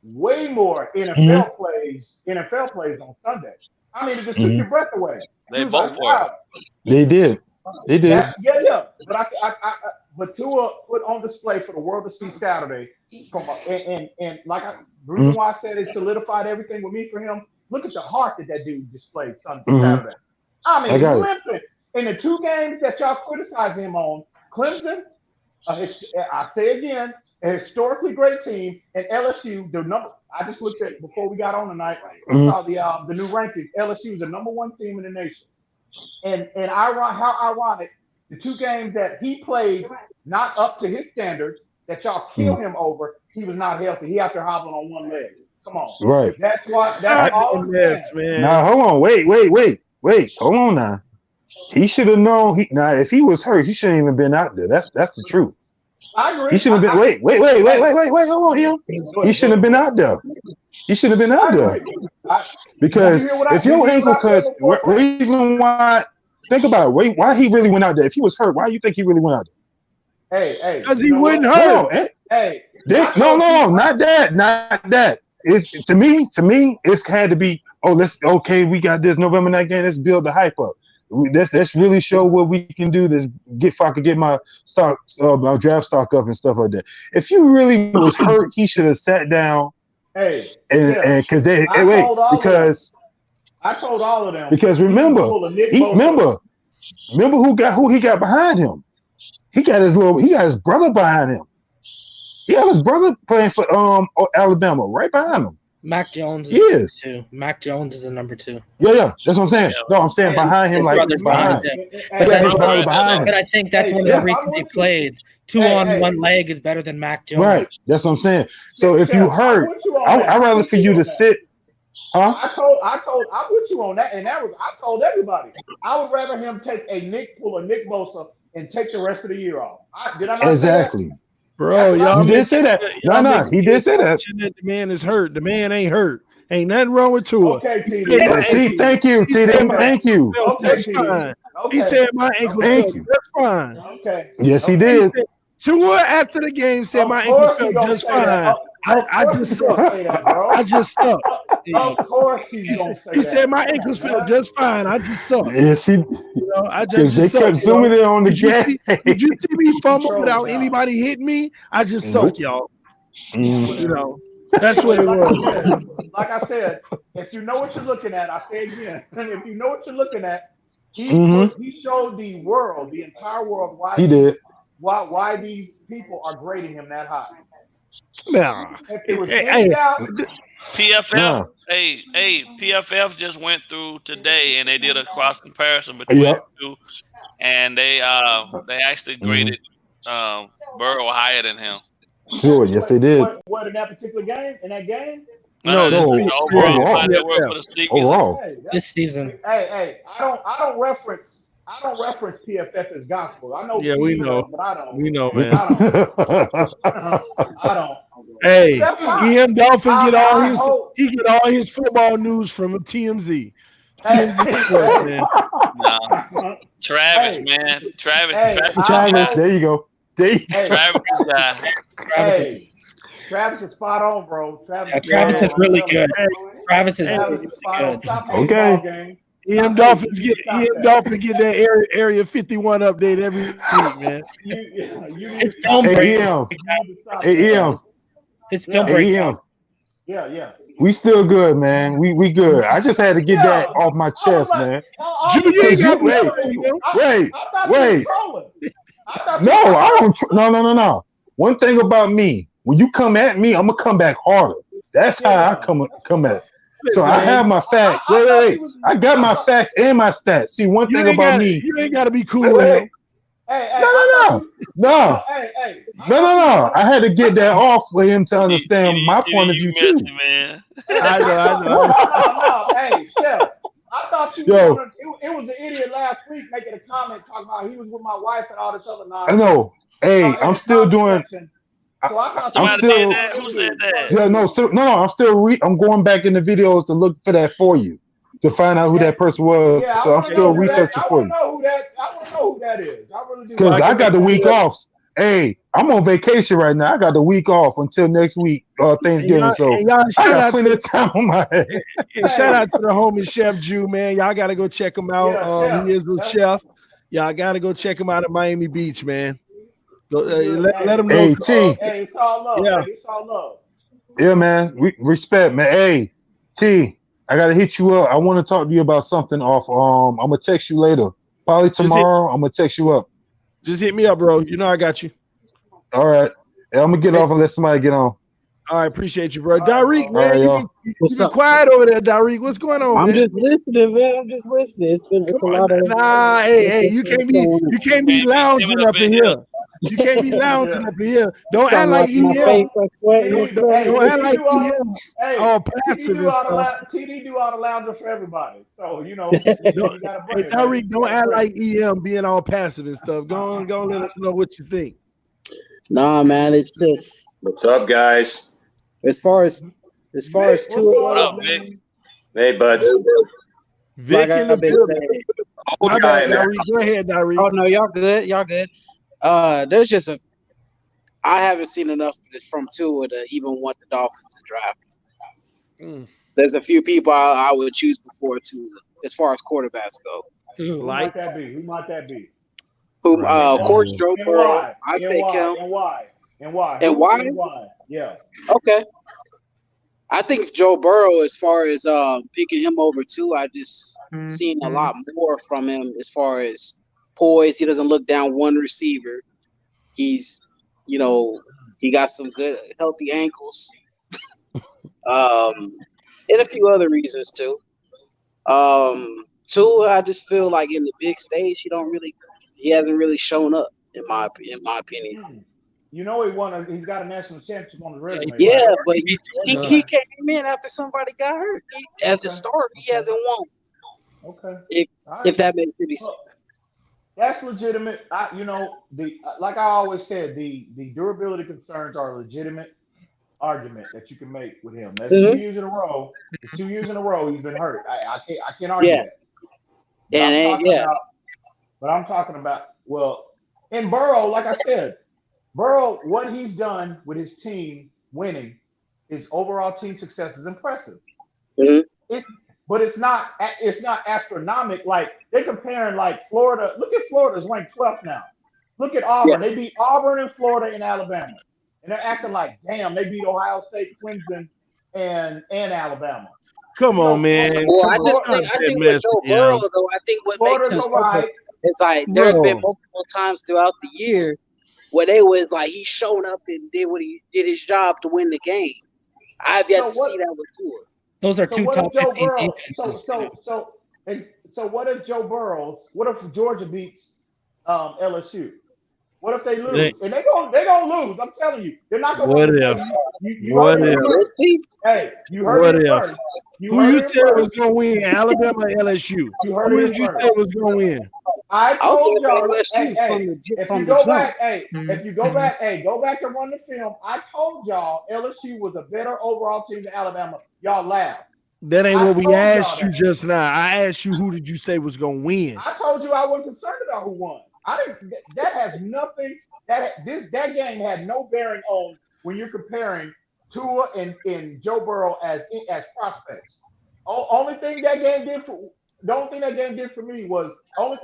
way more NFL plays on Sunday. I mean, it just took your breath away. They both were. They did. Yeah. But Tua put on display for the world to see Saturday. And like the reason why I said it solidified everything with me for him. Look at the heart that dude displayed Saturday. I mean, limping in the 2 games that y'all criticize him on, Clemson, I say again, a historically great team, and LSU, I just looked at before we got on tonight, saw the new rankings. LSU is the #1 team in the nation. And how ironic, the 2 games that he played not up to his standards, that y'all kill him over, he was not healthy. He out there hobbling on one leg. Come on. Right. That's all man. Now, hold on. Wait. Hold on now. He should have known. If he was hurt, he shouldn't even been out there. That's the truth. I agree. He should have been. Wait. Hold on, him. He shouldn't have been out there. He should have been out there. Because if your ankle, reason why, think about it. Why he really went out there. If he was hurt, why do you think he really went out there? Hey. Because he wasn't hurt. Hey. No, not that. It's to me, it's had to be. We got this November night game. Let's build the hype up. Let's really show what we can do. If I could get my stock, my draft stock up and stuff like that. If you really was hurt, he should have sat down. I told all of them. Because remember who he got behind him. He got his brother behind him. He had his brother playing for Alabama right behind him. Mac Jones is number 2. Mac Jones is the number 2. Yeah, that's what I'm saying. No, I'm saying behind him, like behind. But I think that's one of the reasons they played. 2 on one leg is better than Mac Jones. Right, that's what I'm saying. So if you hurt, I'd rather for you to sit. Huh? I'm with you on that, and I told everybody I would rather him take Nick Bosa and take the rest of the year off. Did I not exactly? Say that? Bro, y'all did say that. No, he did say that. The man is hurt. The man ain't hurt. Ain't nothing wrong with Tua. Okay, TD. See, thank you, TD. Thank you. That's fine. He said my ankle felt just fine. Okay. Yes, he did. Tua after the game said my ankle felt just fine. I just suck. I just suck. Of course he's gonna say that. He said my ankles felt just fine. I just suck. Yes, he. I just they suck. kept zooming in on the game. Did you see me fumble without anybody hitting me? I just suck, y'all. That's what it was. Like I said, if you know what you're looking at, I say again, if you know what you're looking at, he showed the world, the entire world, why why these people are grading him that high. Nah. PFF, PFF just went through today and they did a cross comparison between the two, and they actually graded Burrow higher than him. Sure, yes, they did. What in that particular game? In that game? No, overall. This season. Hey, I don't reference PFF as gospel. I know. Yeah, we know. But I don't. We know, man. I don't. Hey, Ian Dolphin get all his football news from TMZ. TMZ, man. No. Travis, man. Travis, there you go. Travis is spot on, bro. Travis is really good. Travis is really good. Okay. Ian Dolphin get that area 51 update every week, man. It's film break. Hey, EM. It's film break. Yeah. We still good, man. We good. I just had to get that off my chest, man. Junior ain't got Wait. No, I don't. No. One thing about me, when you come at me, I'm gonna come back harder. That's how I come at. So I have my facts. Wait. I got my facts and my stats. See, one thing about me, you ain't got to be cool with him. No. I had to get that off for him to understand my point of view too. Man. I know. No. Hey, Chef. I thought you were it was an idiot last week making a comment talking about he was with my wife and all this other nonsense. I know. Hey, I'm still doing. So I thought I'm still. Who said that? Yeah, no. I'm still. I'm going back in the videos to look for that for you to find out who that person was. Yeah, so I'm still researching for you. I want to know who that is. I really do. Because I got the week off. Hey, I'm on vacation right now. I got the week off until next week, Thanksgiving. So I got plenty of time on my head. Shout out to the homie Chef Jew, man. Y'all got to go check him out. He is a chef. Y'all got to go check him out at Miami Beach, man. So let him know. Hey, T. Hey, it's all love. Yeah. It's all love. Yeah, man. We respect, man. Hey, T, I gotta hit you up. I want to talk to you about something off. I'm gonna text you later. Probably tomorrow. I'm gonna text you up. Just hit me up, bro. You know I got you. All right. Yeah, I'm gonna get off and let somebody get on. All right, appreciate you, bro. Dariq, man, right, you been quiet over there, Dariq. What's going on, I'm man? just listening, man. I'm just listening. It's a lot of. Nah, hey, you can't be lounging up in here. You can't be lounging up in here. Don't act like EM. Don't act like EM. Oh, passive and stuff. TD do all the lounging for everybody. So you know. Hey, Dariq, don't act like EM being all passive and stuff. Go on, let us know what you think. Nah, man, it's just. What's up, guys? As far as two, What up, Vic? Hey, buds. Vic in the building. My bad, Dariq. Go ahead, Dariq. Oh no, y'all good. There's just I haven't seen enough from Tua to even want the Dolphins to draft. There's a few people I would choose before Tua as far as quarterbacks go. Who might that be? Of course, Joe Burrow. I take him. And why? Yeah. Okay. I think Joe Burrow, as far as picking him over Tua, I just seen a lot more from him as far as poise. He doesn't look down one receiver. He's, he got some good healthy ankles. And a few other reasons too. Tua, I just feel like in the big stage, he hasn't really shown up in my opinion. He's got a national championship on his resume. Yeah, right? But he came in after somebody got hurt. As a starter, he hasn't won. Okay. If that makes any sense. That's legitimate. Like I always said, the durability concerns are a legitimate argument that you can make with him. That's 2 years in a row. It's 2 years in a row he's been hurt. I can't argue that. But I'm talking about in Burrow, like I said, Burrow, what he's done with his team winning, his overall team success is impressive. But it's not astronomical. Like they're comparing like Florida. Look at Florida's ranked 12th now. Look at Auburn. Yeah. They beat Auburn and Florida and Alabama. And they're acting like, damn, they beat Ohio State, Clemson, and Alabama. Come on, man. Well, I think with Joe Burrow, though, I think what makes him special, it's like there's been multiple times throughout the year where they was like he showed up and did his job to win the game. I've yet to see that with Tua. Those are two top 15 defenses. So what if Joe Burrow? What if Georgia beats LSU? What if they lose? And they gonna lose. I'm telling you, they're not gonna. What if? What if? Hey, you heard it first. Who you said was gonna win? Alabama or LSU? Who did you say was gonna win? I told y'all. If you go back and run the film. I told y'all LSU was a better overall team than Alabama. Y'all laughed. That ain't what we asked you just now. I asked you who did you say was gonna win? I told you I wasn't concerned about who won. That has nothing. That game had no bearing on when you're comparing Tua and Joe Burrow as prospects. The only thing that game did for me was about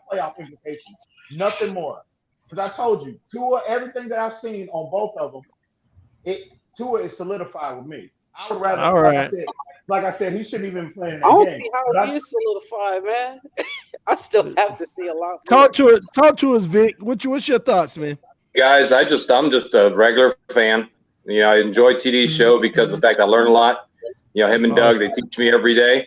playoff implications. Nothing more. Because I told you, Tua, everything that I've seen on both of them, Tua is solidified with me. I would rather, All right. like I said, he shouldn't even play in I that don't game. see how he is solidified, man. I still have to see a lot more. Talk to us, Vic. What's your thoughts, man? Guys, I'm just a regular fan. You know, I enjoy TD's show because of the fact I learn a lot. You know, him and Doug, they teach me every day.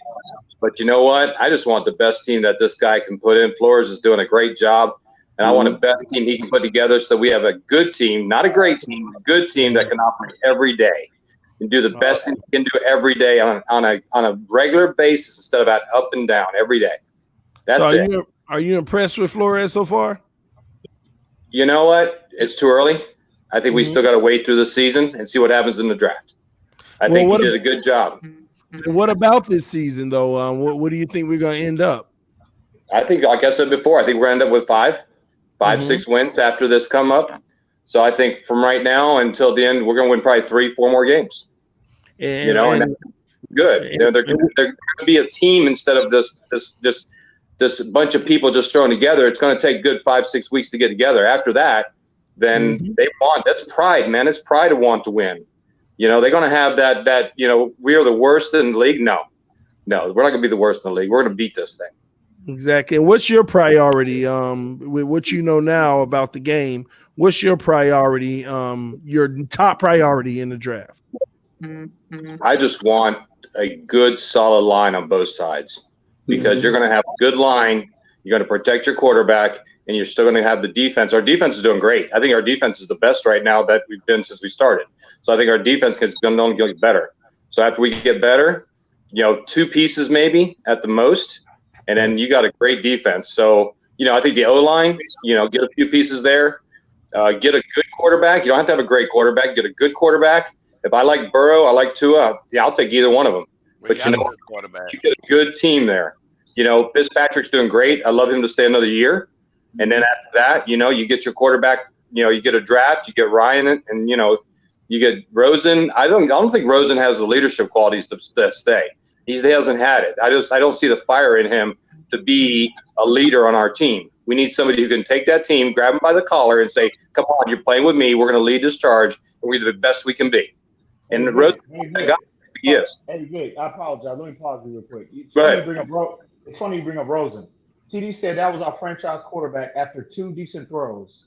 But you know what? I just want the best team that this guy can put in. Flores is doing a great job. And I want the best team he can put together so we have a good team, not a great team, a good team that can operate every day and do the best thing he can do every day on a regular basis instead of at up and down every day. That's it. Are you impressed with Flores so far? You know what? It's too early. I think we still got to wait through the season and see what happens in the draft. I think he did a good job. And what about this season, though? What do you think we're going to end up? I think, like I said before, I think we're going to end up with 5, 6 wins after this come up. So I think from right now until the end, we're going to win probably 3, 4 more games. And that's good. They're going to be a team instead of this bunch of people just thrown together. It's going to take good 5, 6 weeks to get together. After that, then that's pride, man. It's pride to want to win. You know, they're going to have that, we are the worst in the league. No, we're not going to be the worst in the league. We're going to beat this thing. Exactly. And what's your priority? With what you know now about the game, what's your priority? Your top priority in the draft? I just want a good, solid line on both sides because you're going to have a good line. You're going to protect your quarterback, and you're still going to have the defense. Our defense is doing great. I think our defense is the best right now that we've been since we started. So I think our defense is going to get better. So after we get better, 2 pieces maybe at the most, and then you got a great defense. So, I think the O-line, get a few pieces there. Get a good quarterback. You don't have to have a great quarterback. Get a good quarterback. If I like Burrow, I like Tua, I'll take either one of them. But you get a good team there. Fitzpatrick's doing great. I love him to stay another year. And then after that, you get your quarterback, you get a draft, you get Ryan, and you get Rosen. I don't think Rosen has the leadership qualities to stay. He hasn't had it. I don't see the fire in him to be a leader on our team. We need somebody who can take that team, grab him by the collar, and say, "Come on, you're playing with me. We're going to lead this charge, and we're the best we can be." And Rosen, he is. Hey, Vic, I apologize. Let me pause you real quick. Go ahead. It's funny you bring up Rosen. TD said that was our franchise quarterback after 2 decent throws.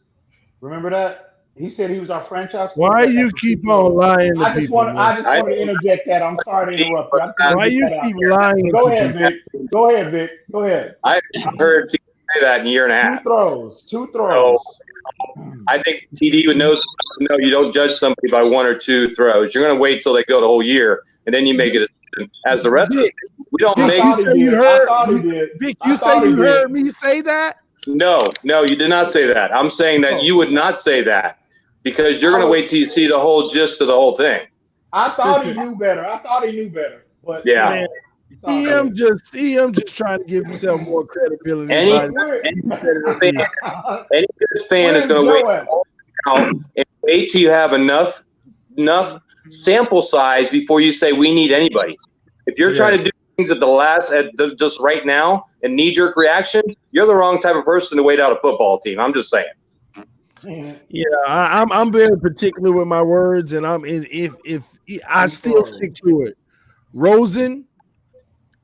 Remember that? He said he was our franchise quarterback. Why you keep on lying to people? I just want to interject that. I'm sorry to interrupt you. Why you keep lying? Go ahead, Vic. Go ahead. I haven't heard TD say that in a year and a half. 2 throws. I think TD would know you don't judge somebody by 1 or 2 throws. You're going to wait till they go the whole year, and then you make a decision. As the rest of us, we don't Vic, make. You say you heard me say that? No, you did not say that. I'm saying that you would not say that because you're going to wait till you see the whole gist of the whole thing. I thought he knew better. But yeah. EM just trying to give himself more credibility. Any good fan is going to wait out and wait till you have enough sample size before you say we need anybody. If you're trying to do things just right now and knee-jerk reaction, you're the wrong type of person to wait out a football team. I'm just saying. Yeah, I'm very particular with my words, and if I still stick to it. Rosen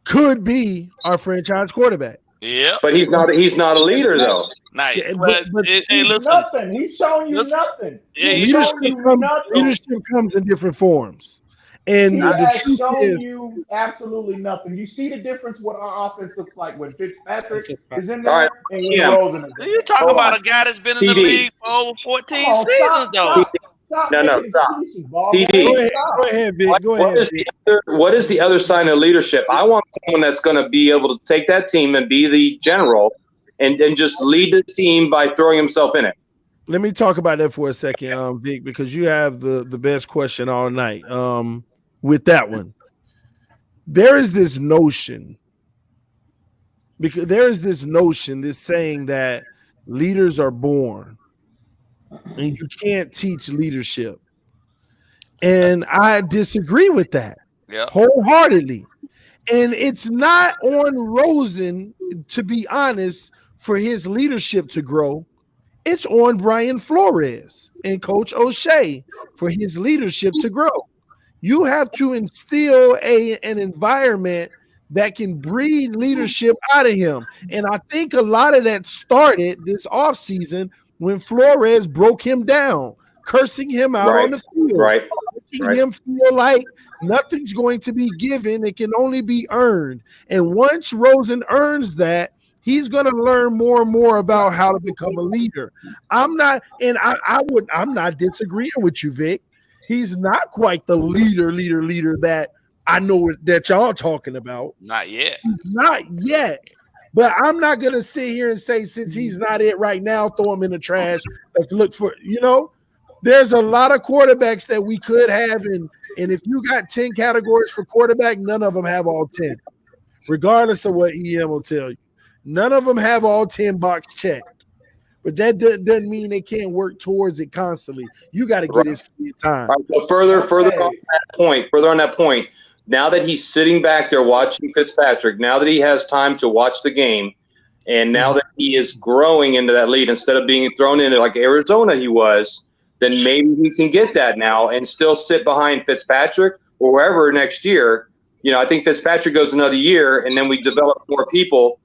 could be our franchise quarterback. Yeah, but he's not a leader though. Nice. Yeah, but hey, listen. Nothing. He's showing you nothing. Yeah, leadership comes in different forms. And the truth is, you absolutely nothing. You see the difference what our offense looks like when Fitzpatrick is in there and when Rosen is there. You talking about a guy that's been in the league for over 14 seasons, though. Stop. TD. Go ahead, Vic. What is the other sign of leadership? I want someone that's going to be able to take that team and be the general and just lead the team by throwing himself in it. Let me talk about that for a second, Vic, because you have the best question all night. With that one, there is this notion, this saying that leaders are born and you can't teach leadership. And I disagree with that wholeheartedly. And it's not on Rosen, to be honest, for his leadership to grow. It's on Brian Flores and Coach O'Shea for his leadership to grow. You have to instill an environment that can breed leadership out of him. And I think a lot of that started this offseason when Flores broke him down, cursing him out on the field, making him feel like nothing's going to be given. It can only be earned. And once Rosen earns that, he's going to learn more and more about how to become a leader. I'm not disagreeing with you, Vic. He's not quite the leader that I know that y'all talking about. Not yet. Not yet. But I'm not going to sit here and say, since he's not it right now, throw him in the trash. Let's look for, there's a lot of quarterbacks that we could have. And if you got 10 categories for quarterback, none of them have all 10, regardless of what EM will tell you. None of them have all 10 box checked. But that doesn't mean they can't work towards it constantly. You got to get his kid time. Right, so further on that point, now that he's sitting back there watching Fitzpatrick, now that he has time to watch the game, and now that he is growing into that lead instead of being thrown into like Arizona he was, then maybe he can get that now and still sit behind Fitzpatrick or wherever next year. I think Fitzpatrick goes another year, and then we develop more people.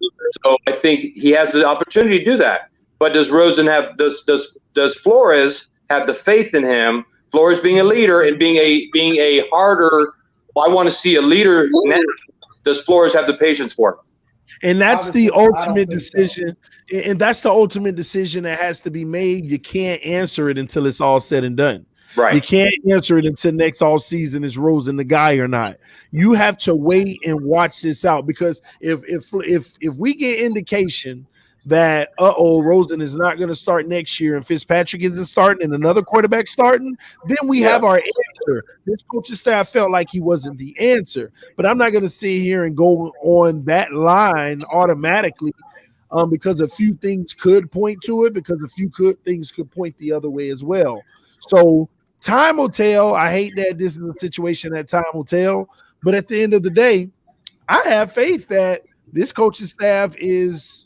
So I think he has the opportunity to do that. But does Rosen does Flores have the faith in him? Flores being a leader and being a harder. I want to see a leader. Now. Does Flores have the patience for him? And that's the ultimate decision. So. And that's the ultimate decision that has to be made. You can't answer it until it's all said and done. Right. You can't answer it until next all season is Rosen the guy or not. You have to wait and watch this out, because if we get indication that Rosen is not going to start next year and Fitzpatrick isn't starting and another quarterback starting, then we have our answer. This coaching staff felt like he wasn't the answer, but I'm not going to sit here and go on that line automatically because a few things could point to it, because a few things could point the other way as well. So time will tell. I hate that this is a situation that time will tell, but at the end of the day, I have faith that this coaching staff is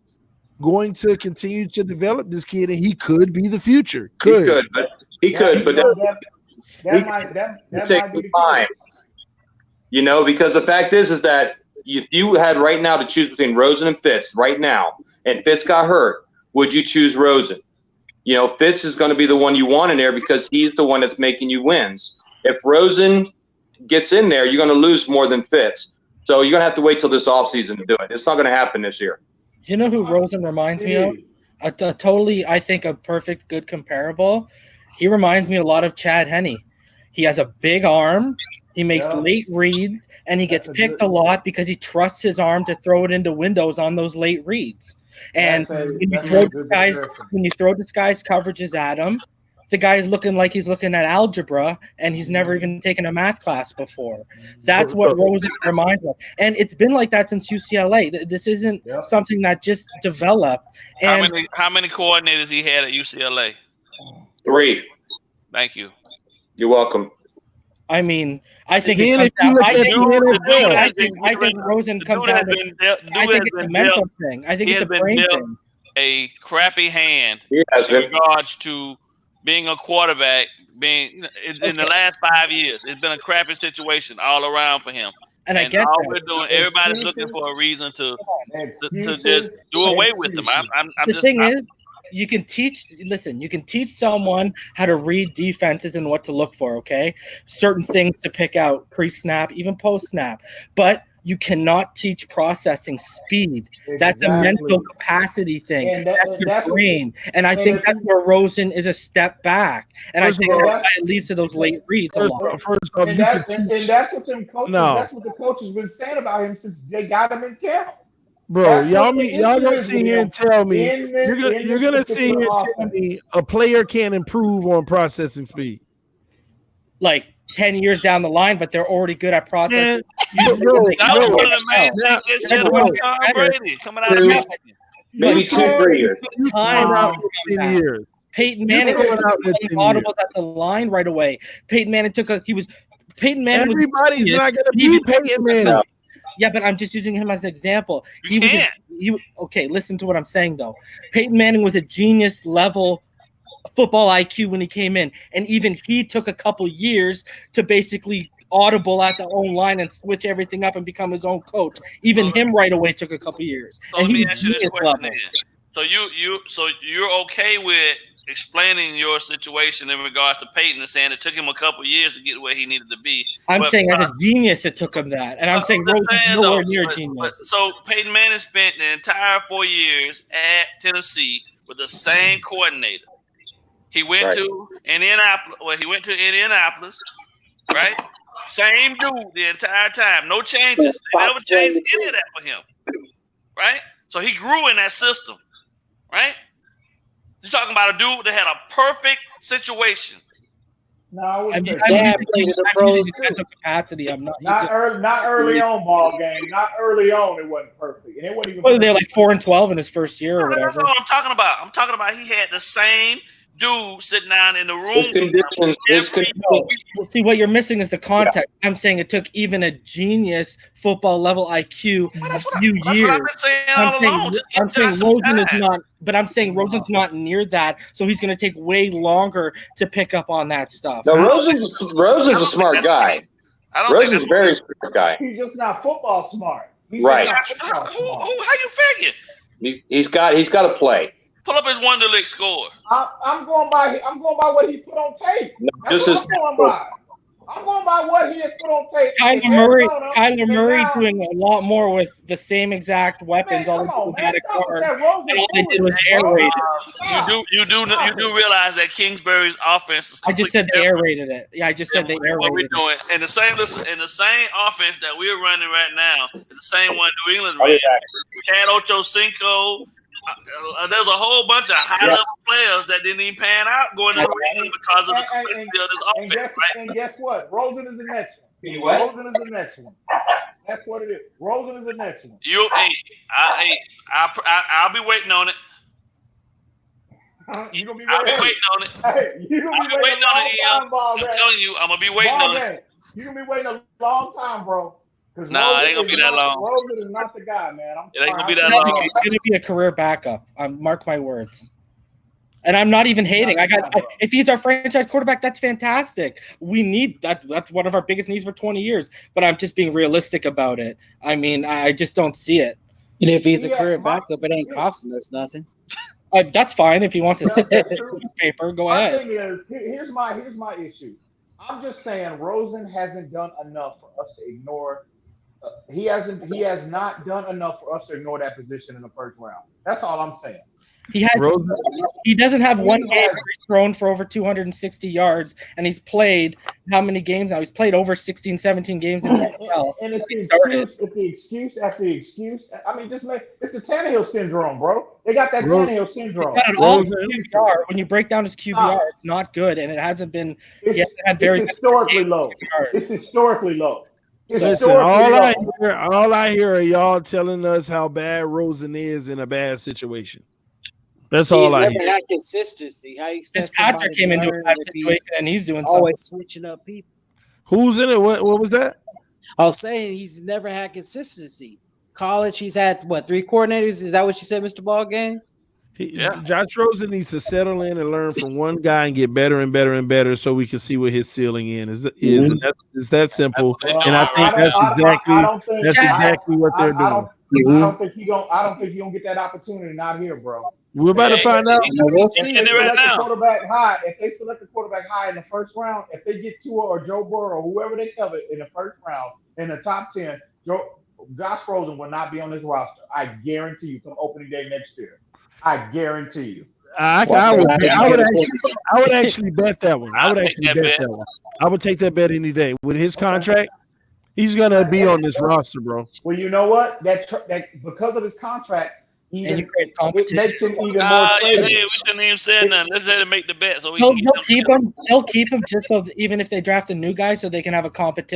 going to continue to develop this kid, and he could be the future. He could, but that might be time. Because the fact is that if you had right now to choose between Rosen and Fitz right now, and Fitz got hurt, would you choose Rosen? Fitz is going to be the one you want in there because he's the one that's making you wins. If Rosen gets in there, you're going to lose more than Fitz. So you're going to have to wait till this offseason to do it. It's not going to happen this year. You know who Rosen reminds me of? I think a perfect good comparable. He reminds me a lot of Chad Henne. He has a big arm. He makes late reads, and he gets picked a lot because he trusts his arm to throw it into windows on those late reads. And when you throw disguised coverages at him, the guy is looking like he's looking at algebra, and he's never even taken a math class before. That's what Rosen reminds me of. And it's been like that since UCLA. This isn't something that just developed. And how many coordinators he had at UCLA? 3. Thank you. You're welcome. I mean, I think Rosen comes down to I think it's a mental thing. I think it's a brain thing. A crappy hand in regards to being a quarterback, being in the last 5 years, it's been a crappy situation all around for him. And I get all that. we're doing, everybody's looking for a reason to just do away with him. The thing is, you can teach someone how to read defenses and what to look for, okay? Certain things to pick out pre-snap, even post-snap. But you cannot teach processing speed. That's a mental capacity thing. And that's your brain. And I think that's where Rosen is a step back. And I think that leads to those late reads a lot. That's what the coaches been saying about him since they got him in camp. Bro, y'all gonna sit here and tell me you're gonna sit here and tell me a player can't improve on processing speed. Like 10 years down the line, but they're already good at processing. That was one of the main things they said about Tom Brady coming out of Michigan. Maybe 2-3 years. Years. Peyton Manning audibles at the line right away. Peyton Manning Peyton Manning. Everybody's not gonna be Peyton Manning. Yeah, but I'm just using him as an example. Okay, listen to what I'm saying though. Peyton Manning was a genius level football IQ when he came in, and even he took a couple years to basically audible at the own line and switch everything up and become his own coach. Even him right away took a couple years. So And let he me was ask you this genius question level. again. So you're okay with explaining your situation in regards to Peyton and saying it took him a couple years to get where he needed to be. I'm But- saying as a genius, it took him that. And I'm saying Rose is nowhere near genius. So Peyton Manning spent the entire 4 years at Tennessee with the same coordinator. He went to Indianapolis. Well, he went to Indianapolis, right? Same dude the entire time. No changes. They never changed any of that for him, right? So he grew in that system, right? You're talking about a dude that had a perfect situation. No, I wouldn't say capacity. I'm not. Not early on ball game. Not early on. It wasn't perfect, and it wasn't even. What are they like 4-12 in his first year or whatever? That's all I'm talking about. I'm talking about he had the same dude sitting down in the room. See, what you're missing is the context. I'm saying it took even a genius football level IQ a few years. I'm saying Rosen is not, but I'm saying Rosen's not near that, so he's going to take way longer to pick up on that stuff. No, Rosen's a smart guy. Rosen's a very smart guy. He's just not football smart. Right. How you figure? He's got to play. Pull up his Wonderlic score. I'm going by what he put on tape. That's what I'm going by. I'm going by what he has put on tape. Kyler Murray doing a lot more with the same exact weapons. All they did was air raid it. You do realize that Kingsbury's offense is. I just said they air raided it. Yeah, I just said they air raided. What we're doing, and the same offense that we're running right now is the same one New England ran. Chad Ochocinco. There's a whole bunch of high-level players that didn't even pan out going to New England because of the complexity of this offense, right? And guess what? Rosen is the next one. Rosen is the next one. That's what it is. Rosen is the next one. I'll be waiting on it. I'll be waiting on it. Hey, you're gonna be waiting on it, I'm telling you, I'm gonna be waiting on it. You're gonna be waiting a long time, bro. Nah, it ain't gonna be that long. Rosen is not the guy, man. It ain't gonna be that long. It's gonna be a career backup. Mark my words. And I'm not even hating. If he's our franchise quarterback, that's fantastic. We need that. That's one of our biggest needs for 20 years. But I'm just being realistic about it. I mean, I just don't see it. And if he's a career backup, it ain't costing us nothing. That's fine if he wants to sit there with paper. Go ahead. My thing is, here's my issue. I'm just saying Rosen hasn't done enough for us to ignore. He has not done enough for us to ignore that position in the first round. That's all I'm saying. He doesn't have one game where he's thrown for over 260 yards, and he's played how many games now? He's played over 16, 17 games in the NFL. And it's the excuse after the excuse. I mean, it's the Tannehill syndrome, bro. They got that Tannehill syndrome. QBR. When you break down his QBR, it's not good, and it hasn't been. It's historically low. It's historically low. Listen, all I hear are y'all telling us how bad Rosen is in a bad situation. That's all I hear. He's never had consistency. How you expect Patrick came into a bad situation and he's doing always switching up people. Who's in it? What was that? I was saying he's never had consistency. College, he's had 3 coordinators. Is that what you said, Mr. Ballgame? Josh Rosen needs to settle in and learn from one guy and get better and better and better, so we can see what his ceiling is. And it's that simple. And I think that's exactly what they're doing. I don't think you're gonna get that opportunity. Not here, bro. We're about to find out. We'll see. If they select the quarterback high in the first round, if they get Tua or Joe Burrow or whoever they cover in the first round in the top 10, Josh Rosen will not be on this roster. I guarantee you, come opening day next year. I guarantee you. I would actually bet that one. I would take that bet any day. With his contract, he's gonna be on this roster, bro. Well, you know what? That because of his contract, it makes him even more. We shouldn't even say nothing. Let's let him make the bet. So they'll keep him just so even if they draft a new guy, so they can have a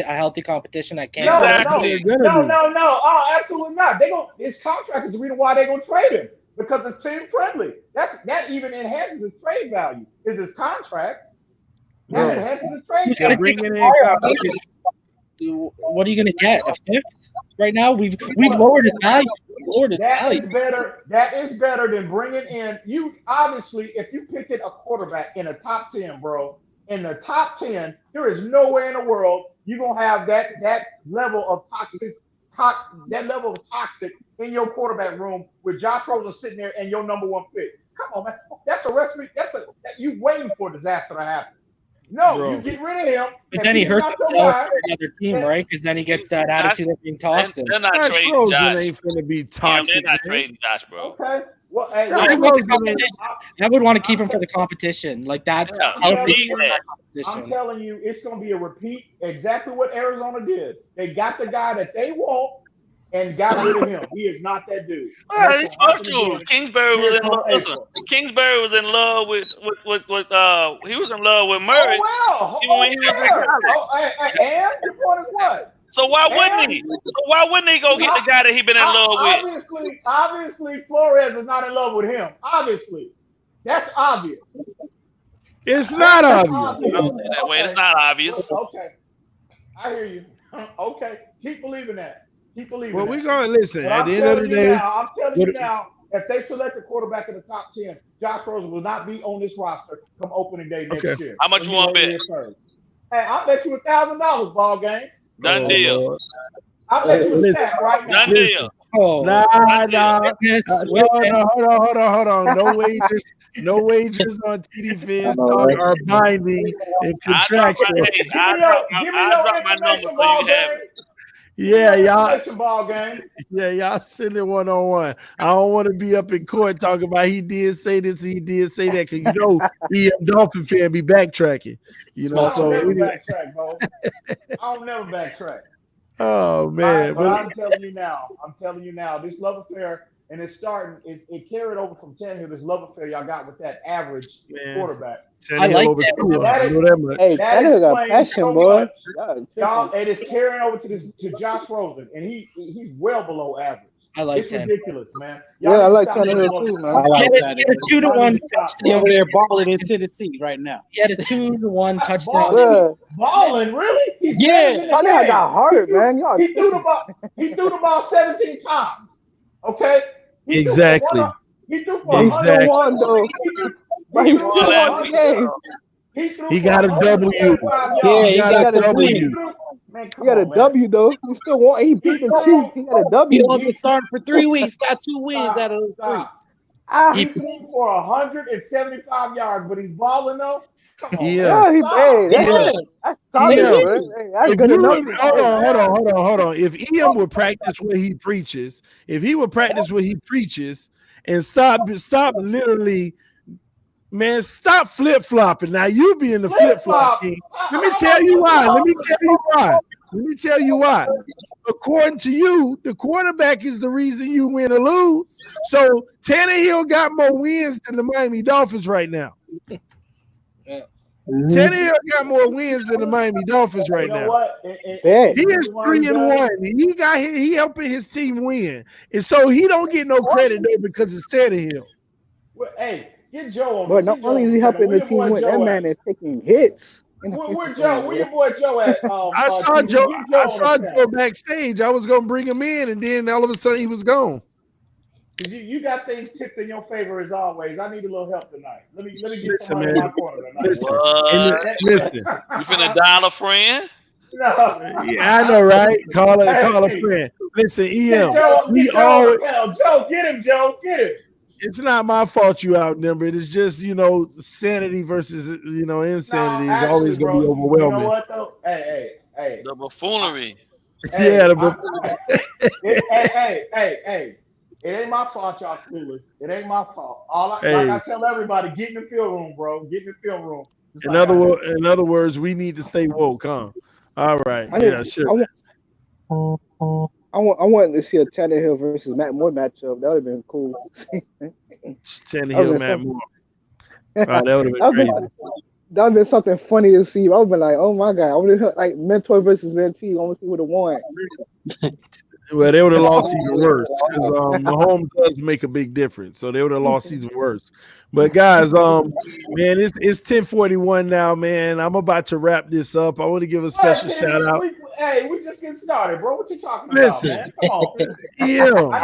healthy competition at Kansas. No. Oh, absolutely not. His contract is the reason why they're gonna trade him. Because it's team friendly. That even enhances his trade value. Is his contract? That enhances his trade value. What are you going to get? A fifth? Right now, we've lowered his value. That is better than bringing in. You obviously, if you pick it a quarterback in the top 10, bro, in the top 10, there is nowhere in the world you're gonna have that level of toxic in your quarterback room with Josh Rosen sitting there and your number one pick. Come on, man. That's a recipe. You waiting for disaster to happen. No, Bro. you get rid of him. But then he hurts himself for another team, right? Because then he gets that attitude of being toxic. They're not Josh trading Rosen Josh. ain't finna be Damn, toxic. they're not man. trading Josh, bro. Okay. Well, hey, Josh listen, Rosen ain't- I would want to keep him for the competition. Like that's Yeah, how I'm he need wins that. that I'm competition. telling you, it's going to be a repeat. Exactly what Arizona did. They got the guy that they want and got rid of him. He is not that dude. Well, That's it's gonna supposed happen to. again. Kingsbury was Here in love. come Listen, April. Kingsbury was in love with he was in love with Murray. Oh well. Even when he was in Fair. college. And your point is what? So why wouldn't he? So why wouldn't he go get the guy that he been in love with? Obviously, Flores is not in love with him. Obviously, that's obvious. It's not That's obvious. I don't see it that way. It's not obvious. Okay, I hear you. Okay, keep believing that. Keep believing. Well, that. we're gonna listen. But At I'm the end of the telling you day, now, if they select a quarterback in the top 10, Josh Rosen will not be on this roster come opening day next Okay. year. How much you want to bet? Hey, I'll bet you $1,000 ball game. Done deal. Lord. I'll bet you a Listen. stat right now. Done deal. Oh, Nah. witness, Hold on. No wagers on TD Fins Talk are binding and contractual. I drop my number so you have it. Yeah, y'all. Ball game. Yeah, y'all send it 1-on-1. I don't want to be up in court talking about he did say this, he did say that, because you know he a Dolphin fan be backtracking. You know, I don't never backtrack, bro. I don't never backtrack. Oh man, But I'm telling you now, this love affair, and it's starting. It carried over from Tannehill. This love affair y'all got with that average quarterback. I like that. Hey, Tannehill got passion, boy. Y'all, and it's carrying over to Josh Rosen, and he's well below average. I like it's Tannehill. ridiculous, man. Yeah, I like Tannehill too, man. I like He that. had a 2-1 He over touchdown. there balling in Tennessee right now. He had a 2-1 touchdown. Balling, really? Yeah. Tannehill got hurt, man. Y'all He threw the ball 17 times. Okay? Exactly. He threw for Exactly. 101 though. He still won the game. He got a W. Yeah, he got a W. He got a W though. He still won. He beat the Chiefs. He got a W. He only been starting for 3 weeks. Got 2 wins out of those 3. He threw for 175 yards, but he's balling though. Come on, That's solid, man. Hey, that's good enough. Hold on. If Ian would practice what he preaches, and stop literally, man, stop flip flopping. Now you be in the flip flopping. Let me tell you why. According to you, the quarterback is the reason you win or lose. So Tannehill got more wins than the Miami Dolphins right now. Tannehill got more wins than the Miami Dolphins right now. What? He is 3-1. He helping his team win, and so he don't get no credit though because it's Tannehill. Well, hey, get Joe on. But not only is he helping the team win, that man is taking hits. Where Joe? Where your boy Joe at? I saw Joe backstage. I was gonna bring him in, and then all of a sudden he was gone. You got things tipped in your favor as always. I need a little help tonight. Let me get somebody in my corner tonight. Listen. You finna dial a friend? No. Yeah, I know, right? Call a friend. Listen, EM. Joe, get him, Joe. Get him. It's not my fault you outnumbered. It's just, sanity versus, insanity is always going to be overwhelming. You know what, though? Hey. The buffoonery. Hey, It ain't my fault y'all clueless. It ain't my fault. Like I tell everybody, get in the field room, bro. Get in the field room. In other words, we need to stay woke, huh? All right. Sure. I wanted to see a Tannehill versus Matt Moore matchup. That would have been cool. Tannehill, Matt Moore. That would have been crazy. That would have been something funny to see. I would have been like, oh my God. I would have like mentor versus mentee. I want to see who would have won. Well, they would have lost even worse because Mahomes does make a big difference. So they would have lost even worse. But guys, man, it's 10:41 now, man. I'm about to wrap this up. I want to give a special shout out. We just getting started, bro. What you talking about, man? Come on. I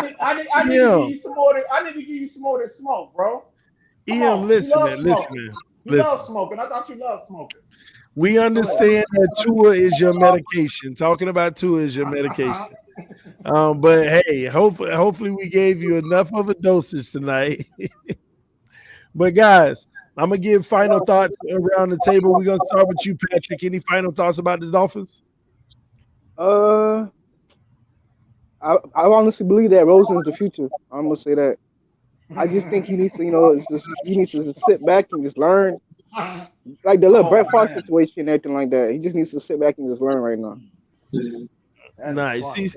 need to give you some more. I need to give you some more of this smoke, bro. Listen, man. You love smoking. I thought you loved smoking. We understand that Tua is your medication. Talking about Tua is your medication. But hey, hopefully we gave you enough of a dosage tonight. But guys, I'm gonna give final thoughts around the table. We're gonna start with you, Patrick. Any final thoughts about the Dolphins? I honestly believe that Rosen's the future. I'm gonna say that. I just think he needs to, he needs to just sit back and just learn, like the little Brett Favre situation and everything like that. He just needs to sit back and just learn right now. Nice.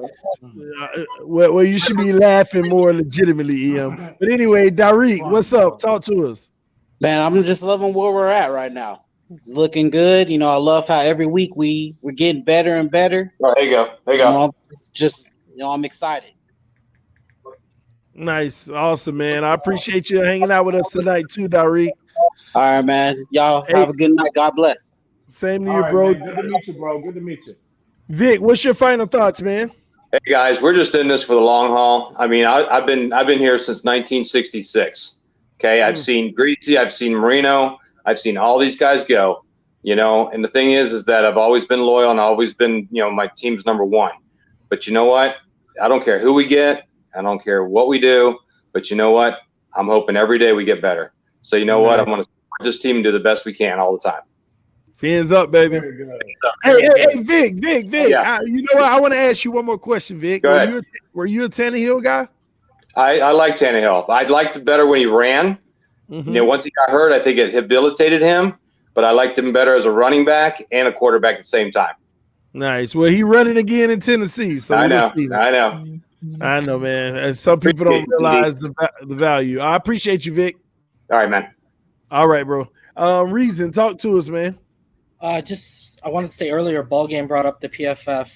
Well, you should be laughing more legitimately, Em. But anyway, Darik, what's up? Talk to us. Man, I'm just loving where we're at right now. It's looking good. You know, I love how every week we're getting better and better. Oh, there you go. There you go. It's just, I'm excited. Nice. Awesome, man. I appreciate you hanging out with us tonight too, Darik. All right, man. Y'all have a good night. God bless. Same to you, bro. Man. Good to meet you, bro. Good to meet you. Vic, what's your final thoughts, man? Hey guys, we're just in this for the long haul. I mean, I've been here since 1966. Okay, I've seen Greasy, I've seen Marino, I've seen all these guys go. And the thing is that I've always been loyal and I've always been, my team's number one. But you know what? I don't care who we get. I don't care what we do. But you know what? I'm hoping every day we get better. So you know what? I'm going to support this team and do the best we can all the time. Fins up, baby. Hey, Vic. Yeah. You know what? I want to ask you one more question, Vic. Go ahead. Were you a Tannehill guy? I like Tannehill. I liked it better when he ran. Mm-hmm. Once he got hurt, I think it habilitated him. But I liked him better as a running back and a quarterback at the same time. Nice. Well, he running again in Tennessee. So I know, man. And some people don't realize the value. I appreciate you, Vic. All right, man. All right, bro. Reason, talk to us, man. I wanted to say earlier, Ball Game brought up the PFF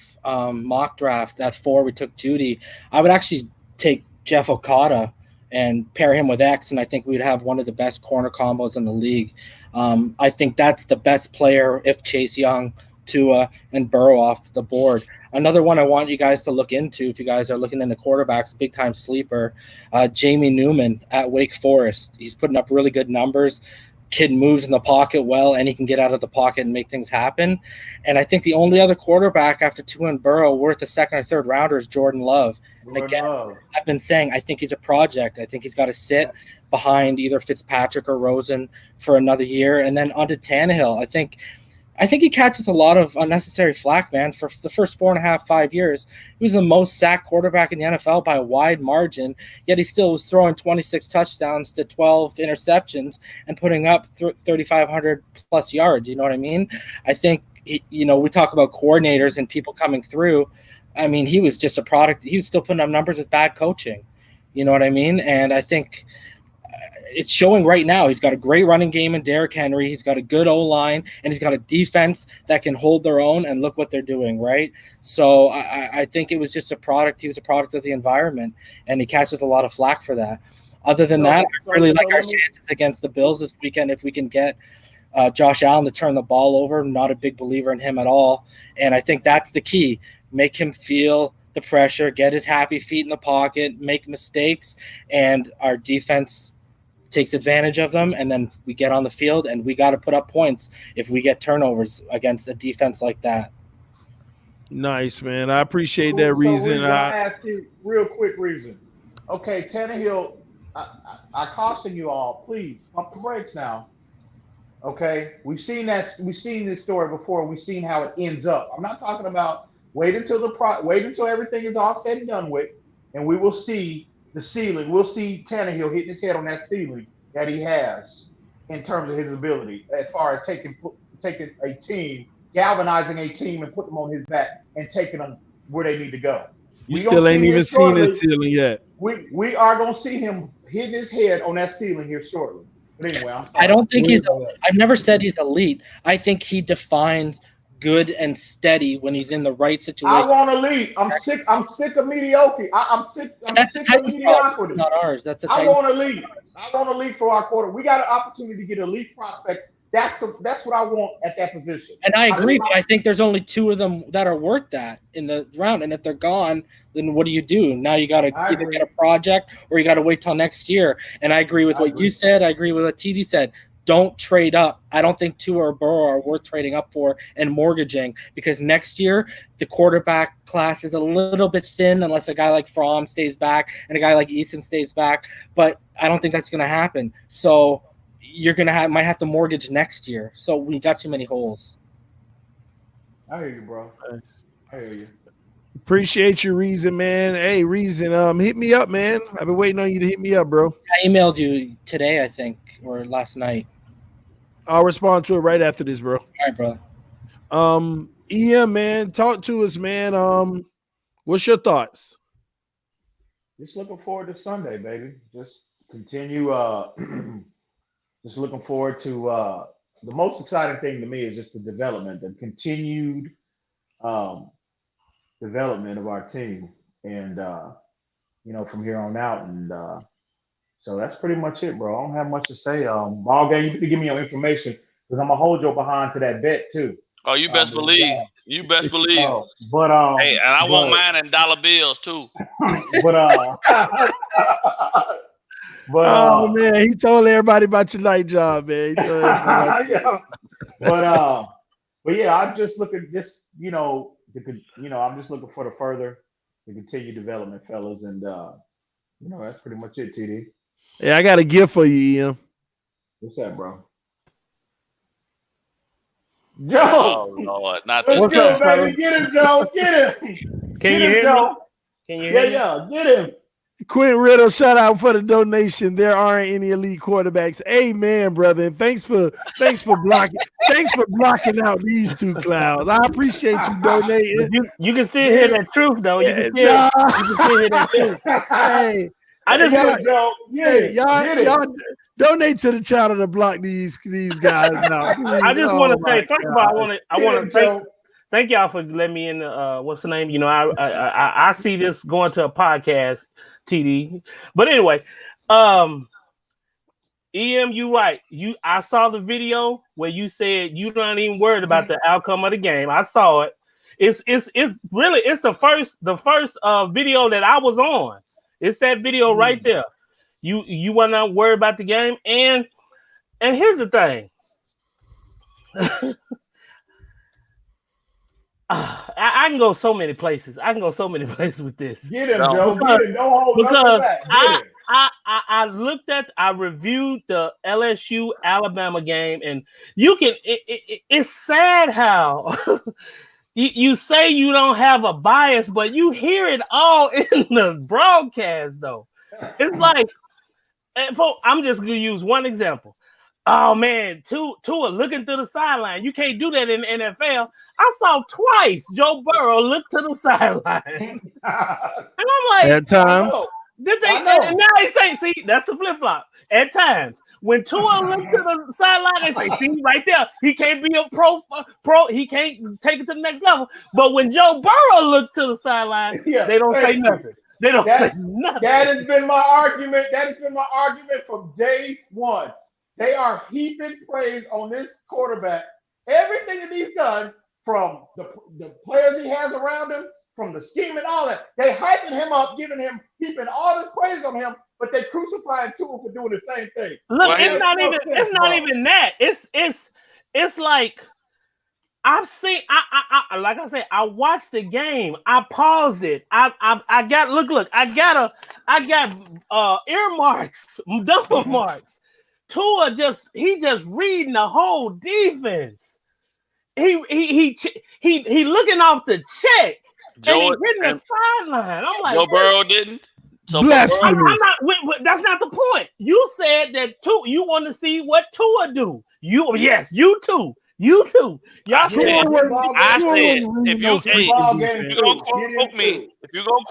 mock draft. At 4, we took Judy. I would actually take Jeff Okada and pair him with X, and I think we'd have one of the best corner combos in the league. I think that's the best player if Chase Young, Tua, and Burrow off the board. Another one I want you guys to look into, if you guys are looking into quarterbacks, big-time sleeper, Jamie Newman at Wake Forest. He's putting up really good numbers. Kid moves in the pocket well, and he can get out of the pocket and make things happen. And I think the only other quarterback after Tua and Burrow worth a second or third rounder is Jordan Love. And again, I've been saying I think he's a project. I think he's got to sit behind either Fitzpatrick or Rosen for another year. And then onto Tannehill. I think he catches a lot of unnecessary flack, man. For the first 4.5, 5 years, he was the most sacked quarterback in the NFL by a wide margin, yet he still was throwing 26 touchdowns to 12 interceptions and putting up 3,500 plus yards. You know what I mean? I think, we talk about coordinators and people coming through. I mean, he was just a product. He was still putting up numbers with bad coaching. You know what I mean? And I think it's showing right now. He's got a great running game in Derrick Henry. He's got a good O-line, and he's got a defense that can hold their own, and look what they're doing, right? So I think it was just a product. He was a product of the environment, and he catches a lot of flack for that. Other than that, I really like our chances against the Bills this weekend if we can get Josh Allen to turn the ball over. I'm not a big believer in him at all, and I think that's the key. Make him feel the pressure, get his happy feet in the pocket, make mistakes, and our defense takes advantage of them, and then we get on the field, and we got to put up points if we get turnovers against a defense like that. Nice, man. I appreciate that reason. I'll ask you real quick reason. Okay, Tannehill, I caution you all, please pump the brakes now. Okay, we've seen this story before. We've seen how it ends up. I'm not talking about wait until everything is all said and done with, and we will see the ceiling. We'll see Tannehill hitting his head on that ceiling that he has in terms of his ability as far as taking a team, galvanizing a team and putting them on his back and taking them where they need to go. You still ain't even seen his ceiling yet. We are going to see him hitting his head on that ceiling here shortly. But anyway, I'm sorry. I don't think I've never said he's elite. I think he defines good and steady when he's in the right situation. I want elite. I'm sick of mediocre. I'm sick of mediocrity. Not ours. I want elite. I want elite for our quarter. We got an opportunity to get elite prospect. That's what I want at that position. And I agree, but I think there's only 2 of them that are worth that in the round. And if they're gone, then what do you do? Now you got to either get a project or you got to wait till next year. And I agree with what you said. I agree with what TD said. don't trade up. I don't think Tua or Burrow are worth trading up for and mortgaging, because next year the quarterback class is a little bit thin unless a guy like Fromm stays back and a guy like Eason stays back. But I don't think that's going to happen. So you're going to might have to mortgage next year. So we got too many holes. I hear you, bro. I hear you. Appreciate your Reason, man. Hey, Reason, hit me up, man. I've been waiting on you to hit me up, bro. I emailed you today, I think, or last night. I'll respond to it right after this, bro. All right, bro. EM, man, talk to us, man. What's your thoughts? Just looking forward to Sunday, baby. Just continue. Just looking forward to the most exciting thing to me is just the development, the continued development of our team, and from here on out. And so that's pretty much it, bro. I don't have much to say. Ball game, you need to give me your information because I'm gonna hold your behind to that bet too. Oh, you best believe. You best believe. Hey, and I want mine in dollar bills too. Oh man, he told everybody about your night job, man. He told yeah. But yeah, I'm just looking, I'm just looking for the continued development, fellas, and that's pretty much it, TD. Yeah, I got a gift for you, Em. What's that, bro? Joe! Oh Lord, not Let's this get guy. him, baby. Get him, Joe. Get him. Can you hear me? Can you hear me? Yeah, get him. Quentin Riddle, shout out for the donation. There aren't any elite quarterbacks. Amen, brother. And thanks for blocking out these two clouds. I appreciate you donating. You can still hear that truth, though. You can still hear that truth. Hey, I just y'all donate to the channel to block these guys out. I just want to say, first of all, I want to thank y'all for letting me in. What's the name? I see this going to a podcast, TD. But anyway, EM, you right. I saw the video where you said you're not even worried about the outcome of the game. I saw it. It's really the first video that I was on. It's that video right there. You were not worried about the game, and here's the thing. I can go so many places. With this. Get him, Joe. Get him. Don't hold because back. I reviewed the LSU Alabama game, and it's sad how you say you don't have a bias, but you hear it all in the broadcast, though. It's like, I'm just gonna use one example. Oh man, Tua looking through the sideline. You can't do that in the NFL. I saw twice Joe Burrow look to the sideline, and I'm like, at times. And now they say, see, that's the flip flop. At times, when Tua looked to the sideline, they say, see, right there, he can't be a pro. He can't take it to the next level. But when Joe Burrow looked to the sideline, they don't say nothing. They don't say nothing. That has been my argument. From day one. They are heaping praise on this quarterback. Everything that he's done, from the players he has around him, from the scheme and all that, they hyping him up, heaping all this praise on him, but they crucifying Tua for doing the same thing. Look, it's not even that. It's like I've seen. Like I said, I watched the game. I paused it. I got earmarks, double marks. Tua just reading the whole defense. He looking off the check, and he hitting the sideline. I'm like, Joe Burrow didn't. So blasphemy. I'm not. That's not the point. You said that you want to see what Tua do. You too. Y'all said. I said if you're gonna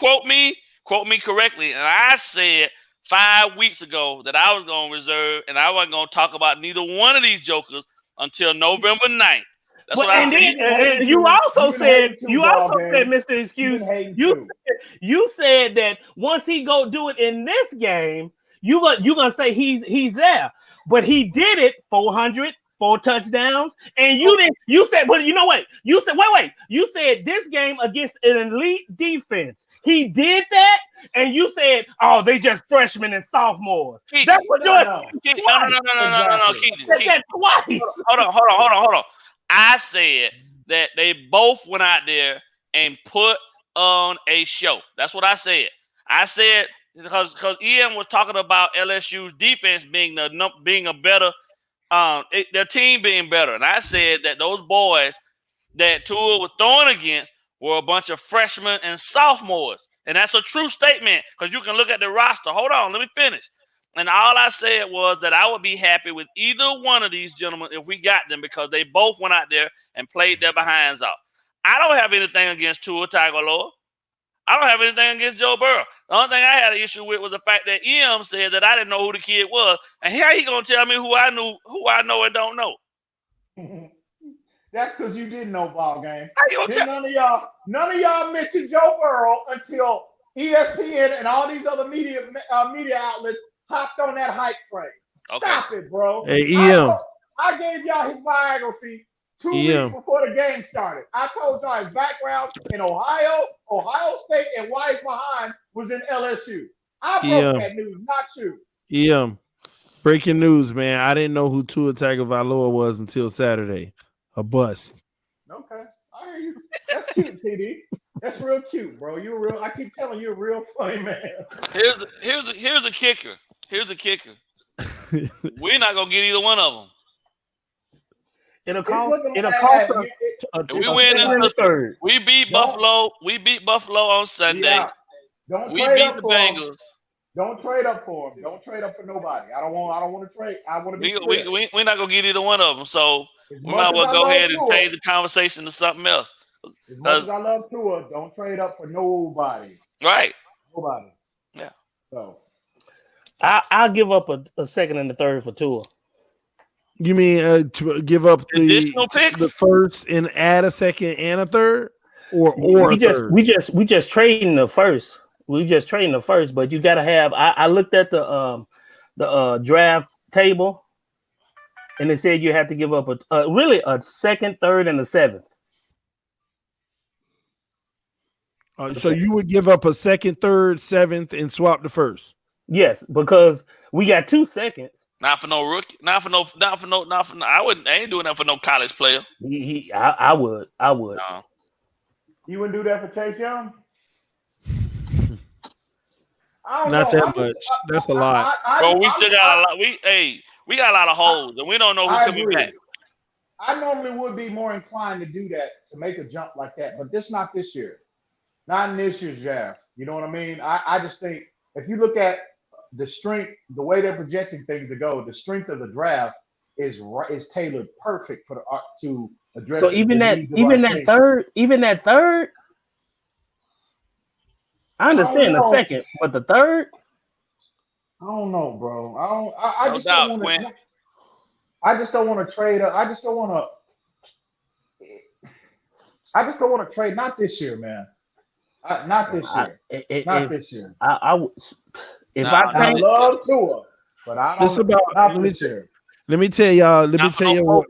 quote me correctly, and I said 5 weeks ago that I was going to reserve and I wasn't going to talk about neither one of these jokers until November 9th. That's what I said. You also said, Mr. Excuse, you said that once he go do it in this game, you gonna say he's there. But he did it 4 touchdowns, and you didn't. You said, but you know what? You said, wait. You said this game against an elite defense. He did that. and you said, "Oh, they just freshmen and sophomores." That's what No, yours. no, Keaton. Said that twice. Hold on. I said that they both went out there and put on a show. That's what I said. I said because Ian was talking about LSU's defense being a better, their team being better, and I said that those boys that Tua was throwing against were a bunch of freshmen and sophomores, and that's a true statement because you can look at the roster. Hold on, let me finish. And all I said was that I would be happy with either one of these gentlemen if we got them because they both went out there and played their behinds off. I don't have anything against Tua Tagovailoa. I don't have anything against Joe Burrow. The only thing I had an issue with was the fact that EM said that I didn't know who the kid was. And how he gonna tell me who I know and don't know? That's because you didn't know ball game. Then none of y'all mentioned Joe Burrow until ESPN and all these other media outlets hopped on that hype train. Stop it, bro. Hey, EM. I gave y'all his biography 2 weeks before the game started. I told y'all his background in Ohio State, and why he's behind was in LSU. I broke that news, not you. Breaking news, man. I didn't know who Tua Tagovailoa was until Saturday. A bust. Okay, I hear you. That's cute, TD. That's real cute, bro. You're real. I keep telling you, you're a real funny man. Here's a kicker. We're not gonna get either one of them. It'll cost us. We win in the third. We beat Buffalo. We beat Buffalo on Sunday. Yeah. We beat the Bengals. Don't trade up for him. Don't trade up for nobody. I don't want to trade. I want to be. We're not gonna get either one of them. So we might as well go ahead and change the conversation to something else. As much as I love Tua, don't trade up for nobody. Right. Nobody. Yeah. So I'll give up a second and a third for Tua. You mean to give up additional picks, the first, and add a second and a third, or we just trading the first. We just trading the first, but you got to have. I looked at the draft table, and it said you have to give up a second, third, and a seventh. So you would give up a second, third, seventh, and swap the first. Yes, because we got 2 seconds. Not for no rookie. Not for no. I wouldn't. I ain't doing that for no college player. I would. No. You wouldn't do that for Chase Young? Not that much. That's a lot. Bro, we still got a lot. We got a lot of holes, and we don't know who's coming back. I normally would be more inclined to do that, to make a jump like that, but not this year. Not in this year's draft. You know what I mean? I just think if you look at the strength, the way they're projecting things to go, the strength of the draft is tailored perfect for to address. So even that third. I understand the second, but the third. I don't know, bro. I just don't want to trade. I just don't want to trade. Not this year, man. Not this year. Not this year. I love Tua, but I don't. Let me tell y'all. What,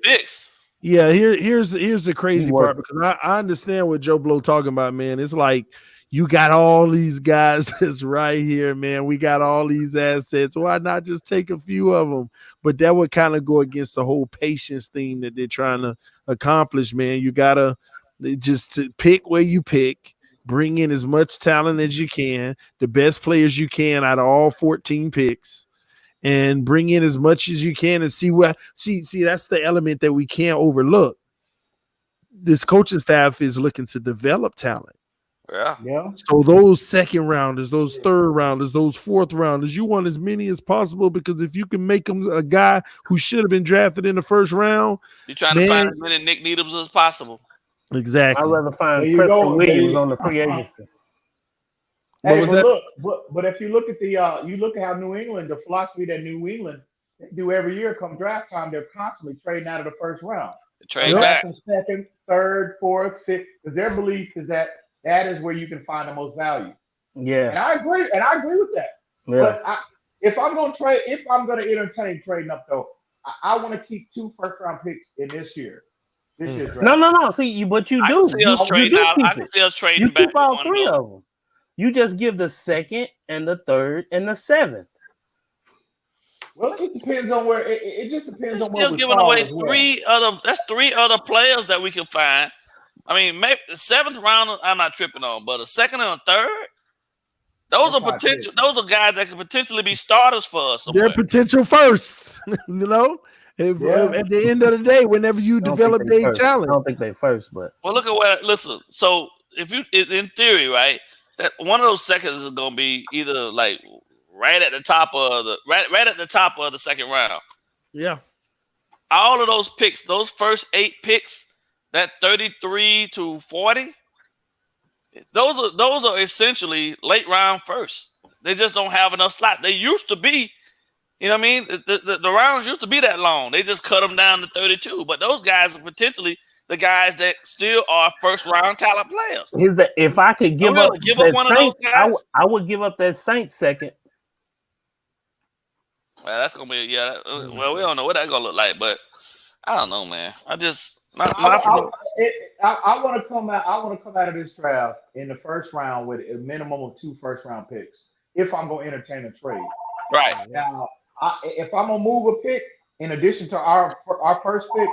yeah, here's the crazy part, because I understand what Joe Blow talking about, man. It's like you got all these guys that's right here, man. We got all these assets. Why not just take a few of them? But that would kind of go against the whole patience theme that they're trying to accomplish, man. You gotta just pick where you pick. Bring in as much talent as you can, the best players you can out of all 14 picks, and bring in as much as you can and see that's the element that we can't overlook. This coaching staff is looking to develop talent. Yeah. So those second rounders, those third rounders, those fourth rounders, you want as many as possible, because if you can make them a guy who should have been drafted in the first round, you're trying to find as many Nick Needhams as possible. Exactly. I'd rather find Preston Williams on the free agency. Hey, but if you look at how New England, the philosophy that New England do every year come draft time, they're constantly trading out of the first round. Trade back. Second, third, fourth, fifth, because their belief is that is where you can find the most value. Yeah. And I agree with that. Yeah. But if I'm going to entertain trading up, though, I want to keep 2 first-round picks in this year. This year's draft. No. See, but you do. I can see us trading out. I can see us trading back. You keep all 3 of them. You just give the 2nd and the 3rd and the 7th. Well, it depends on where. It just depends on where Still we giving fall away as well. That's 3 other players that we can find. I mean, maybe the 7th round I'm not tripping on, but a 2nd and a 3rd, those are potential. Those are guys that could potentially be starters for us somewhere. They're potential firsts, you know. At the end of the day, whenever you develop their talent, I don't think they first, but well, look at what. Listen, so if you, in theory, right, that one of those seconds is going to be either like right at the top of the right at the top of the 2nd round. Yeah. All of those picks, those first 8 picks, that 33 to 40, those are essentially late round first. They just don't have enough slots. They used to be, you know what I mean? The rounds used to be that long. They just cut them down to 32. But those guys are potentially the guys that still are first round talent players. If I could give up one of those guys, I would give up that Saints 2nd. Well, that's gonna be well, we don't know what that's gonna look like, but I don't know, man. I just I want to come out. I want to come out of this draft in the 1st round with a minimum of 2 first-round picks. If I'm going to entertain a trade, right now, if I'm gonna move a pick in addition to our first pick,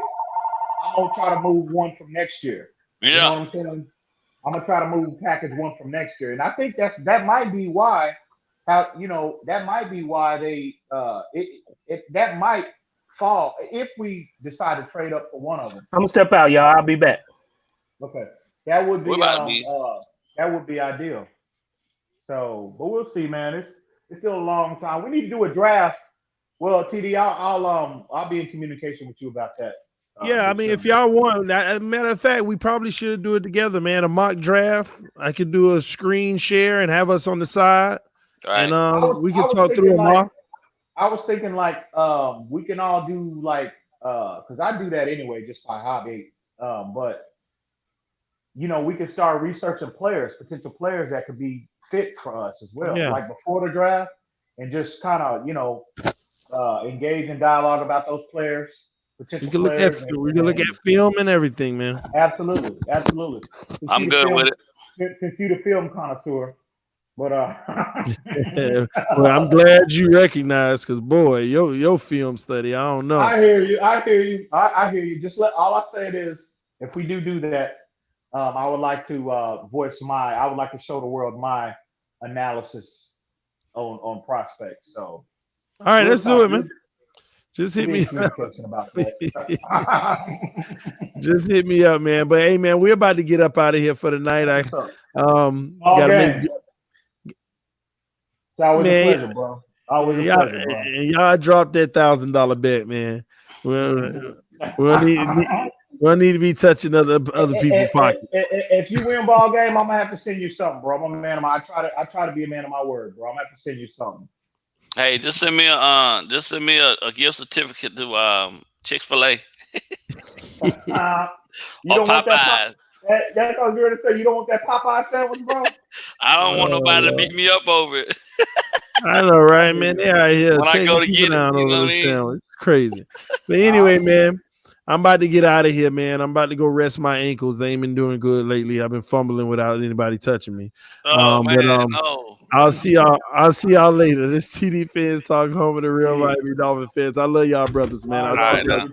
I'm gonna try to move one from next year. Yeah, you know what I'm saying? I'm gonna try to move package one from next year, and I think that might be why. That might be why they that might fall if we decide to trade up for one of them. I'm gonna step out, y'all. I'll be back. Okay, that would be ideal. So, but we'll see, man. It's still a long time. We need to do a draft. Well, TD, I'll be in communication with you about that. Yeah, I mean, if y'all want, as a matter of fact, we probably should do it together, man. A mock draft. I could do a screen share and have us on the side, right. And we can talk through them all. I was thinking like we can all do like because I do that anyway, just by hobby. But we can start researching potential players that could be fits for us as well. Yeah. Like before the draft, and just kind of engage in dialogue about those players. We can look at film and everything, man. Absolutely. I'm good with it. Since you the film connoisseur, but well, I'm glad you recognize, because boy, your film study, I don't know. I hear you. I hear you. Just all I said is, if we do that, I would like to I would like to show the world my analysis on prospects. So, all right, let's do it, man. Just hit me up. Just hit me up, man. But hey, man, we're about to get up out of here for the night. It's always a pleasure, bro. Always a pleasure, bro. Y'all dropped that $1,000 bet, man. We'll need to be touching other people's pockets. If you win ball game, I'm gonna have to send you something, bro. I'm a man of my. I try to be a man of my word, bro. I'm gonna have to send you something. Hey, just send me a gift certificate to Chick-fil-A. You don't want that. That's what I was going to say. You don't want that Popeye sandwich, bro? I don't want nobody to beat me up over it. I know, right, man? They out here when I go to get it, it's crazy. But anyway, man, I'm about to get out of here, man. I'm about to go rest my ankles. They ain't been doing good lately. I've been fumbling without anybody touching me. No. I'll see y'all later. This TD Phins Talk, home of the real Miami Dolphin fans. I love y'all brothers, man. All right, now.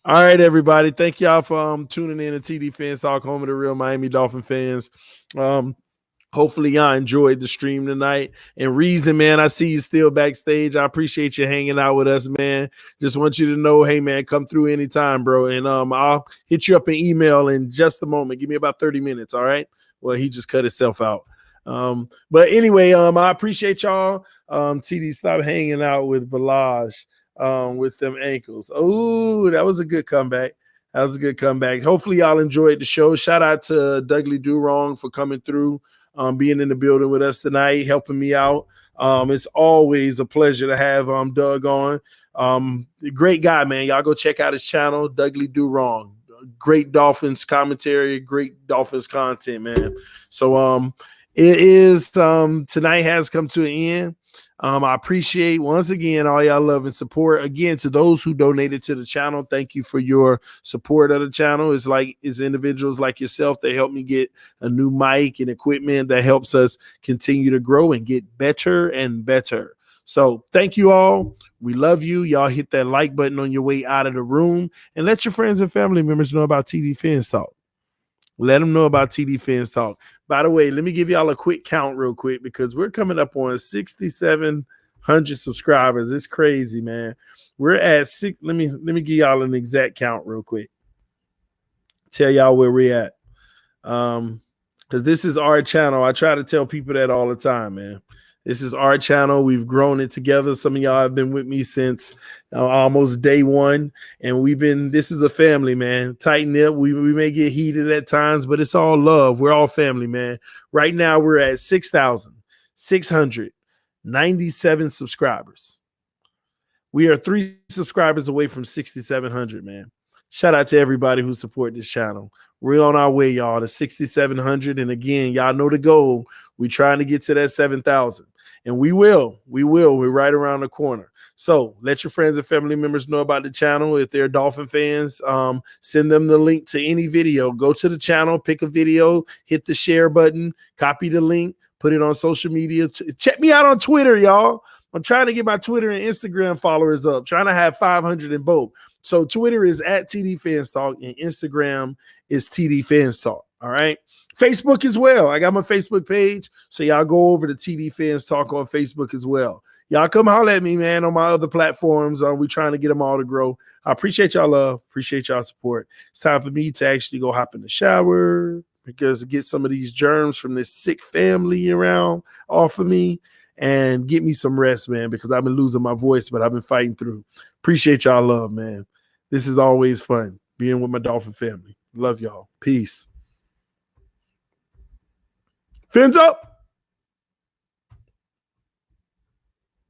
All right, everybody. Thank y'all for tuning in to TD Phins Talk, home of the real Miami Dolphin fans. Hopefully y'all enjoyed the stream tonight. And Reason, man, I see you still backstage. I appreciate you hanging out with us, man. Just want you to know, hey, man, come through anytime, bro. And I'll hit you up an email in just a moment. Give me about 30 minutes, all right? Well, he just cut himself out. But anyway, I appreciate y'all. TD, stop hanging out with Balaj with them ankles. Oh, that was a good comeback. Hopefully y'all enjoyed the show. Shout out to Dougley Durong for coming through. Being in the building with us tonight, helping me out. It's always a pleasure to have Doug on. Great guy, man. Y'all go check out his channel, Dougley Durong. Great Dolphins commentary, great Dolphins content, man. So it is tonight has come to an end. I appreciate once again all y'all love and support. Again, to those who donated to the channel, thank you for your support of the channel. It's individuals like yourself that help me get a new mic and equipment that helps us continue to grow and get better and better. So thank you all. We love you. Y'all hit that like button on your way out of the room and let your friends and family members know about TD PHINS Talk. Let them know about TD PHINS Talk. By the way, let me give y'all a quick count real quick because we're coming up on 6,700 subscribers. It's crazy, man. We're at six. Let me give y'all an exact count real quick. Tell y'all where we're at. Because this is our channel. I try to tell people that all the time, man. This is our channel. We've grown it together. Some of y'all have been with me since almost day one. And this is a family, man. Tighten up. We may get heated at times, but it's all love. We're all family, man. Right now, we're at 6,697 subscribers. We are 3 subscribers away from 6,700, man. Shout out to everybody who support this channel. We're on our way, y'all, to 6,700. And again, y'all know the goal. We're trying to get to that 7,000. And we will. We're right around the corner. So let your friends and family members know about the channel. If they're Dolphin fans, send them the link to any video. Go to the channel, pick a video, hit the share button, copy the link, put it on social media. Check me out on Twitter, y'all. I'm trying to get my Twitter and Instagram followers up, trying to have 500 in both. So Twitter is at TD PHINS Talk and Instagram is TD PHINS Talk. All right. Facebook as well. I got my Facebook page. So y'all go over to TD PHINS Talk on Facebook as well. Y'all come holler at me, man, on my other platforms. We trying to get them all to grow. I appreciate y'all love. Appreciate y'all support. It's time for me to actually go hop in the shower because to get some of these germs from this sick family around off of me and get me some rest, man, because I've been losing my voice, but I've been fighting through. Appreciate y'all love, man. This is always fun being with my Dolphin family. Love y'all. Peace. Fins up.